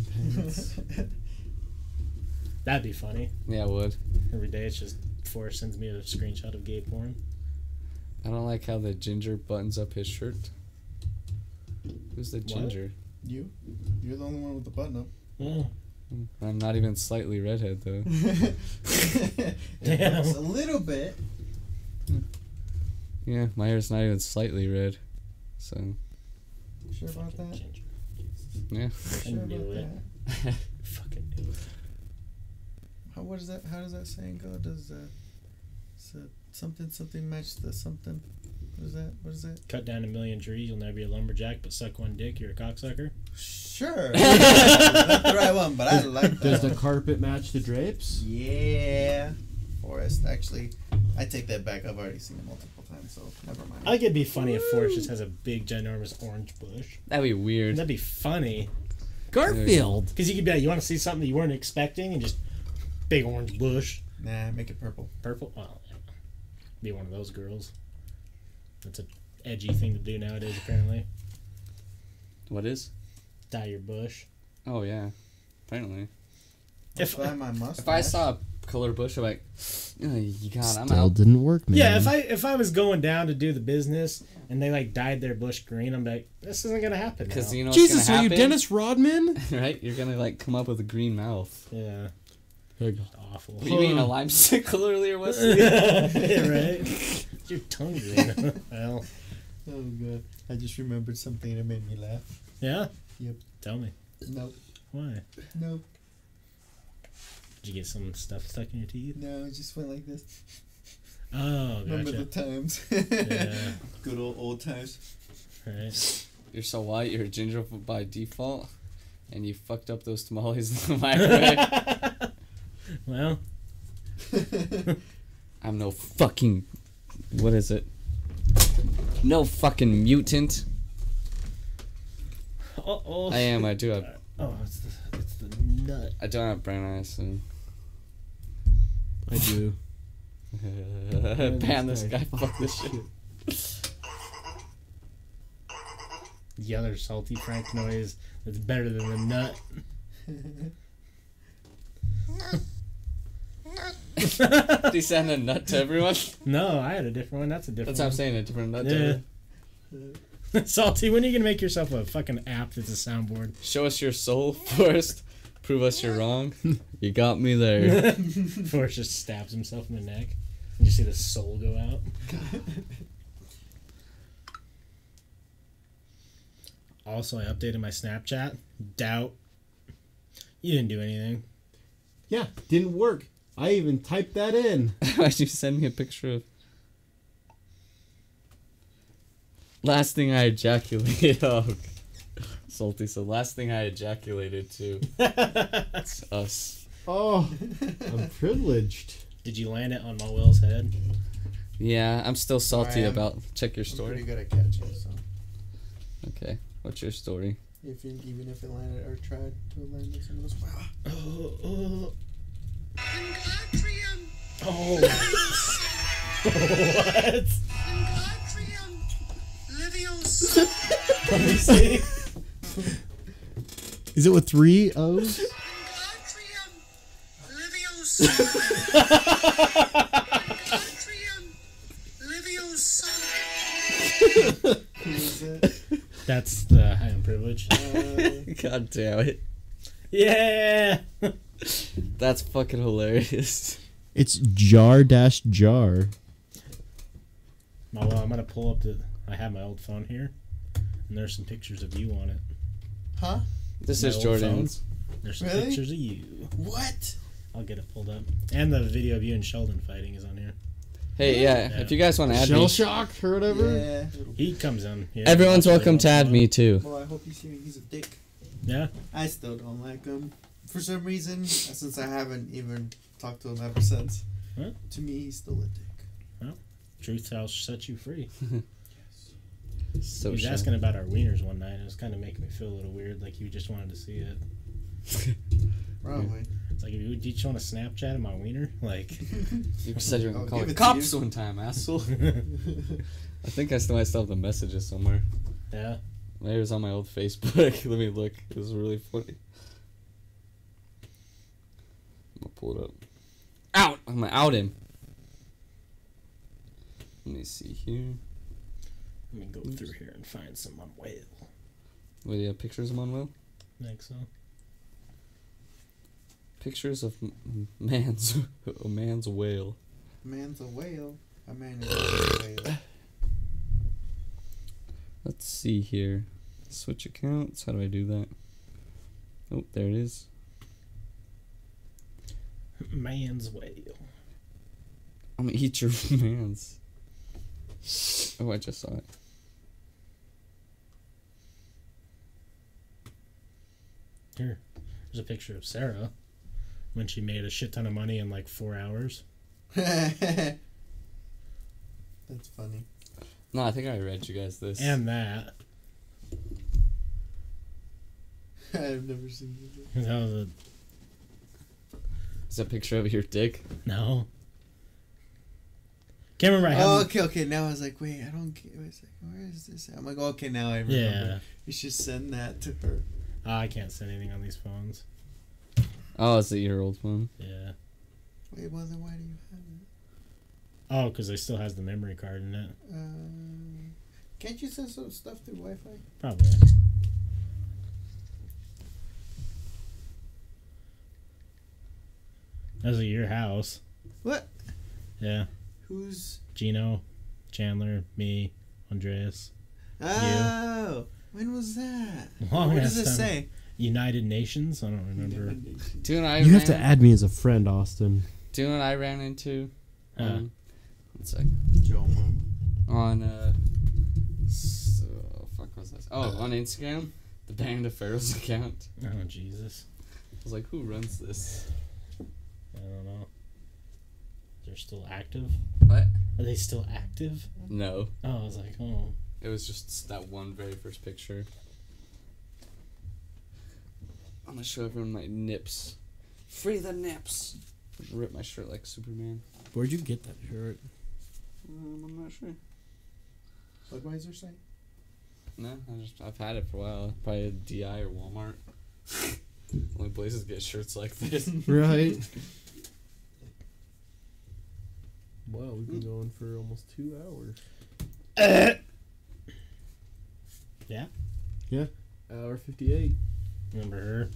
That'd be funny. yeah, I would. Every day it's just Forrest sends me a screenshot of gay porn. I don't like how the ginger buttons up his shirt. Who's the ginger? You? You're the only one with the button up. Oh. I'm not even slightly redhead though. Damn. A little bit. Yeah, my hair's not even slightly red. So, Sure about that? Ginger. yeah. I Sure knew about it. that? Fucking knew it. How does that saying go? Does something match the something? What is that? Cut down 1,000,000 trees, you'll never be a lumberjack, but suck one dick, you're a cocksucker. Sure. Not the right one, but I like that. Does the one. carpet match the drapes? Yeah. Forrest, actually, I take that back. I've already seen it multiple times, so never mind. I think it'd be funny if Forrest just has a big, ginormous orange bush. That'd be weird. That'd be funny. Garfield. Because you could be like, you want to see something you weren't expecting, and just big orange bush. Nah, make it purple. Purple? Well, yeah. Be one of those girls. That's an edgy thing to do nowadays, apparently. What is? Dye your bush. Oh yeah, apparently. If Dye my mustache. If I saw a color bush, I'm like, oh, you got. I'm Still out. didn't work, man. Yeah, if I was going down to do the business and they like dyed their bush green, I'm like, this isn't gonna happen. Because Now. you know what's Jesus, gonna are you happen? Dennis Rodman? Right? You're gonna like come up with a green mouth. Yeah, There you go. awful. Were you eating a limesicle earlier, Wesley? Yeah, right. Your tongue green. Well, Oh god, I just remembered something that made me laugh. yeah. Yep. Tell me Nope. why. Nope. Did you get some stuff stuck in your teeth? No, it just went like this. Oh, Remember the gotcha. times? Yeah. Good old times. Right. You're so white. You're a ginger by default, and you fucked up those tamales in the microwave. Well, I'm no fucking. What is it? No fucking mutant. oh. I am. I do have. Oh, it's the nut. I don't have brown eyes. So. I do. Ban this guy. Fuck this shit. The other salty Frank noise that's better than the nut. Did he send a nut to everyone? No, I had a different one. That's a different That's what I'm one. saying. A different nut to Yeah. everyone. Salty, when are you gonna make yourself a fucking app that's a soundboard? Show us your soul first. Prove us you're wrong. You got me there. Forrest just stabs himself in the neck. And you see the soul go out. Also, I updated my Snapchat. Doubt. You didn't do anything. Yeah, didn't work. I even typed that in. Why'd you send me a picture of... Last thing I ejaculated. Oh, salty. So last thing I ejaculated to. It's us. Oh, I'm privileged. Did you land it on Manuel's head? Yeah, I'm still salty I am. about. Check your I'm story. pretty good at catching, so Okay, what's your story? even if it landed or tried to land in someone else. Oh. What? Let me see. Is it with 3 O's? That's the high and privilege. God damn it. Yeah. That's fucking hilarious. It's jar-jar. Oh, well, I'm gonna pull up I have my old phone here, and there's some pictures of you on it. Huh? This My is old Jordan's. There's some Really? pictures of you. What? I'll get it pulled up. And the video of you and Sheldon fighting is on here. Hey, yeah, Yeah. if you guys want to add Shell me, shock or whatever? Yeah. He comes in. Yeah, everyone's that's welcome to really add fun. me too. Well, I hope he's hearing he's a dick. Yeah. I still don't like him. For some reason, since I haven't even talked to him ever since. Huh? To me, he's still a dick. Truth shall set you free. So He was shy. asking about our wieners one night, and it was kind of making me feel a little weird, like he just wanted to see it. Probably. It's like, did you just want to Snapchat of my wiener? Like, You said you were I'll gonna call give the it to cops you. one time, asshole. I think I still might still have the messages somewhere. yeah. Maybe it was on my old Facebook. Let me look. It was really funny. I'm gonna pull it up. Out! I'm gonna out him. Let me see here. Let me go through here and find some Manuel. What do you have pictures of Manuel? I think so. Pictures of man's a man's whale. Man's a whale. A man is a whale. Let's see here. Switch accounts. How do I do that? Oh, there it is. Man's whale. I'm gonna eat your man's. Oh, I just saw it. Here. There's a picture of Sarah when she made a shit ton of money in like 4 hours. That's funny. No, I think I read you guys this. And that. I've never seen it. That was a, Is that a picture of your dick? no. Can't remember. I Oh, haven't- okay. Now I was like, wait, I don't get. Wait a second, where is this? I'm like, okay, now I remember. Yeah. You should send that to her. I can't send anything on these phones. Oh, is it your old phone? Yeah. Wait, well then why do you have it? Oh, because it still has the memory card in it. Can't you send some stuff through Wi-Fi? Probably. Those are your house. What? Yeah. Who's? Gino, Chandler, me, Andreas. Oh, when was that? Long What ass does it time. say? United Nations? I don't remember. Do you know what I You have ran- to add me as a friend, Austin. Do you know what I ran into? Huh. 1 sec. Joe Mom. On fuck was this? Oh, on Instagram, the Band of Pharaohs account. Oh, Jesus. I was like, who runs this? I don't know. They're still active? What? Are they still active? No, Oh, I was like, oh. it was just that one very first picture. I'm gonna show everyone my nips. Free the nips. Rip my shirt like Superman. Where'd you get that shirt? I'm not sure. Budweiser site? No, I've had it for a while. Probably a DI or Walmart. Only places get shirts like this. Right. Wow, we've been going for almost 2 hours. Yeah? Yeah. Hour 58. Remember her?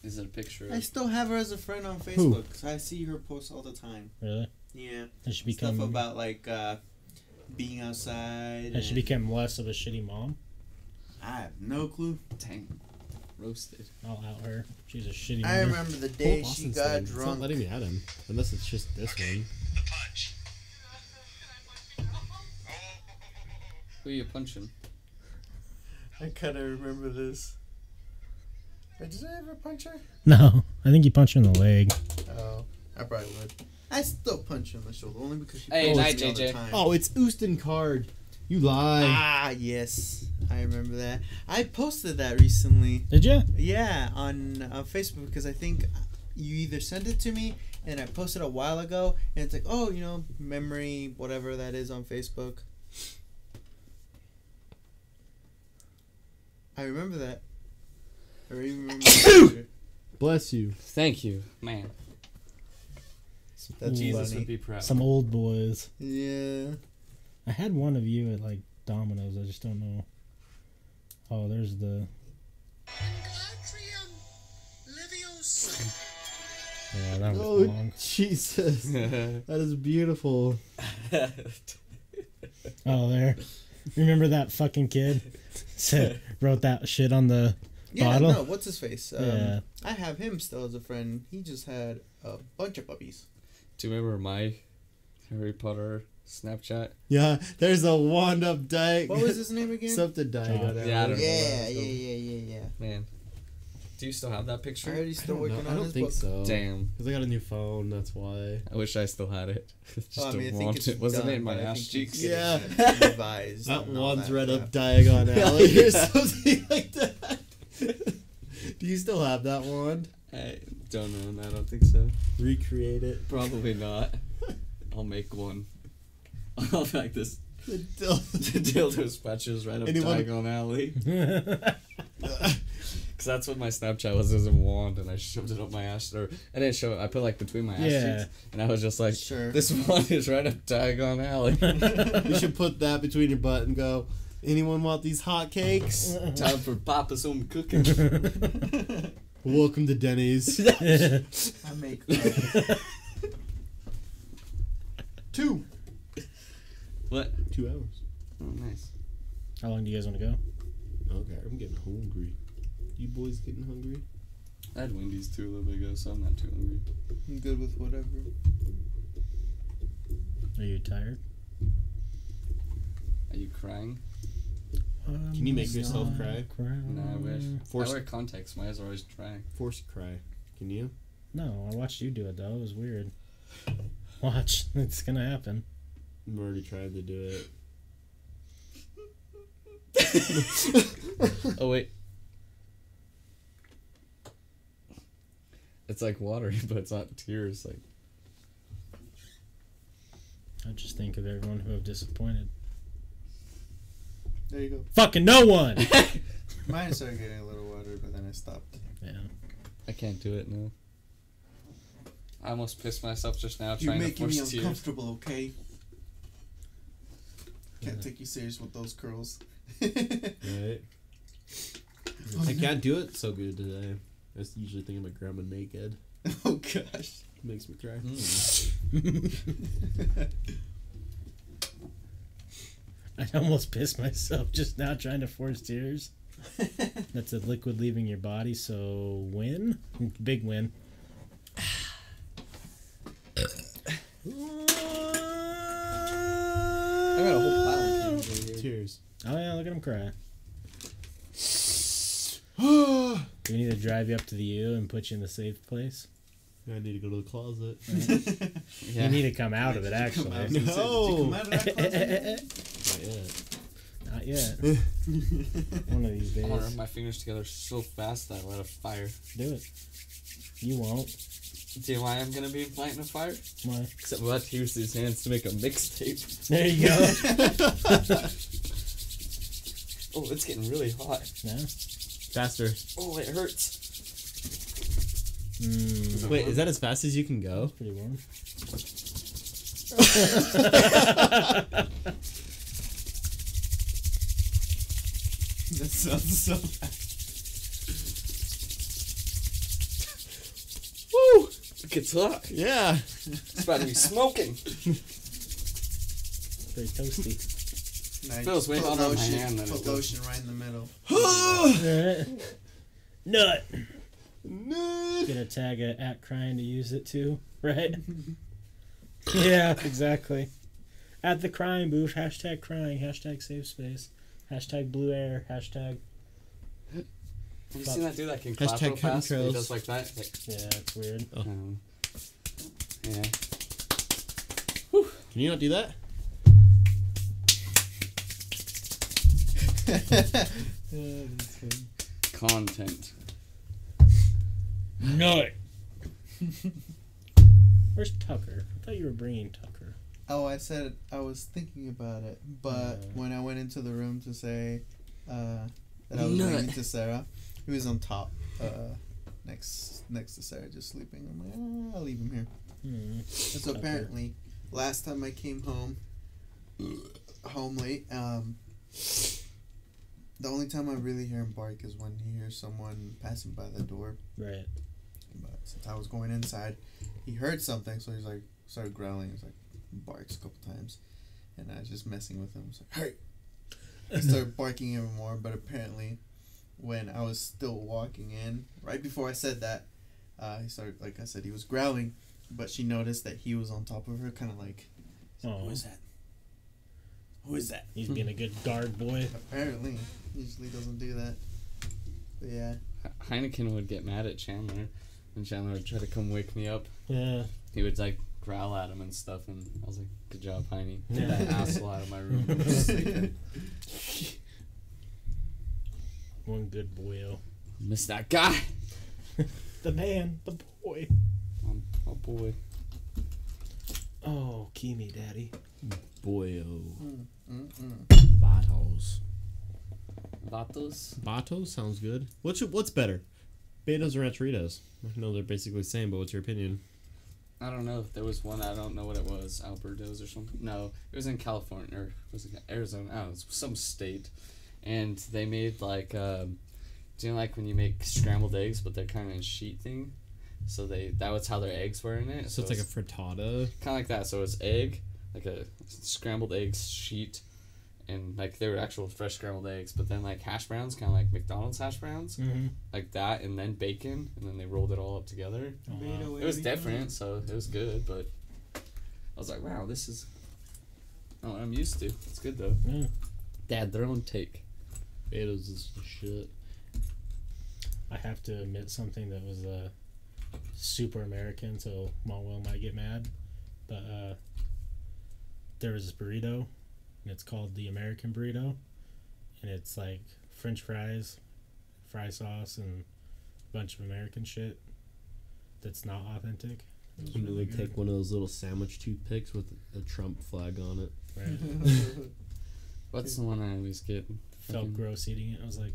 Is it a picture? I still have her as a friend on Facebook, so I see her post all the time. Really? Yeah. Has she become Stuff about like being outside. Has she and- become less of a shitty mom? I have no clue. Dang. Roasted. I'll out her. She's a shitty mom. I remember the day Pull she Austin's got thing. It's not drunk. letting me add him. Unless it's just this one. Who you punching? I kind of remember this. Wait, did I ever punch her? No, I think you punched her in the leg. Oh, I probably would. I still punch her in the shoulder only because she Hey, pulls night, me all the JJ. time. Oh, it's Houston Card. You lie. Ah, yes. I remember that. I posted that recently. Did you? Yeah, on Facebook because I think you either sent it to me and I posted a while ago and it's like, oh, you know, memory, whatever that is on Facebook. I remember that. I even remember that. Bless you. Thank you, man. That's Jesus funny. would be proud. Some old boys. Yeah. I had one of you at like Domino's. I just don't know. Oh, there's the. Yeah, that was Oh, long. Jesus. That is beautiful. Oh, there. Remember that fucking kid? Wrote that shit on the bottle? No, what's his face? Yeah. I have him still as a friend. He just had a bunch of puppies. Do you remember my Harry Potter Snapchat? Yeah, there's a wand up Dyke. What was his name again? Something Dyke. Yeah, I don't know. Yeah. Man. Do you still have that I picture? heard he's still working on I don't his think book. so. Damn. Because I got a new phone, that's why. I wish I still had it. Just Well, I mean, I don't think want it's it. Wasn't done, it in my but I ass think he's cheeks? getting Yeah. that revised That and all wand's that right stuff. up Diagon Alley or something like that. Do you still have that wand? I don't know. I don't think so. Recreate it. Probably not. I'll make one. I'll like this. The The dildo patches right up Anyone- Diagon Alley. Because that's what my Snapchat was, as a wand, and I shoved it up my ass. Or I didn't show it. I put like between my ass Yeah. cheeks, and I was just like, Sure. "This wand is right up Diagon Alley." You should put that between your butt and go, anyone want these hot cakes? Time for Papa's home cooking. Welcome to Denny's. I make 2 What? 2 hours. Oh, nice. How long do you guys want to go? Okay, I'm getting hungry. You boys getting hungry? I had Wendy's too a little bit ago, so I'm not too hungry. I'm good with whatever. Are you tired? Are you crying? Can you make yourself cry? No, I wish. Force- I wear contacts. My eyes are always dry. Force cry. Can you? No, I watched you do it though. It was weird. Watch, it's gonna happen. I'm already trying to do it. Oh wait. It's like water, but it's not tears. Like I just think of everyone who have disappointed. There you go. Fucking no one. Mine started getting a little water, but then I stopped. Yeah. I can't do it now. I almost pissed myself just now You're trying to making me force tears. uncomfortable, okay? Can't take you serious with those curls. Right? I can't do it so good today. I was usually thinking about grandma naked. Oh gosh. Makes me cry. I almost pissed myself just now trying to force tears. That's a liquid leaving your body, so win? Big win. I got a whole pile of cans right here. Tears. Oh yeah, look at him cry. Do we need to drive you up to the U and put you in the safe place? I need to go to the closet. Yeah. You need to come out of it, actually. Did you come out of that closet? Not yet. Not yet. One of these I want to days. rub my fingers together so fast that I light a fire. Do it. You won't. Do you know why I'm gonna be lighting a fire? Why? Except we'll have to use these hands to make a mixtape. There you go. Oh, it's getting really hot. No? Faster. Oh, it hurts. Wait, is that as fast as you can go? Pretty warm. That sounds so bad. Woo! It gets hot. Yeah. It's about to be smoking. Very toasty. Nice. Feels way Put hotter on my lotion- hand than it Put does. lotion right in the middle. Nut. No. Gonna tag at crying to use it too, right? Yeah, exactly. At the crying booth. Hashtag crying. Hashtag safe space. Hashtag blue air. Hashtag. Have you seen that dude that can clap Hashtag real fast? He chemtrails. does like that. Like, Yeah, it's weird. Oh. yeah. Can you not do that? Content. Nut. Where's Tucker? I thought you were bringing Tucker. Oh, I said I was thinking about it, but when I went into the room to say that I was bringing to Sarah, he was on top, next to Sarah, just sleeping. I'm like, I'll leave him here. And so apparently, last time I came home late, the only time I really hear him bark is when he hears someone passing by the door. Right. But since I was going inside, he heard something, so he's like, started growling. He's like, barks a couple times. And I was just messing with him. I was like, hey! He started barking even more, but apparently, when I was still walking in, right before I said that, he started, like I said, he was growling, but she noticed that he was on top of her, kind of like, who is that? Who is that? He's being a good guard boy. Apparently. Usually doesn't do that. But yeah. Heineken would get mad at Chandler, and Chandler would try to come wake me up. Yeah. He would like growl at him and stuff, and I was like, "Good job, Heine. Get that asshole out of my room." I'm just sleeping. One good boyo. Miss that guy. The man, the boy. Oh boy. Oh, Kimi, daddy. Boyo. Mm-mm. Batos. Vatos. Batos sounds good. What's better? Betos or Rancheritos? I know they're basically the same, but what's your opinion? I don't know. There was one, I don't know what it was. Alberto's or something. No, it was in California, or was it Arizona? I don't know, it was some state. And they made like, do you know like when you make scrambled eggs, but they're kind of a sheet thing? So that was how their eggs were in it. So it's like a frittata? Kind of like that. So it's egg, like a scrambled eggs sheet, and like they were actual fresh scrambled eggs, but then like hash browns, kind of like McDonald's hash browns, like that, and then bacon, and then they rolled it all up together. Oh, wow. It was different, so it was good, but I was like, wow, this is not what I'm used to. It's good though. Yeah. They had their own take. Betos is the shit. I have to admit something that was super American, so Manuel might get mad. But there was this burrito, and it's called the American burrito, and it's like French fries, fry sauce, and a bunch of American shit that's not authentic. I'm gonna take one of those little sandwich toothpicks with a Trump flag on it. Right. What's the one I always get? Felt gross eating it. I was like,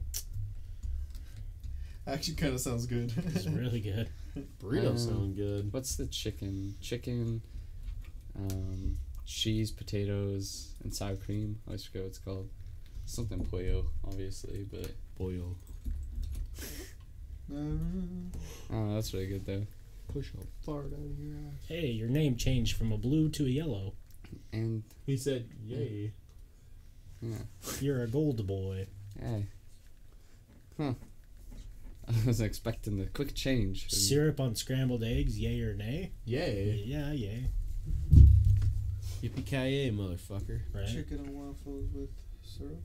Actually, kind of sounds good. it's really good. Burritos sound good. What's the chicken? Chicken, cheese, potatoes, and sour cream. I always forget what it's called. Something pollo, obviously, but Boyo. oh, that's really good though. Push a fart out of your ass. Hey, your name changed from a blue to a yellow. And He said, yay. yeah, You're a gold boy. hey, huh? I was expecting the quick change. Syrup on scrambled eggs, yay or nay? Yay. Yeah, yay. Yippee-ki-yay, motherfucker. Right? Chicken and waffles with syrup.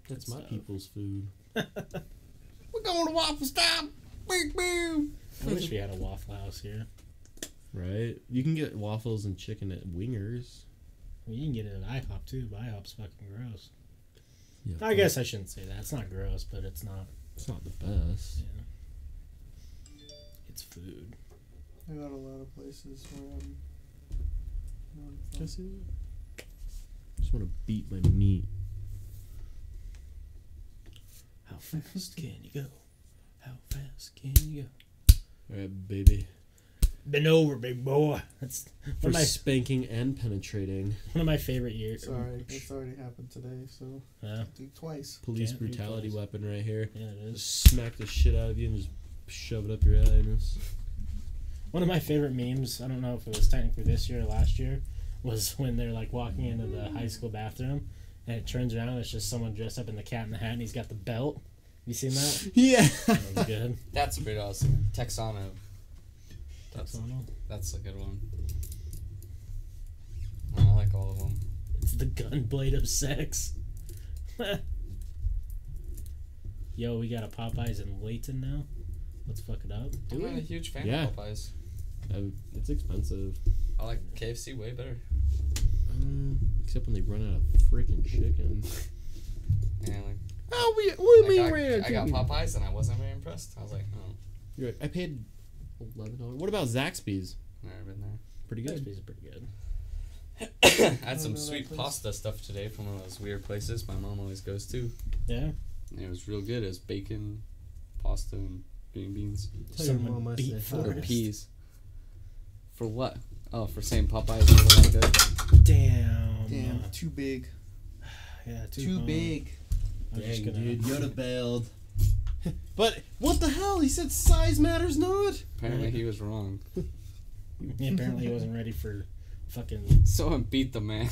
That's Good my stuff. people's food. We're going to Waffle Stop. Big boom. I wish we had a Waffle House here. Right? You can get waffles and chicken at Wingers. Well, you can get it at IHOP too, but IHOP's fucking gross. Yeah, I guess I shouldn't say that. It's not gross, but it's not. it's not the best. Yeah. It's food. I got a lot of places where I'm Can I see that? Just want to beat my meat. How fast can you go? How fast can you go? Alright, baby. Been over, big boy. That's For one of my spanking and penetrating. favorite years. Sorry, it's already happened today, so Yeah, do twice. Police Can't do brutality twice. weapon right here. yeah, it is. Just smack the shit out of you and just shove it up your anus. One of my favorite memes, I don't know if it was technically this year or last year, was when they're like walking into the high school bathroom and it turns around and it's just someone dressed up in the Cat in the Hat and he's got the belt. You seen that? Yeah. That was good. That's pretty awesome. Texano. That's on. That's a good one. I like all of them. It's the gun blade of sex. Yo, we got a Popeyes in Layton now. Let's fuck it up. I'm not a huge fan Yeah. of Popeyes. It's expensive. I like KFC way better. Except when they run out of freaking chicken. Yeah, like Oh, we I got Popeyes and I wasn't very impressed. I was like, oh, You're right. I paid $11. What about Zaxby's? never been there. Pretty good. Zaxby's are pretty good. I had some sweet pasta stuff today from one of those weird places my mom always goes to. Yeah. And it was real good. It was bacon, pasta, and green beans. Tell your Someone mom I beat said hi. Or Forrest. peas. For what? Oh, for saying Popeyes wasn't that good? Damn. Too big. Yeah, Too big. I'm just Dang, gonna. dude, Yoda bailed. But what the hell? He said size matters not. Apparently he was wrong. Yeah, apparently he wasn't ready for fucking. Someone beat the man.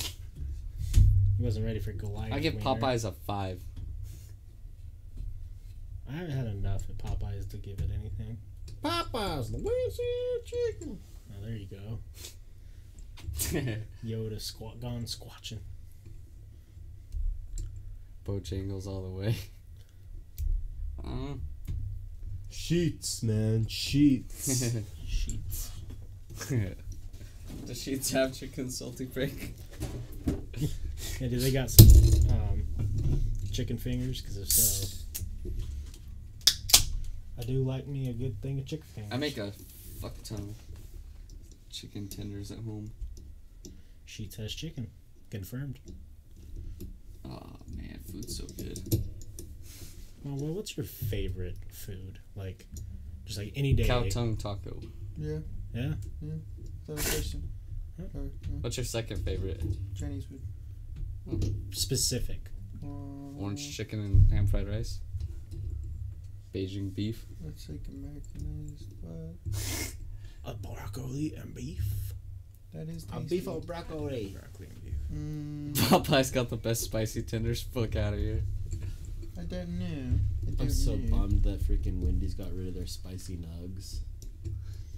He wasn't ready for Goliath. I give wiener. Popeyes a 5. I haven't had enough at Popeyes to give it anything. Popeyes, Louisiana chicken. Oh, there you go. Yoda gone squatching. Bojangles all the way. Sheets, man, sheets. Sheets. The Sheets have chicken salty break. Yeah, do they got some chicken fingers? Because if so, I do like me a good thing of chicken fingers. I make a fuck ton of chicken tenders at home. Sheets has chicken. Confirmed. Oh man, food's so good. Well, what's your favorite food? Like, just like any day. Cow tongue taco. Yeah. Yeah. Is that a question? Huh? Or, What's your second favorite? Chinese food. Specific. Orange chicken and ham fried rice. Beijing beef. That's like Americanized, but A broccoli and beef. that is A tasty. beef or broccoli. Broccoli and beef. Popeyes got the best spicy tenders. Fuck out of here. I don't know. I'm so bummed that freaking Wendy's got rid of their spicy nugs.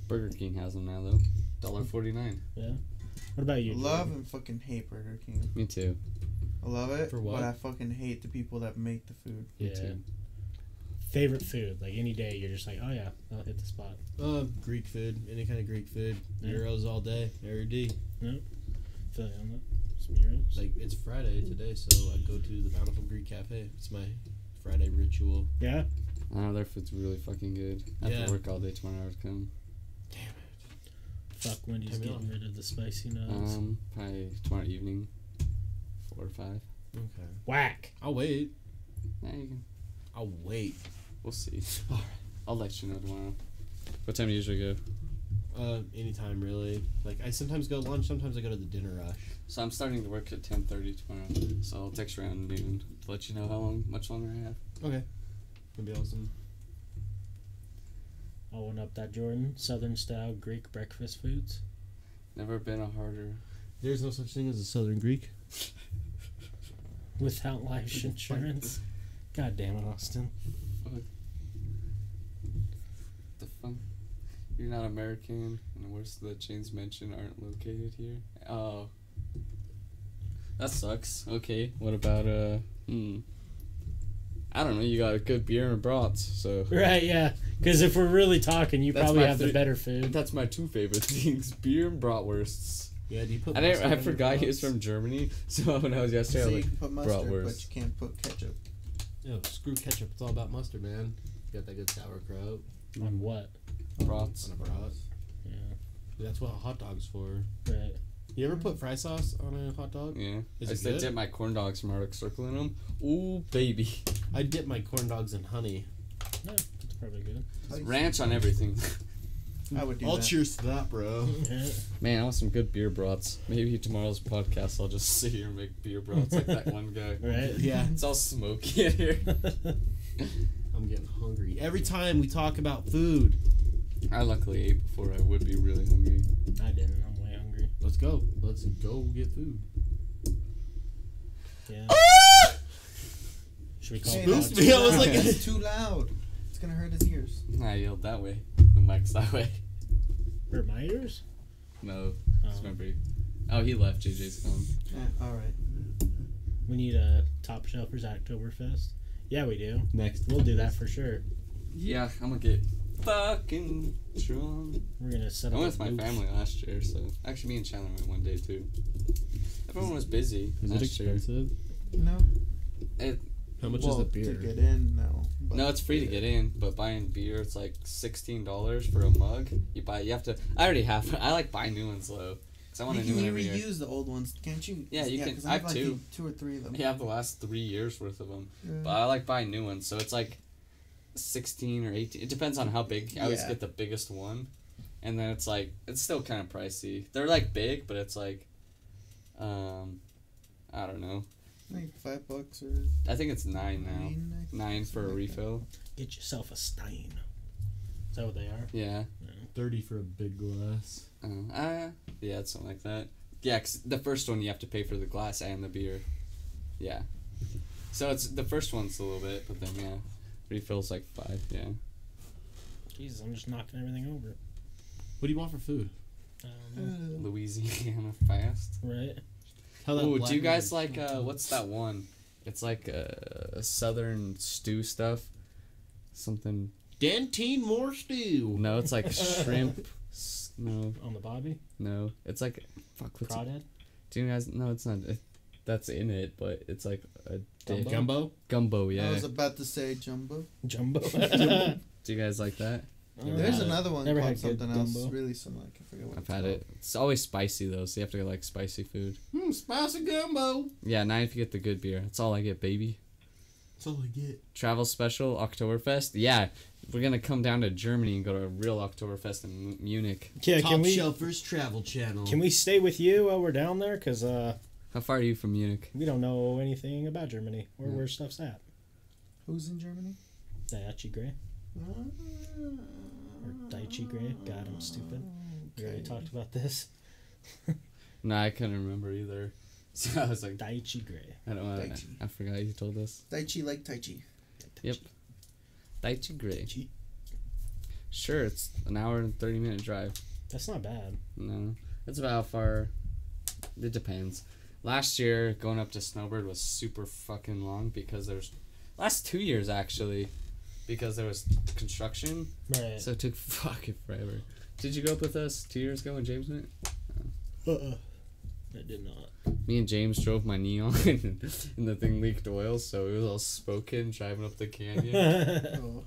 Burger King has them now though. $1.49. Yeah. What about you? Love Jordan? and fucking hate Burger King. Me too. I love it, For what? but I fucking hate the people that make the food. Me Yeah. too. Favorite food? Like any day, you're just like, oh yeah, I'll hit the spot. Greek food, any kind of Greek food. Yeah. Euros all day, every day. No. Feel you on that. Some euros. Like it's Friday today, so I go to the Bountiful Greek Cafe. It's my Friday ritual. Yeah. I know their food's really fucking good. I have Yeah. to work all day tomorrow to come. Damn it. Fuck, Wendy's Time me getting off. rid of the spicy nuts. Probably tomorrow evening. 4 or 5. Okay. Whack. I'll wait. Yeah, you can. I'll wait. We'll see. I'll let you know tomorrow. What time do you usually go? Anytime really. Like I sometimes go lunch, sometimes I go to the dinner rush. So I'm starting to work at 10:30 tomorrow. So I'll text you around noon to let you know much longer I have. Okay. That'd be awesome. I'll one up that Jordan. Southern style Greek breakfast foods. Never been a harder. There's no such thing as a Southern Greek. Without life insurance. God damn it, Austin. The fun. You're not American, and the worst of the chains mentioned aren't located here. Oh. That sucks. Okay, what about, I don't know, you got a good beer and brats, so. Right, yeah. Because if we're really talking, you That's probably my have the three- better food. That's my 2 favorite things, beer and bratwursts. Yeah, do you put I mustard on your forgot he was brats? from Germany, so when I was yesterday, I So was you like, can put mustard, bratwurst. but you can't put ketchup. Yo, screw ketchup. It's all about mustard, man. You got that good sauerkraut On what? brats. on a brat. Yeah. That's what a hot dog's for. Right. You ever put fry sauce on a hot dog? Yeah. Is I it used to good? dip my corn dogs from Arctic Circle in them. Ooh, baby. I dip my corn dogs in honey. No, that's probably good. Ranch on everything. I would do I'll that. cheers to that, bro. Yeah. Man, I want some good beer brats. Maybe tomorrow's podcast I'll just sit here and make beer brats like that one guy. Right? Yeah, It's all smoky in here. I'm getting hungry. Every time we talk about food, I luckily ate before I would be really hungry. I didn't. I'm way hungry. let's go. Let's go get food. Yeah. Should we call Hey, it Spooked out? me. I was like, it's too loud. It's gonna hurt his ears. I yelled that way. The mic's that way. Hurt my ears? No. Just remember, Oh, he left. JJ's gone. All right. We need a Topshelfers Oktoberfest. Yeah, we do. Next. We'll do that for sure. Yeah, I'm gonna get fucking drunk. We're gonna set I up. went with my booth. family last year, so actually me and Chandler went one day too. Everyone was busy. Is it last year. expensive? No. How much Well, is the beer? to get in? No. But No, it's free to get in, but buying beer, it's like $16 for a mug. You have to. I already have. I like buy new ones though, cause I want a new one every year. reuse the old ones, can't you? Yeah, you can. 'cause I have like two. 2 or 3 of them. I have the last 3 years worth of them, Yeah. but I like buying new ones. So it's like 16 or 18. It depends on how big. I always Yeah. get the biggest one, and then it's like it's still kind of pricey. They're like big, but it's like, I don't know. Like $5 or I think it's 9 now. 9 for a something like that. refill. Get yourself a Stein. Is that what they are? Yeah. 30 for a big glass. Yeah, it's something like that. Yeah, 'cause the first one you have to pay for the glass and the beer. Yeah. So it's the first one's a little bit, but then yeah, refills like 5. Yeah. Jesus, I'm just knocking everything over. What do you want for food? I don't know. Louisiana fast. Right? How that Ooh, black do you guys one- like what's that one? It's like southern stew stuff. Something. Dentine more stew. No, it's like shrimp. No, On the Bobby? no, it's like fuck. What's it? Crawdad? Do you guys? No, it's not. That's in it, but it's like a Gumbo? Gumbo? Gumbo, I yeah. was about to say jumbo. Jumbo? Do you guys like that? There's another one Never called had good something else gumbo. really similar. I can forget what I've it's had called. it. It's always spicy though, so you have to get like spicy food. Spicy gumbo. Yeah, 9 if you get the good beer. That's all I get, baby. That's all I get. Travel special, Oktoberfest. Yeah, we're gonna come down to Germany and go to a real Oktoberfest in Munich. Yeah, Top can we Shelfers Travel Channel. can we stay with you while we're down there? Because How far are you from Munich? we don't know anything about Germany or where stuff's at. Who's in Germany? Daichi Gray. Or Daichi Gray. God, I'm stupid. We already talked about this. No, I couldn't remember either. So I was like, Daichi Gray. I don't know. Daichi. I forgot you told us. Daichi like Tai Chi. Yep. Daichi Gray. Daichi. Sure, it's an hour and 30-minute drive. That's not bad. No, that's about how far. It depends. Last year, going up to Snowbird was super fucking long because there's last 2 years actually, because there was construction, Right. so it took fucking forever. Did you go up with us 2 years ago when James went? I did not. Me and James drove my Neon, and the thing leaked oil, so it was all smoking driving up the canyon. Oh.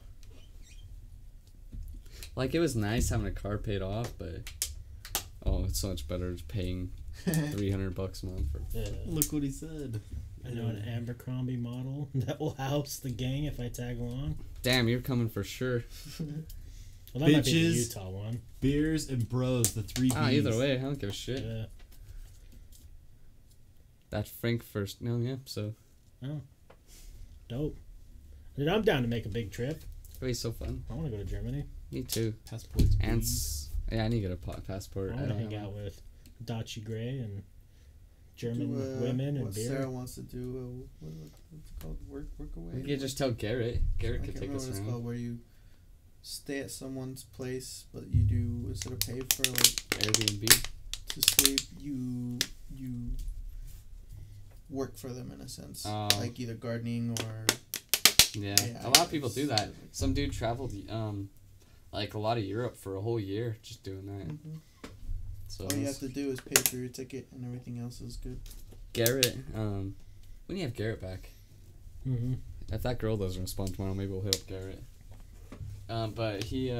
Like, it was nice having a car paid off, but oh, it's so much better paying $300 a month for. Yeah. Look what he said. I know an Abercrombie model that will house the gang if I tag along. Damn, you're coming for sure. Well, that might be the Bitches. Utah one. Beers and bros, the 3 Bs. Either way, I don't give a shit. Yeah. That Frank first. No, yeah, so. Oh. Dope. Dude, I'm down to make a big trip. It'll be so fun. I want to go to Germany. Me too. Passports, And please. yeah, I need to get a passport. I I want to don't hang have out one. with Dachi Gray and German Do, women and what beer. Sarah wants to do, what's it called? Work away? You could just tell Garrett. Garrett I could can't take remember us what it's around. called, where you stay at someone's place, but you do, instead of pay for like Airbnb. to sleep, you work for them in a sense, Oh. like either gardening or Yeah. Yeah, A lot of people it's do that. like- Some dude traveled like a lot of Europe for a whole year just doing that. So all you have to do is pay for your ticket and everything else is good. Garrett, when do you have Garrett back? Mm-hmm. If that girl doesn't respond tomorrow, maybe we'll hit up Garrett. But he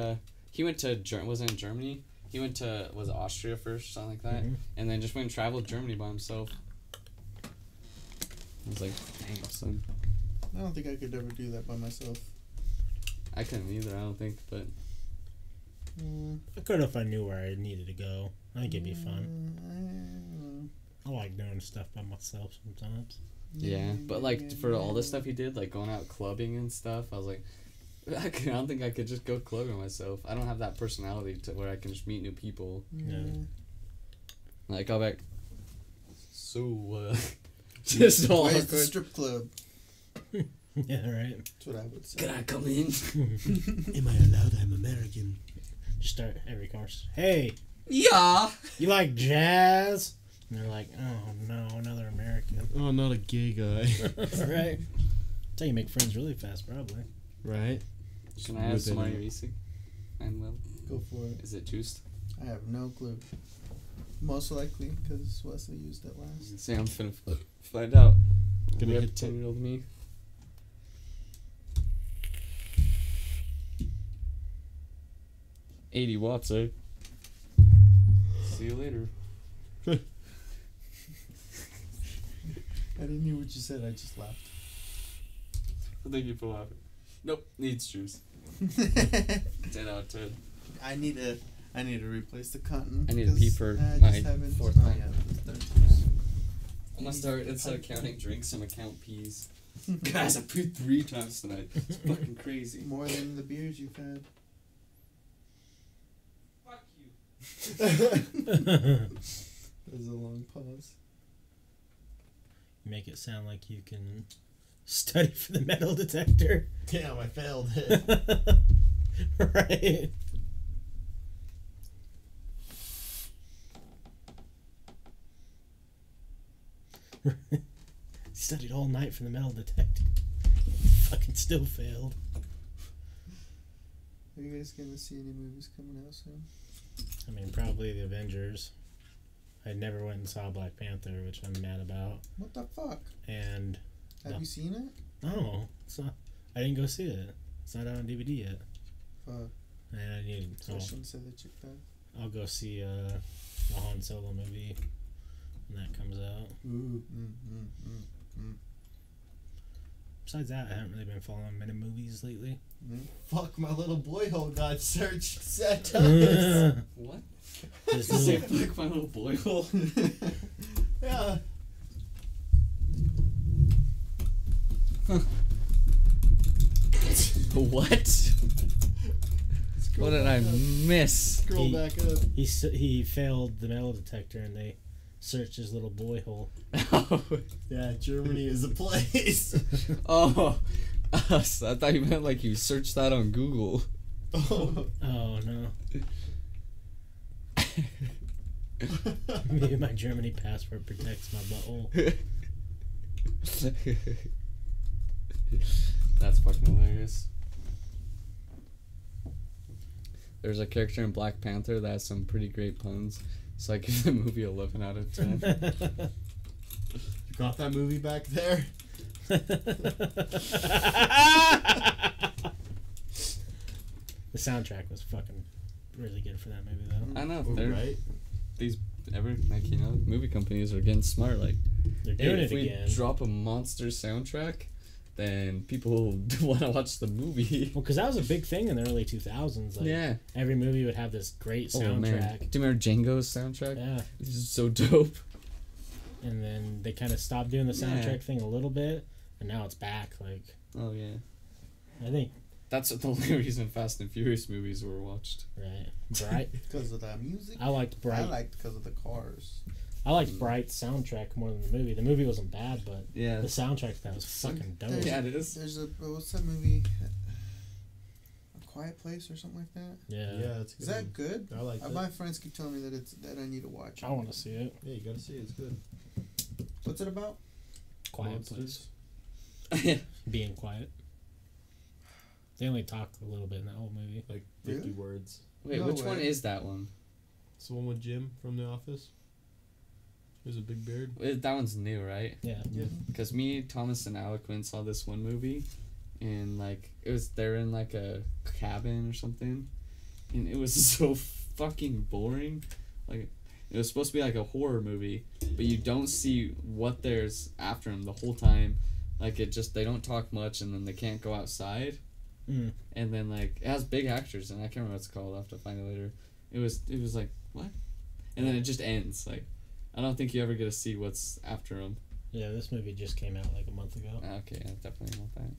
went to wasn't in Germany. He went to was it Austria first, or something like that, Mhm. and then just went and traveled Germany by himself. I was like, dang, son. I don't think I could ever do that by myself. I couldn't either. I don't think, but I could if I knew where I needed to go. I think it'd be fun. I like doing stuff by myself sometimes. yeah. But like for all the stuff he did, like going out clubbing and stuff, I was like, I don't think I could just go clubbing myself. I don't have that personality to where I can just meet new people. Yeah. Like I'll be like, so just all Where's the awkward. strip club? Yeah, right. That's what I would say. Can I come in? Am I allowed? I'm American. Just start every conversation. Hey, Yeah. you like jazz? And they're like, oh no, another American. Oh, not a gay guy. Right? That's how you make friends really fast, probably. Right? Should I have some racing? Manuel? Go for it. Is it juiced? I have no clue. Most likely because Wesley used it last. Say I'm finna find out. Gonna Rip hit to real me. $80, eh? See you later. I didn't hear what you said. I just laughed. Thank you for laughing. Nope, needs juice. 10 out of 10. I need to replace the cotton. I need to pee for I my just haven't- fourth oh, time. yeah, the third juice. I'm gonna start, instead of counting drinks, I'm gonna count peas. Guys, I peed 3 times tonight. It's fucking crazy. More than the beers you've had. Fuck you. There's a long pause. Make it sound like you can study for the metal detector. Damn, I failed it. Right? Studied all night for the metal detector. Fucking still failed. Are you guys gonna see any movies coming out soon? I mean, probably the Avengers. I never went and saw Black Panther, which I'm mad about. What the fuck? And Have you seen it? no, it's not. I didn't go see it. It's not out on DVD yet. Fuck. And I need. So I shouldn't say that you can. I'll go see the Han Solo movie when that comes out. Ooh. Besides that, I haven't really been following many movies lately. Fuck, my little boy hole got searched. Set What? This Say little- fuck my little boy hole. Yeah. What? What did I miss? Scroll He- back up. he failed the metal detector and they searched his little boy hole. Yeah, Germany is a place. Oh, so I thought you meant like you searched that on Google. Oh. Oh no. Maybe my Germany passport protects my butthole. That's fucking hilarious. There's a character in Black Panther that has some pretty great puns, so I give the movie 11 out of 10. You got that movie back there? The soundtrack was fucking really good for that movie though. I know, Oh, they're, right? these, movie companies are getting smart, like, They're hey, doing if it we again. drop a monster soundtrack, then people want to watch the movie. Well, because that was a big thing in the early 2000s. Like, Yeah. every movie would have this great Oh man, soundtrack. do you remember Django's soundtrack? Yeah. This is so dope. And then they kind of stopped doing the soundtrack Yeah. thing a little bit, and now it's back. Like, Oh yeah. I think, That's the only reason Fast and Furious movies were watched. right. Bright. Because of that music? I liked Bright. I liked because of the cars. I liked Bright's soundtrack more than the movie. The movie wasn't bad, but Yeah. the soundtrack to that was fucking dope. There's- Yeah, it is. There's what's that movie? A Quiet Place or something like that? Yeah. Yeah, it's good. Is that good? I like that. My friends keep telling me that I need to watch it. I want to see it. Yeah, you gotta see it. It's good. What's it about? Quiet Monsters. Place. Being quiet. They only talk a little bit in that whole movie. Like 50 Really? words. Wait, No which way. one is that one? It's the one with Jim from The Office. There's a big beard. That one's new, right? Yeah. Yeah. Because me, Thomas, and Alec saw this one movie, and like they're in like a cabin or something, and it was so fucking boring. Like it was supposed to be like a horror movie, but you don't see what there's after them the whole time. Like they don't talk much, and then they can't go outside. Mm. And then like it has big actors, and I can't remember what it's called. I'll have to find it later. It was like what, and then it just ends. Like I don't think you ever get to see what's after them. Yeah, this movie just came out like a month ago. Okay, I definitely want that.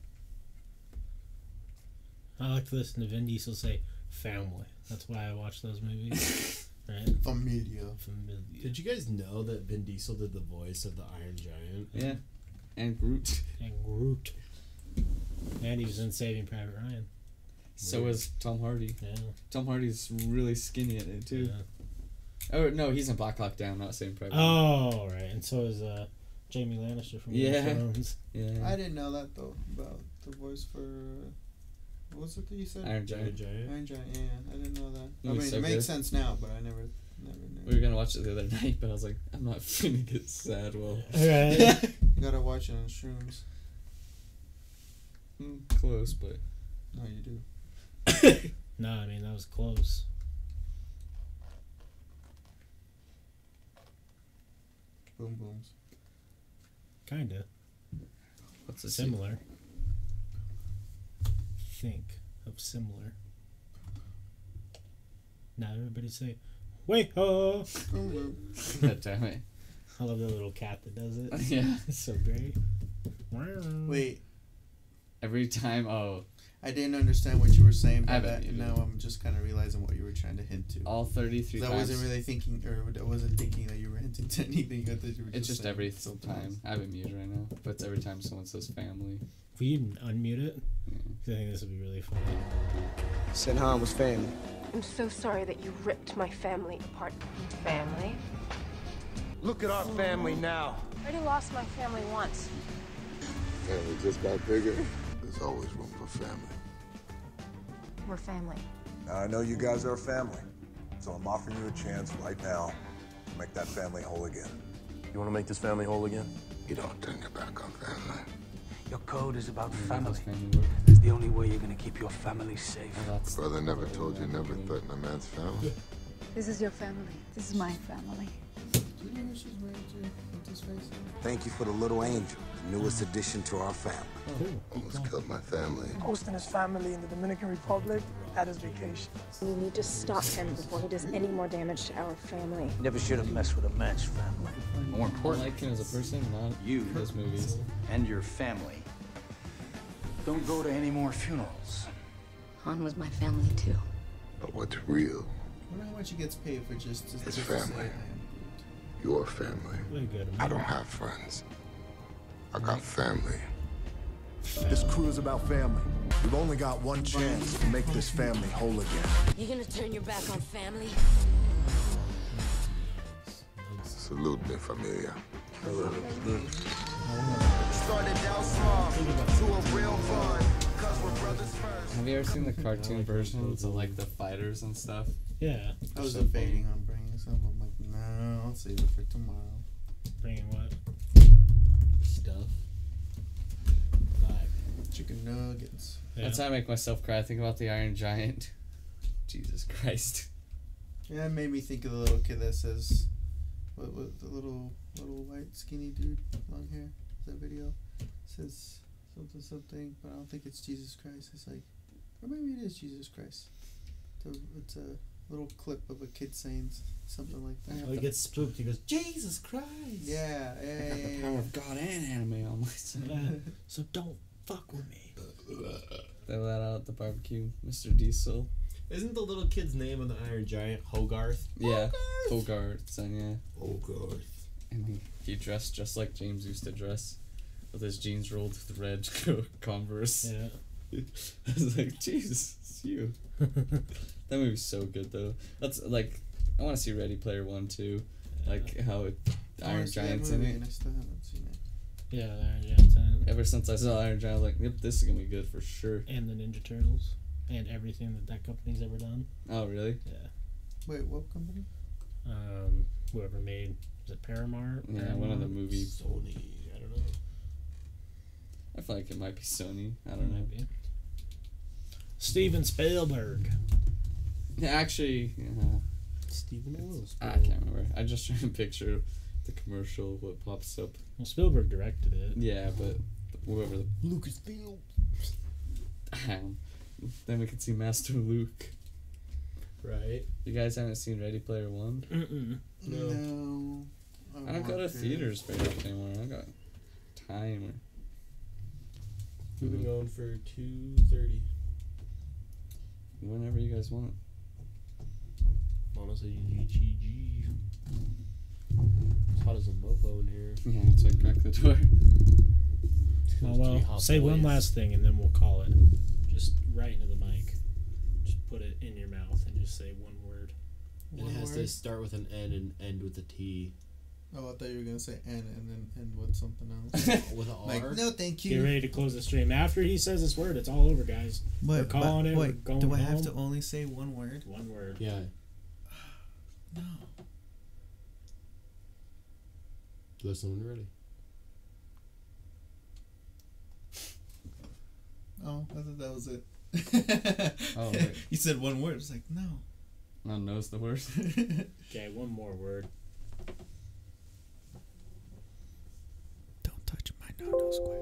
I like to listen to Vin Diesel say family. That's why I watch those movies. Right? Familia. Familiar. Did you guys know that Vin Diesel did the voice of the Iron Giant? Yeah, and Groot. And Groot. And he was in Saving Private Ryan. So is Tom Hardy. Yeah. Tom Hardy's really skinny in it too. Yeah. Oh no, he's in Black Hawk Down, not Saving Private Ryan. Oh, right. And so is Jamie Lannister from Game of Thrones. Yeah. I didn't know that though about the voice for. What was it that you said? Iron Giant. Iron Giant. Yeah, I didn't know that. It I mean, was so it makes good. sense now, but I never knew. We were gonna watch it the other night, but I was like, I'm not feeling it sad. Well, Right. You gotta watch it on shrooms. Close, but No, you do. No, I mean, that was close. Boom booms. Kinda. what's the Similar. Think of similar. Now everybody say, wait ho! Boom boom. God damn it. I love the little cat that does it. Yeah. It's so great. Wait, Every time, I didn't understand what you were saying I by haven't that, and either. now I'm just kind of realizing what you were trying to hint to. all 33 'Cause I times. wasn't really thinking, or I wasn't thinking that you were hinting to anything. I thought you were It's just saying every something time. else. I have it muted right now, but it's every time someone says family. Will you unmute it? Yeah. 'Cause I think this would be really funny. Sinhan was family. I'm so sorry that you ripped my family apart. Family? Look at our family now. I already lost my family once. Family just got bigger. There's always room for family. We're family. Now, I know you guys are a family, so I'm offering you a chance right now to make that family whole again. You want to make this family whole again? You don't turn your back on family. Your code is about How family. does family work? It's the only way you're gonna keep your family safe. Oh, that's Brother never told you never threaten a man's family. This is your family. This is my family. Do you know who she's married to? What's his face? Thank you for the little angel, the newest addition to our family. Almost killed my family. Hosting his family in the Dominican Republic at his vacation. You need to stop him before he does any more damage to our family. Never should have messed with a man's family. More I important, like him as a person, not you his movies. and your family. Don't go to any more funerals. Han was my family too. But what's real? I wonder how much he gets paid for just to His just to say family. I am Your family. Really good. I don't have friends. I got family. This crew is about family. We've only got one chance to make this family whole again. You gonna turn your back on family? Salute me, familia. Started out small to a real bond. Cause we're brothers first. Have you ever seen the cartoon versions of like the fighters and stuff? Yeah. I was So debating on bringing some. I'm like, no, I'll save it for tomorrow. Bringing what? Stuff. Chicken nuggets. Yeah. That's how I make myself cry. I think about the Iron Giant. Jesus Christ. Yeah, it made me think of the little kid that says, what the little white skinny dude, long hair. That video says something, but I don't think it's Jesus Christ. It's like, or maybe it is Jesus Christ. It's a little clip of a kid saying something like that. Oh, he gets spooked. He goes, Jesus Christ. Yeah, I got the power of God and anime on my side. So don't fuck with me. They let out at the barbecue, Mr. Diesel. Isn't the little kid's name on the Iron Giant Hogarth? Yeah, Hogarth, son, yeah. Hogarth. And he dressed just like James used to dress, with his jeans rolled with red Converse. Yeah. I was like, Jesus, it's you. That movie's so good though. That's like, I want to see Ready Player One too, like how Iron Giant's in it. And I still haven't seen it. Yeah, the Iron Giant's in it. Ever since I saw Iron Giant, I was like, yep, this is gonna be good for sure. And the Ninja Turtles. And everything that company's ever done. Oh really? Yeah. Wait, what company? Whoever made, is it Paramount? Yeah, one of the movies. Sony. I don't know. I feel like it might be Sony. I don't know. Maybe. Steven Spielberg. Yeah, actually, Steven I can't remember. I just try and picture the commercial, what pops up. Well, Spielberg directed it. Yeah, but whoever the Lucasfilm. then we could see Master Luke. Right. You guys haven't seen Ready Player One? Mm-mm. No. I don't go to theaters very much anymore. I got time. We've been going for 2:30. Whenever you guys want. Honestly, GG. It's hot as a mofo in here. Yeah, so I crack the door. Oh, well, say one last thing and then we'll call it. Just right into the mic. Just put it in your mouth and just say one word. And it has to start with an N and end with a T. Oh, I thought you were gonna say N and then end with something else. With an R. Like, no, thank you. Get ready to close the stream. After he says this word, it's all over, guys. We're calling it. We're going do I home. have to only say one word? One word. Yeah. No. Listen when you're ready. Oh, I thought that was it. Oh, wait. You said one word. It's like, no. No, no's the worst. Okay, one more word. Don't touch my no square.